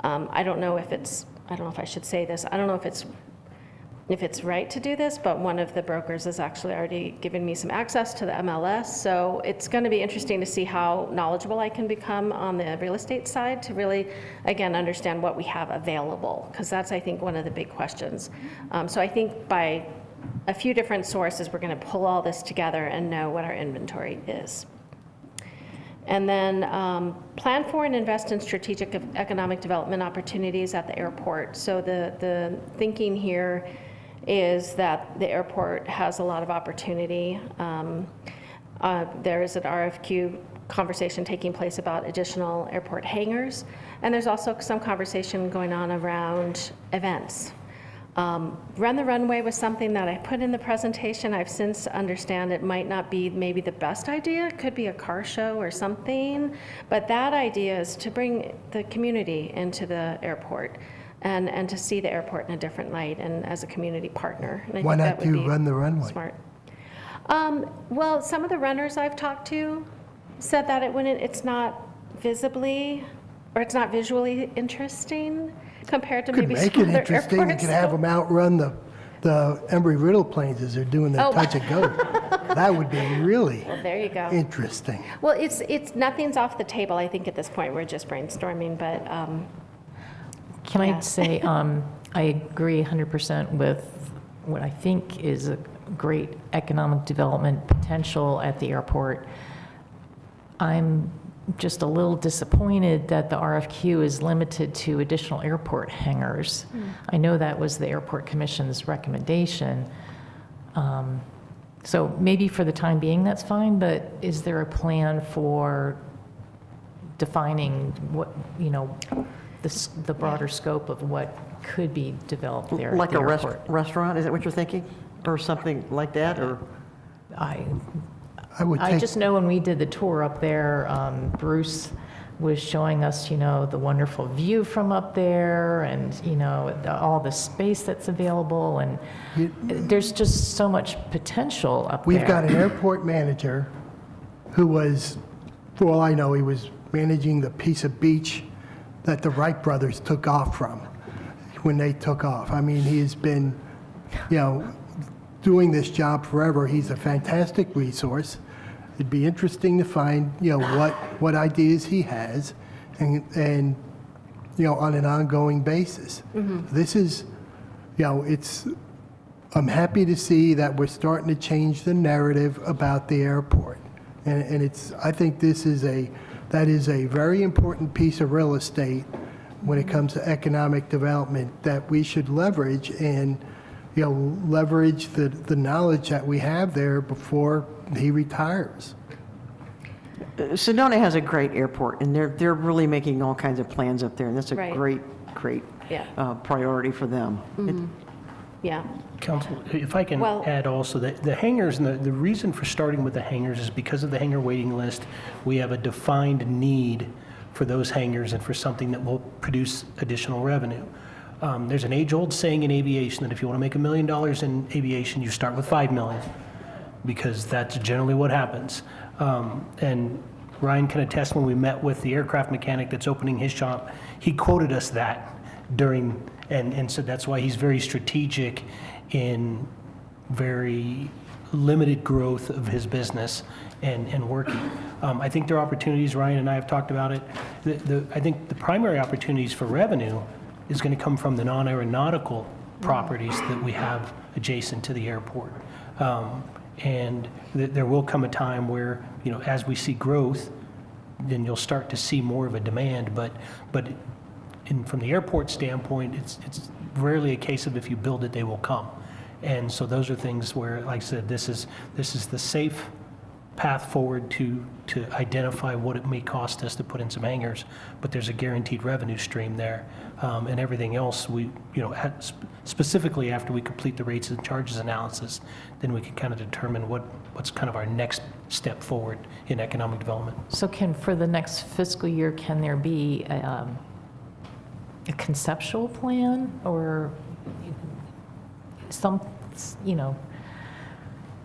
I don't know if I should say this. I don't know if it's right to do this, but one of the brokers has actually already given me some access to the MLS. So it's going to be interesting to see how knowledgeable I can become on the real estate side to really, again, understand what we have available, because that's, I think, one of the big questions. So I think by a few different sources, we're going to pull all this together and know what our inventory is. And then plan for and invest in strategic economic development opportunities at the airport. So the thinking here is that the airport has a lot of opportunity. There is an RFQ conversation taking place about additional airport hangars, and there's also some conversation going on around events. Run the Runway was something that I put in the presentation. I've since understand it might not be maybe the best idea. It could be a car show or something, but that idea is to bring the community into the airport and to see the airport in a different light and as a community partner. And I Why think not that would do be Run the Runway? Smart. Well, some of the runners I've talked to said that it's not visually interesting compared to Could maybe make some it other interesting. You airports. could have them outrun the Embry-Riddle planes as they're doing their Oh. touch and go. That would be really Well, there you go. interesting. Well, it's nothing's off the table. I think at this point we're just brainstorming, but Can Yeah. I say, I agree 100% with what I think is a great economic development potential at the airport. I'm just a little disappointed that the RFQ is limited to additional airport hangars. I know that was the Airport Commission's recommendation. So maybe for the time being, that's fine, but is there a plan for defining what, the broader scope of what could be developed there at Like the a airport? restaurant, is that what you're thinking? Or something like that, or? I would I take, just know when we did the tour up there, Bruce was showing us, the wonderful view from up there and, all the space that's available, and there's just so much potential up there. we've got an airport manager who was, for all I know, he was managing the piece of beach that the Wright brothers took off from when they took off. I mean, he has been, doing this job forever. He's a fantastic resource. It'd be interesting to find, what ideas he has and on an ongoing basis. This is, I'm happy to see that we're starting to change the narrative about the airport. And I think that is a very important piece of real estate when it comes to economic development that we should leverage and leverage the knowledge that we have there before he retires. Sedona has a great airport, and they're really making all kinds of plans up there, and that's a Right. great Yeah. priority for them. Yeah. Council, if I can Well- add also, that the hangars, and the reason for starting with the hangars is because of the hangar waiting list, we have a defined need for those hangars and for something that will produce additional revenue. There's an age-old saying in aviation that if you want to make $1 million in aviation, you start with $5 million, because that's generally what happens. And Ryan can attest, when we met with the aircraft mechanic that's opening his shop, he quoted us that during, and so that's why he's very strategic in very limited growth of his business and working. I think there are opportunities, Ryan and I have talked about it. I think the primary opportunities for revenue is going to come from the non-aeronautical properties that we have adjacent to the airport. And there will come a time where, as we see growth, then you'll start to see more of a demand. But from the airport standpoint, it's rarely a case of if you build it, they will come. And so those are things where, like I said, this is the safe path forward to identify what it may cost us to put in some hangars, but there's a guaranteed revenue stream there. And everything else, specifically after we complete the rates and charges analysis, then we can kind of determine what's kind of our next step forward in economic development. So for the next fiscal year, can there be a conceptual plan or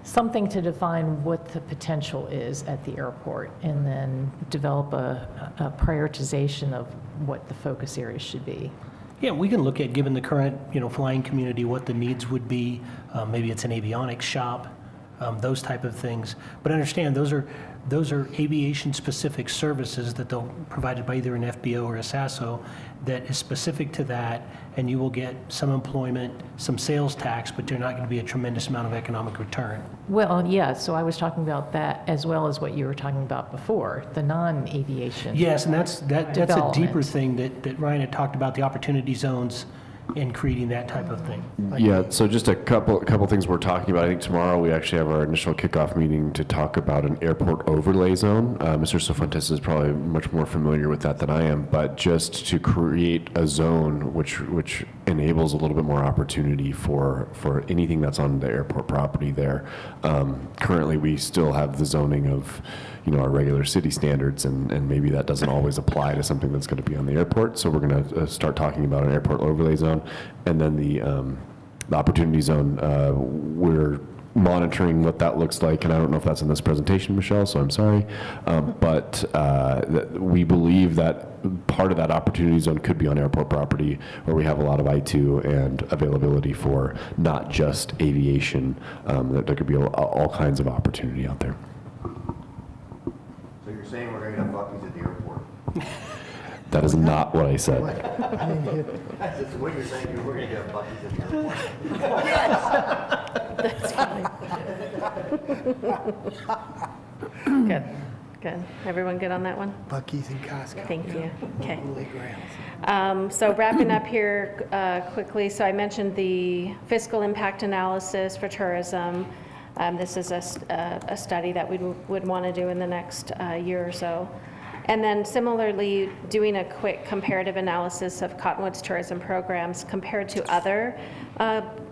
something to define what the potential is at the airport, and then develop a prioritization of what the focus areas should be? Yeah, we can look at, given the current, flying community, what the needs would be. Maybe it's an avionics shop, those type of things. But understand, those are aviation-specific services that they'll provided by either an FBO or a SASO that is specific to that, and you will get some employment, some sales tax, but they're not going to be a tremendous amount of economic return. Well, yeah, so I was talking about that as well as what you were talking about before, the non-aviation. Yes, and that's a development. deeper thing that Ryan had talked about, the opportunity zones and creating that type of thing. Yeah, so just a couple things we're talking about. I think tomorrow we actually have our initial kickoff meeting to talk about an airport overlay zone. Mr. Cifuentes is probably much more familiar with that than I am, but just to create a zone which enables a little bit more opportunity for anything that's on the airport property there. Currently, we still have the zoning of our regular city standards, and maybe that doesn't always apply to something that's going to be on the airport. So we're going to start talking about an airport overlay zone, and then the opportunity zone. We're monitoring what that looks like, and I don't know if that's in this presentation, Michelle, so I'm sorry. But we believe that part of that opportunity zone could be on airport property, where we have a lot of I-2 and availability for not just aviation. That there could be all kinds of opportunity out there. So you're saying we're going to have Buc-ee's at the airport? That is not what I said. That's what you're saying, we're going to have Buc-ee's at the airport. Good, good. Everyone good on that one? Buc-ee's and Costco. Thank you. Okay. Holy grails. So wrapping up here quickly, so I mentioned the fiscal impact analysis for tourism. This is a study that we would want to do in the next year or so. And then similarly, doing a quick comparative analysis of Cottonwood's tourism programs compared to other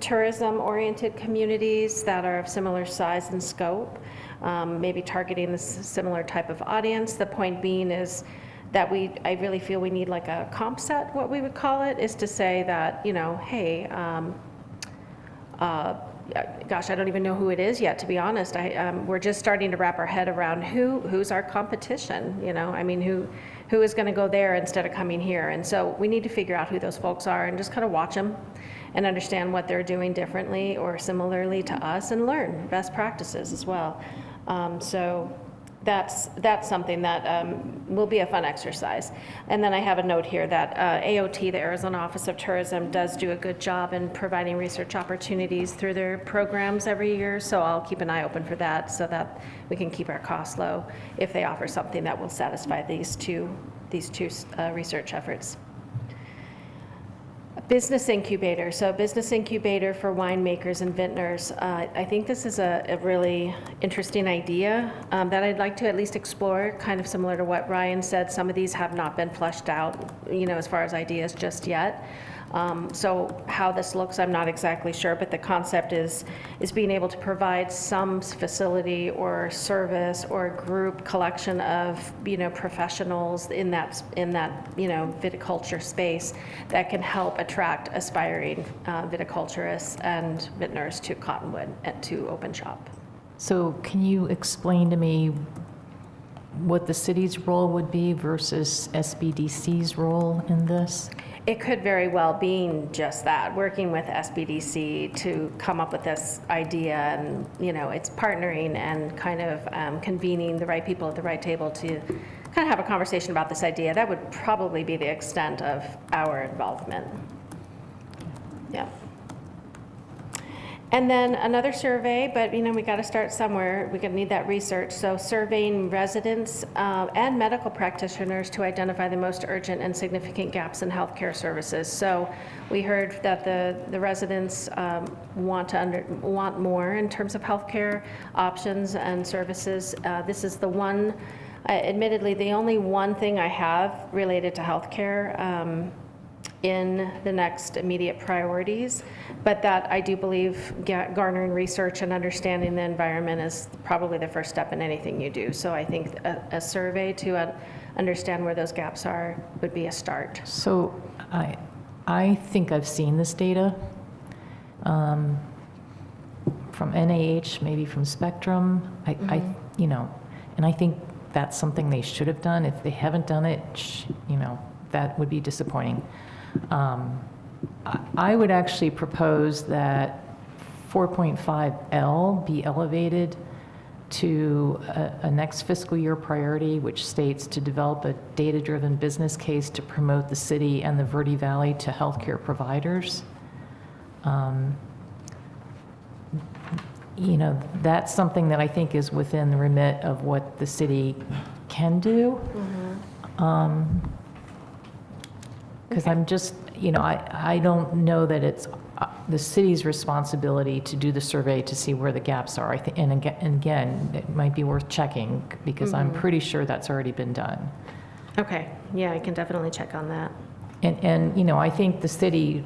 tourism-oriented communities that are of similar size and scope, maybe targeting the similar type of audience. The point being is that I really feel we need like a comp set, what we would call it, is to say that, hey, gosh, I don't even know who it is yet, to be honest. We're just starting to wrap our head around who's our competition, I mean, who is going to go there instead of coming here. And so we need to figure out who those folks are and just kind of watch them and understand what they're doing differently or similarly to us, and learn best practices as well. So that's something that will be a fun exercise. And then I have a note here that AOT, the Arizona Office of Tourism, does do a good job in providing research opportunities through their programs every year. So I'll keep an eye open for that, so that we can keep our costs low if they offer something that will satisfy these two research efforts. Business incubator, so business incubator for winemakers and vintners. I think this is a really interesting idea that I'd like to at least explore, kind of similar to what Ryan said. Some of these have not been fleshed out, as far as ideas just yet. So how this looks, I'm not exactly sure, but the concept is being able to provide some facility or service or group collection of, professionals in that viticulture space that can help attract aspiring viticulturists and vintners to Cottonwood and to open shop. So can you explain to me what the city's role would be versus SBDC's role in this? It could very well be just that, working with SBDC to come up with this idea, and it's partnering and kind of convening the right people at the right table to kind of have a conversation about this idea. That would probably be the extent of our involvement. Yeah. And then another survey, but we got to start somewhere. We're going to need that research. So surveying residents and medical practitioners to identify the most urgent and significant gaps in healthcare services. So we heard that the residents want more in terms of healthcare options and services. This is the one, admittedly, the only one thing I have related to healthcare in the next immediate priorities, but that I do believe garnering research and understanding the environment is probably the first step in anything you do. So I think a survey to understand where those gaps are would be a start. So I think I've seen this data from NIH, maybe from Spectrum. And I think that's something they should have done. If they haven't done it, that would be disappointing. I would actually propose that 4.5L be elevated to a next fiscal year priority, which states to develop a data-driven business case to promote the city and the Verde Valley to healthcare providers. That's something that I think is within the remit of what the city can do. Because I'm just, I don't know that it's the city's responsibility to do the survey to see where the gaps are. And again, it might be worth checking because I'm pretty sure that's already been done. Okay, yeah, I can definitely check on that. And I think the city,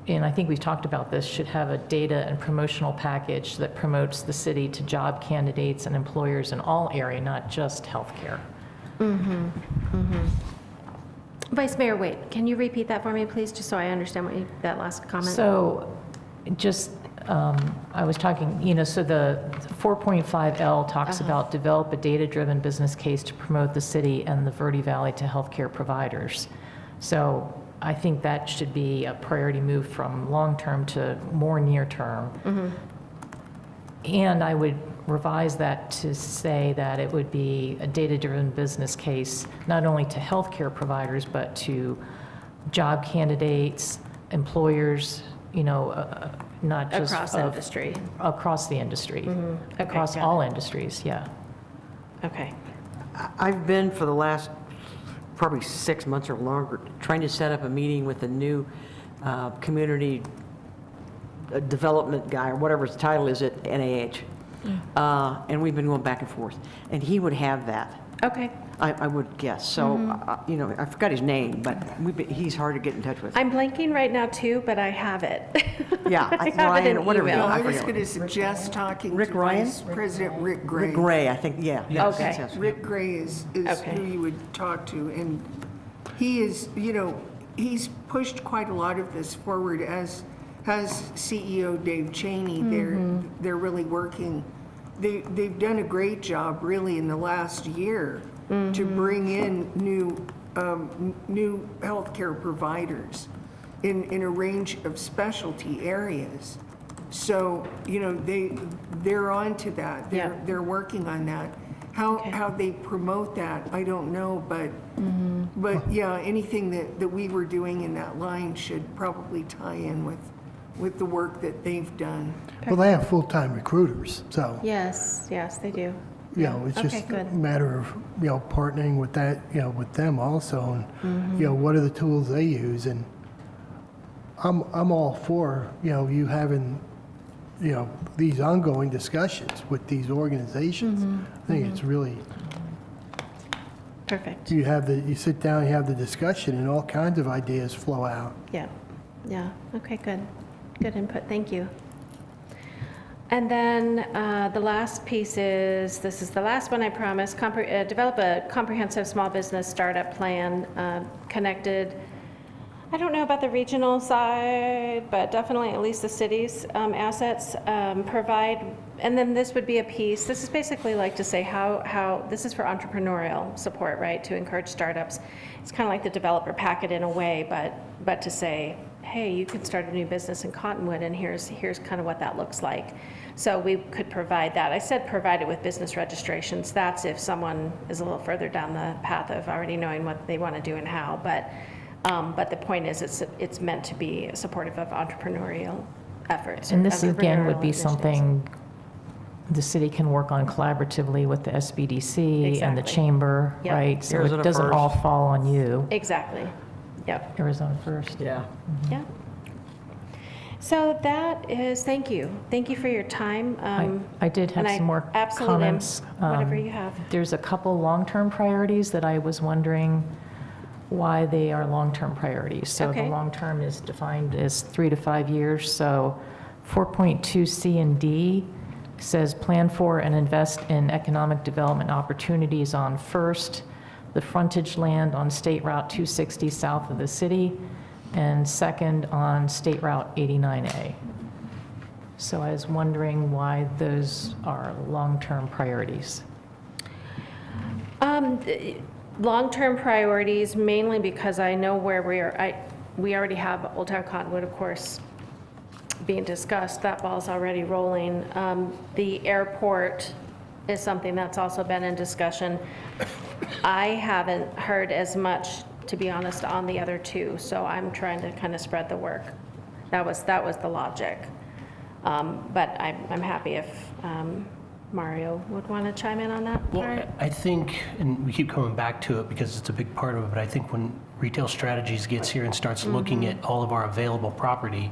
and I think we've talked about this, should have a data and promotional package that promotes the city to job candidates and employers in all areas, not just healthcare. Vice Mayor Wade, can you repeat that for me, please, just so I understand that last comment? So just, I was talking, so the 4.5L talks about develop a data-driven business case to promote the city and the Verde Valley to healthcare providers. So I think that should be a priority move from long-term to more near-term. And I would revise that to say that it would be a data-driven business case, not only to healthcare providers, but to job candidates, employers, not just Across industry. Across the industry, across all industries, yeah. Okay. I've been for the last probably 6 months or longer trying to set up a meeting with the new community development guy, or whatever his title is at NIH. And we've been going back and forth. And he would have that. Okay. I would guess. So, I forgot his name, but he's hard to get in touch with. I'm blanking right now too, but I have it. Yeah, I have Ryan, it in whatever. email. I was forget. going to suggest talking Rick to Ryan? Vice President Rick Gray. Rick Gray, I think, yeah. Okay. Yes. Rick Gray is Okay. who you would talk to, and he is, he's pushed quite a lot of this forward, as has CEO Dave Cheney. They're really working. They've done a great job, really, in the last year to bring in new healthcare providers in a range of specialty areas. So, they're on to that. They're working on that. How they promote that, I don't know, but yeah, anything that we were doing in that line should probably tie in with the work that they've done. Well, they have full-time recruiters, so, Yes, they do. it's Okay, just a good. matter of, partnering with that, with them also, and, what are the tools they use, and I'm all for, you having, these ongoing discussions with these organizations. I think it's really, Perfect. you sit down, you have the discussion, and all kinds of ideas flow out. Yeah, yeah, okay, good. Good input, thank you. And then the last piece is, this is the last one I promised, develop a comprehensive small business startup plan connected, I don't know about the regional side, but definitely at least the city's assets provide, and then this would be a piece, this is basically like to say how this is for entrepreneurial support, right, to encourage startups. It's kind of like the developer packet in a way, but to say, hey, you can start a new business in Cottonwood, and here's kind of what that looks like. So we could provide that. I said provide it with business registrations. That's if someone is a little further down the path of already knowing what they want to do and how. But the point is, it's meant to be supportive of entrepreneurial efforts. And this again would entrepreneurial be initiatives. something the city can work on collaboratively with the SBDC and the Exactly. chamber, Yep. right? So Arizona it doesn't first. all fall on you. Exactly. Yep. Arizona first. Yeah. Yeah. So that is, thank you. Thank you for your time. I did have and I some more absolutely am. comments. Whatever you have. There's a couple long-term priorities that I was wondering why they are long-term priorities. So the Okay. long-term is defined as 3 to 5 years. So 4.2C and D says plan for and invest in economic development opportunities on first, the frontage land on State Route 260 south of the city, and second on State Route 89A. So I was wondering why those are long-term priorities. Long-term priorities, mainly because I know where we already have Old Town Cottonwood, of course, being discussed. That ball's already rolling. The airport is something that's also been in discussion. I haven't heard as much, to be honest, on the other two, so I'm trying to kind of spread the work. That was the logic. But I'm happy if Mario would want to chime in on that Well, part. I think, and we keep coming back to it because it's a big part of it, but I think when Retail Strategies gets here and starts looking at all of our available property,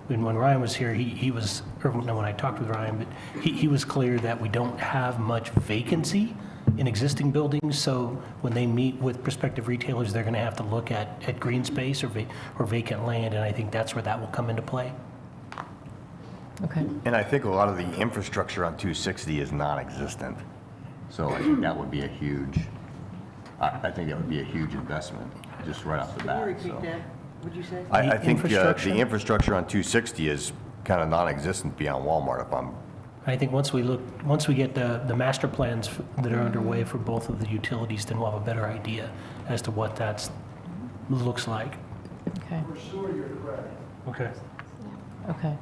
when Ryan was here, he was, or no, when I talked with Ryan, but he was clear that we don't have much vacancy in existing buildings, so when they meet with prospective retailers, they're going to have to look at green space or vacant land, and I think that's where that will come into play. Okay. And I think a lot of the infrastructure on 260 is non-existent. So I think that would be a huge, I think that would be a huge investment, just right off the bat. So What'd you say? I think Infrastructure? the infrastructure on 260 is kind of non-existent beyond Walmart, if I'm, I think once we get the master plans that are underway for both of the utilities, then we'll have a better idea as to what that looks like. Okay. Okay. Okay.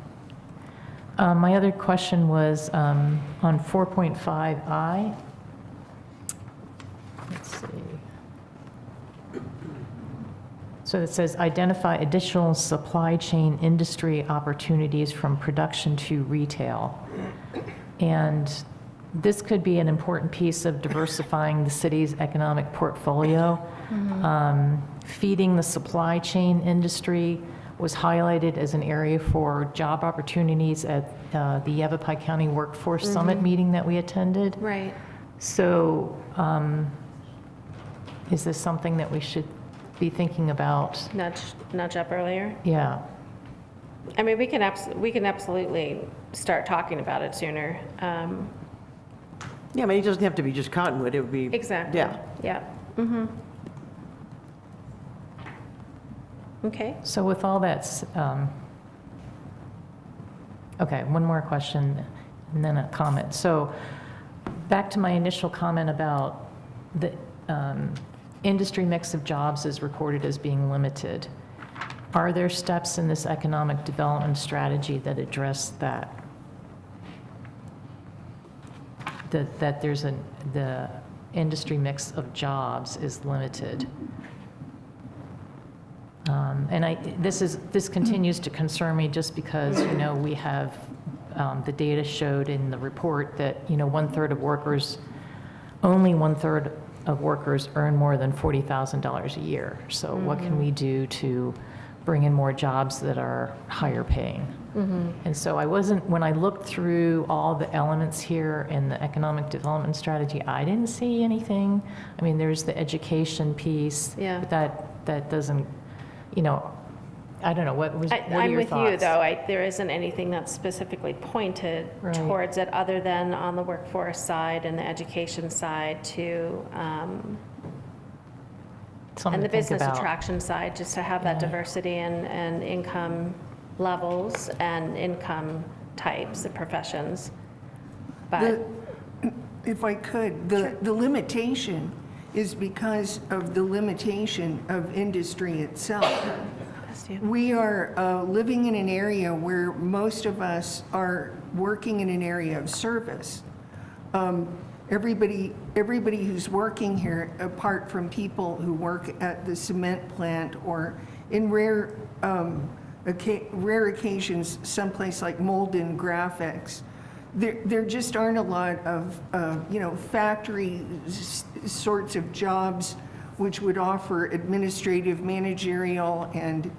My other question was on 4.5I. Let's see. So it says identify additional supply chain industry opportunities from production to retail. And this could be an important piece of diversifying the city's economic portfolio. Feeding the supply chain industry was highlighted as an area for job opportunities at the Yavapai County Workforce Summit meeting that we attended. Right. So is this something that we should be thinking about? Nudge up earlier. Yeah. I mean, we can absolutely start talking about it sooner. Yeah, I mean, it doesn't have to be just Cottonwood, it would be. Exactly. Yeah. Yeah. Okay. So with all that, okay, one more question and then a comment. So back to my initial comment about the industry mix of jobs is recorded as being limited. Are there steps in this economic development strategy that address that? That there's the industry mix of jobs is limited. And this continues to concern me just because, we have, the data showed in the report that, only one third of workers earn more than $40,000 a year. So what can we do to bring in more jobs that are higher paying. And so I wasn't, when I looked through all the elements here in the economic development strategy, I didn't see anything. I mean, there's the education piece. Yeah. But that doesn't, you know, I don't know, what are I'm your with thoughts? you, though. There isn't anything that's specifically pointed Right. towards it, other than on the workforce side and the education side to, Something and the to think business about. attraction side, just to have that diversity and income levels and income types and professions. But, If I could, the limitation is because of the limitation of industry itself. We are living in an area where most of us are working in an area of service. Everybody who's working here, apart from people who work at the cement plant or in rare occasions, someplace like Molden Graphics, there just aren't a lot of, factory sorts of jobs which would offer administrative, managerial, and,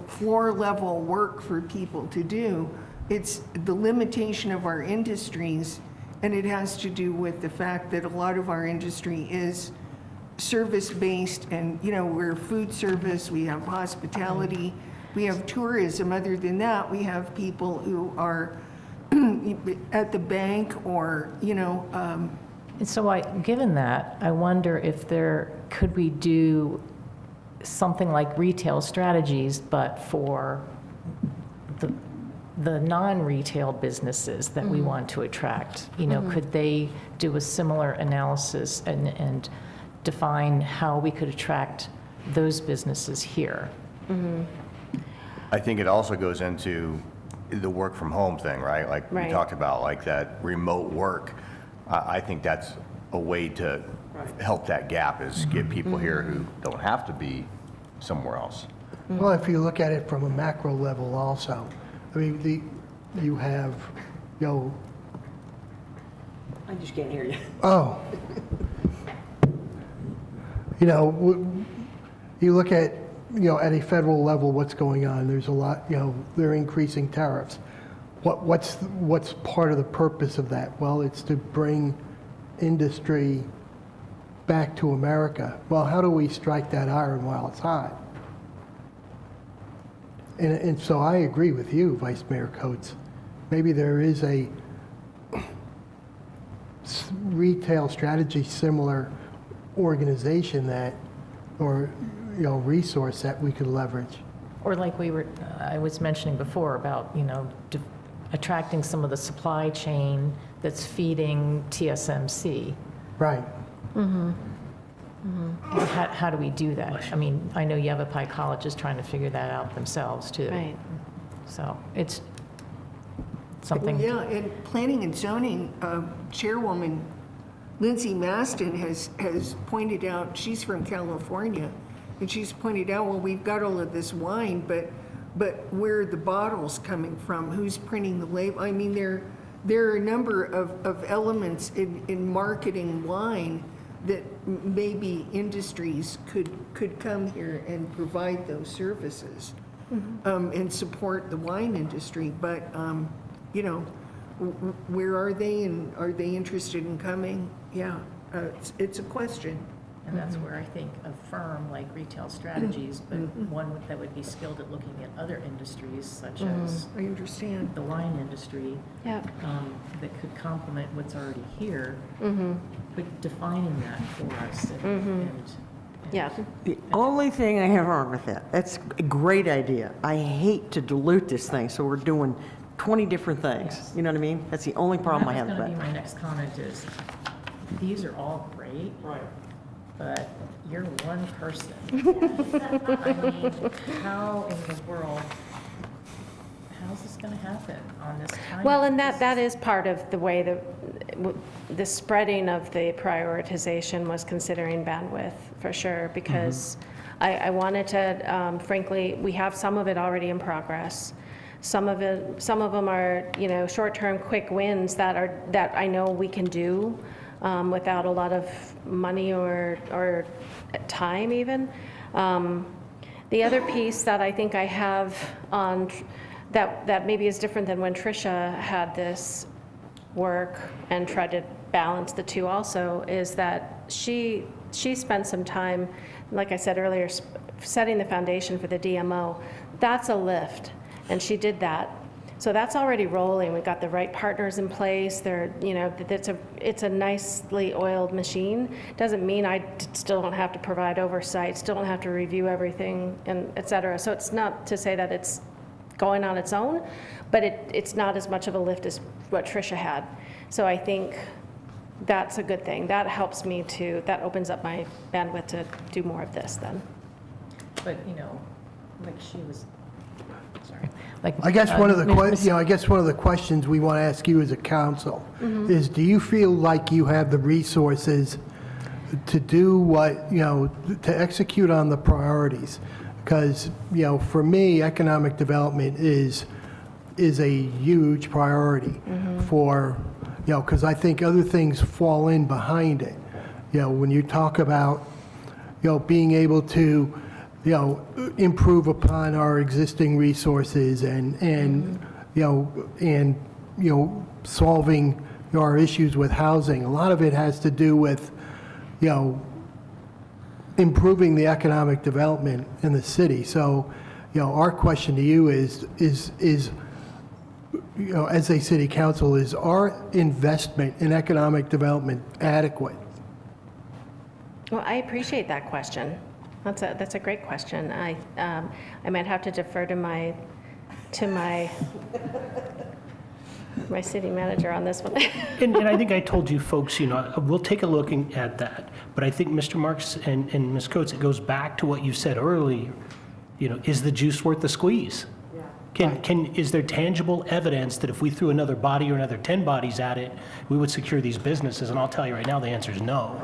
floor level work for people to do. It's the limitation of our industries, and it has to do with the fact that a lot of our industry is service-based, and, we're food service, we have hospitality, we have tourism. Other than that, we have people who are at the bank or, And so given that, I wonder if could we do something like retail strategies, but for the non-retail businesses that we want to attract? Could they do a similar analysis and define how we could attract those businesses here? I think it also goes into the work from home thing, right? Like we Right. talked about, like that remote work. I think that's a way to help that gap, is get people here who don't have to be somewhere else. Well, if you look at it from a macro level also, I mean, you have, I just can't hear you. oh. You look at, at a federal level, what's going on. There's a lot, they're increasing tariffs. What's part of the purpose of that? Well, it's to bring industry back to America. Well, how do we strike that iron while it's hot? And so I agree with you, Vice Mayor Coates. Maybe there is a retail strategy similar organization or resource that we could leverage. Or like I was mentioning before about, attracting some of the supply chain that's feeding TSMC. Right. How do we do that? I mean, I know Yavapai College is trying to figure that out themselves too. right. So it's something. Yeah, and planning and zoning, Chairwoman Lindsay Maston has pointed out, she's from California, and she's pointed out, well, we've got all of this wine, but where are the bottles coming from? Who's printing the label? I mean, there are a number of elements in marketing wine that maybe industries could come here and provide those services and support the wine industry. But, where are they, and are they interested in coming? Yeah, it's a question. And that's where I think a firm like Retail Strategies, but one that would be skilled at looking at other industries such as I understand. the wine industry, Yep. that could complement what's already here, but defining that for us. And Yeah. The only thing I have wrong with that, that's a great idea. I hate to dilute this thing, so we're doing 20 different things. Yes. You know what I mean? That's the only problem I have That was with going to be that. my next comment is, these are all great. Right. But you're one person. I mean, how in the world, how's this going to happen on this time? Well, and that is part of the way the spreading of the prioritization was considering bandwidth, for sure, because I wanted to, frankly, we have some of it already in progress. Some of them are, short-term quick wins that I know we can do without a lot of money or time even. The other piece that I think I have on, that maybe is different than when Tricia had this work and tried to balance the two also, is that she spent some time, like I said earlier, setting the foundation for the DMO. That's a lift, and she did that. So that's already rolling. We've got the right partners in place. They're, you know, it's a nicely oiled machine. Doesn't mean I still don't have to provide oversight, still don't have to review everything, and et cetera. So it's not to say that it's going on its own, but it's not as much of a lift as what Tricia had. So I think that's a good thing. That helps me that opens up my bandwidth to do more of this then. But, you know, like she was, sorry. Like, I guess one of the Ms. I guess one of the questions we want to ask you as a council is, do you feel like you have the resources to do what, you know, to execute on the priorities? Because, you know, for me, economic development is a huge priority for, you know, because I think other things fall in behind it. You know, when you talk about, you know, being able to, you know, improve upon our existing resources and solving our issues with housing. A lot of it has to do with, you know, improving the economic development in the city. So, you know, our question to you is, you know, as a city council, is our investment in economic development adequate? Well, I appreciate that question. That's a great question. I might have to defer to my city manager on this one. And I think I told you folks, you know, we'll take a look at that. But I think Mr. Marks and Ms. Coates, it goes back to what you said earlier. You know, is the juice worth the squeeze? Is there tangible evidence that if we threw another body or another 10 bodies at it, we would secure these businesses? And I'll tell you right now, the answer is no.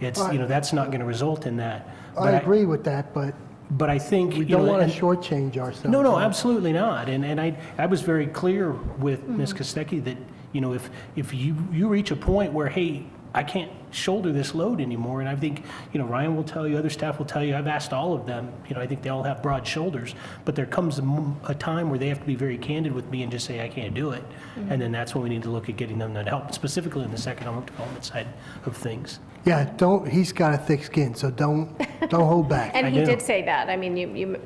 It's, you know, that's not going to result in that. I agree with that, but I think, we don't want to shortchange ourselves. No, absolutely not. And I was very clear with Ms. Kostecki that, you know, if you reach a point where, hey, I can't shoulder this load anymore, and I think, you know, Ryan will tell you, other staff will tell you, I've asked all of them, you know, I think they all have broad shoulders, but there comes a time where they have to be very candid with me and just say, I can't do it. And then that's when we need to look at getting them to help, specifically in this economic development side of things. Yeah, he's got a thick skin, so don't hold back. And he did say that. I mean, you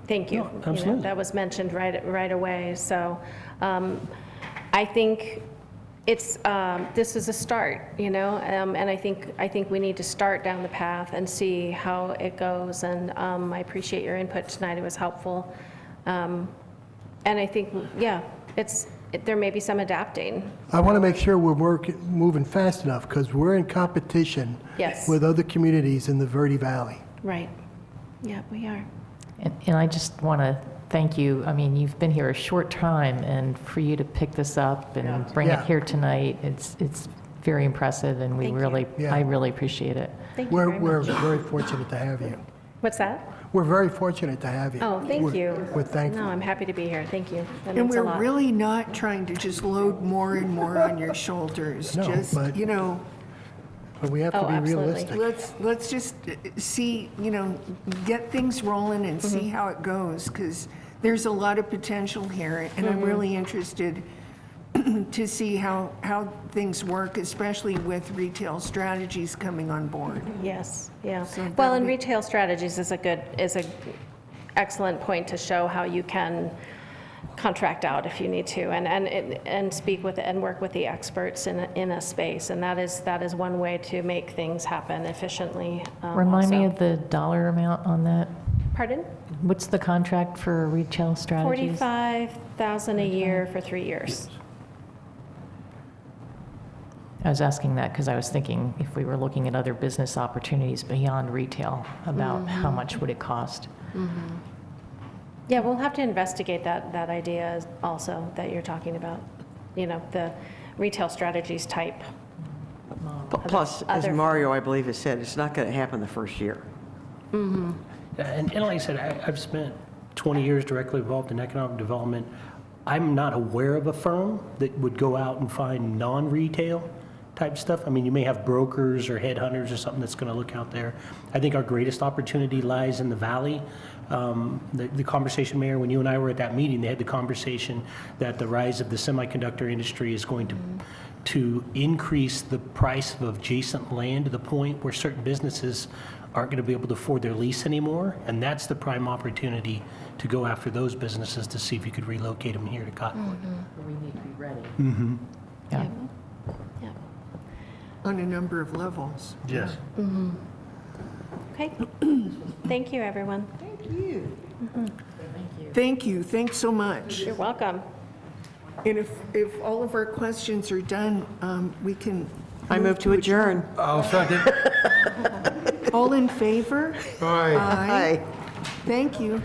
thank you. No, absolutely. You know, that was mentioned right away. So I think this is a start, you know, and I think we need to start down the path and see how it goes. And I appreciate your input tonight. It was helpful. And I think, yeah, there may be some adapting. I want to make sure we're moving fast enough, because we're in competition with other communities in the Verde Valley. Right. Yeah, we are. And I just want to thank you. I mean, you've been here a short time, and for you to pick this up and bring it here tonight, it's very impressive, and I really appreciate it. Thank you very much. We're very fortunate to have you. What's that? We're very fortunate to have you. Oh, thank you. We're thankful. No, I'm happy to be here. Thank you. That And means a we're lot. really not trying to just load more and more on your shoulders. No, Just, but- you know, But we have to Oh, be absolutely. realistic. let's just see, you know, get things rolling and see how it goes, because there's a lot of potential here, and I'm really interested to see how things work, especially with retail strategies coming on board. Yes, yeah. So Well, that'll and be- retail strategies is a excellent point to show how you can contract out if you need to, and speak with and work with the experts in a space, and that is one way to make things happen efficiently. Remind me also. of the dollar amount on that. Pardon? What's the contract for retail strategies? $45,000 a year for 3 years. I was asking that because I was thinking if we were looking at other business opportunities beyond retail, about how much would it cost? Yeah, we'll have to investigate that idea also that you're talking about. You know, the retail strategies type. Plus, as other- Mario, I believe, has said, it's not going to happen the first year. And like I said, I've spent 20 years directly involved in economic development. I'm not aware of a firm that would go out and find non-retail type stuff. I mean, you may have brokers or headhunters or something that's going to look out there. I think our greatest opportunity lies in the valley. the conversation, Mayor, when you and I were at that meeting, they had the conversation that the rise of the semiconductor industry is going to increase the price of adjacent land to the point where certain businesses aren't going to be able to afford their lease anymore. And that's the prime opportunity to go after those businesses to see if you could relocate them here to Cottonwood. We need to be ready. Yeah. On a number of levels. Yes. Okay. Thank you, everyone. Thank you, thanks so much. You're welcome. And if all of our questions are done, we can. I move to adjourn. I'll second. All in favor? Aye. Aye. Thank you.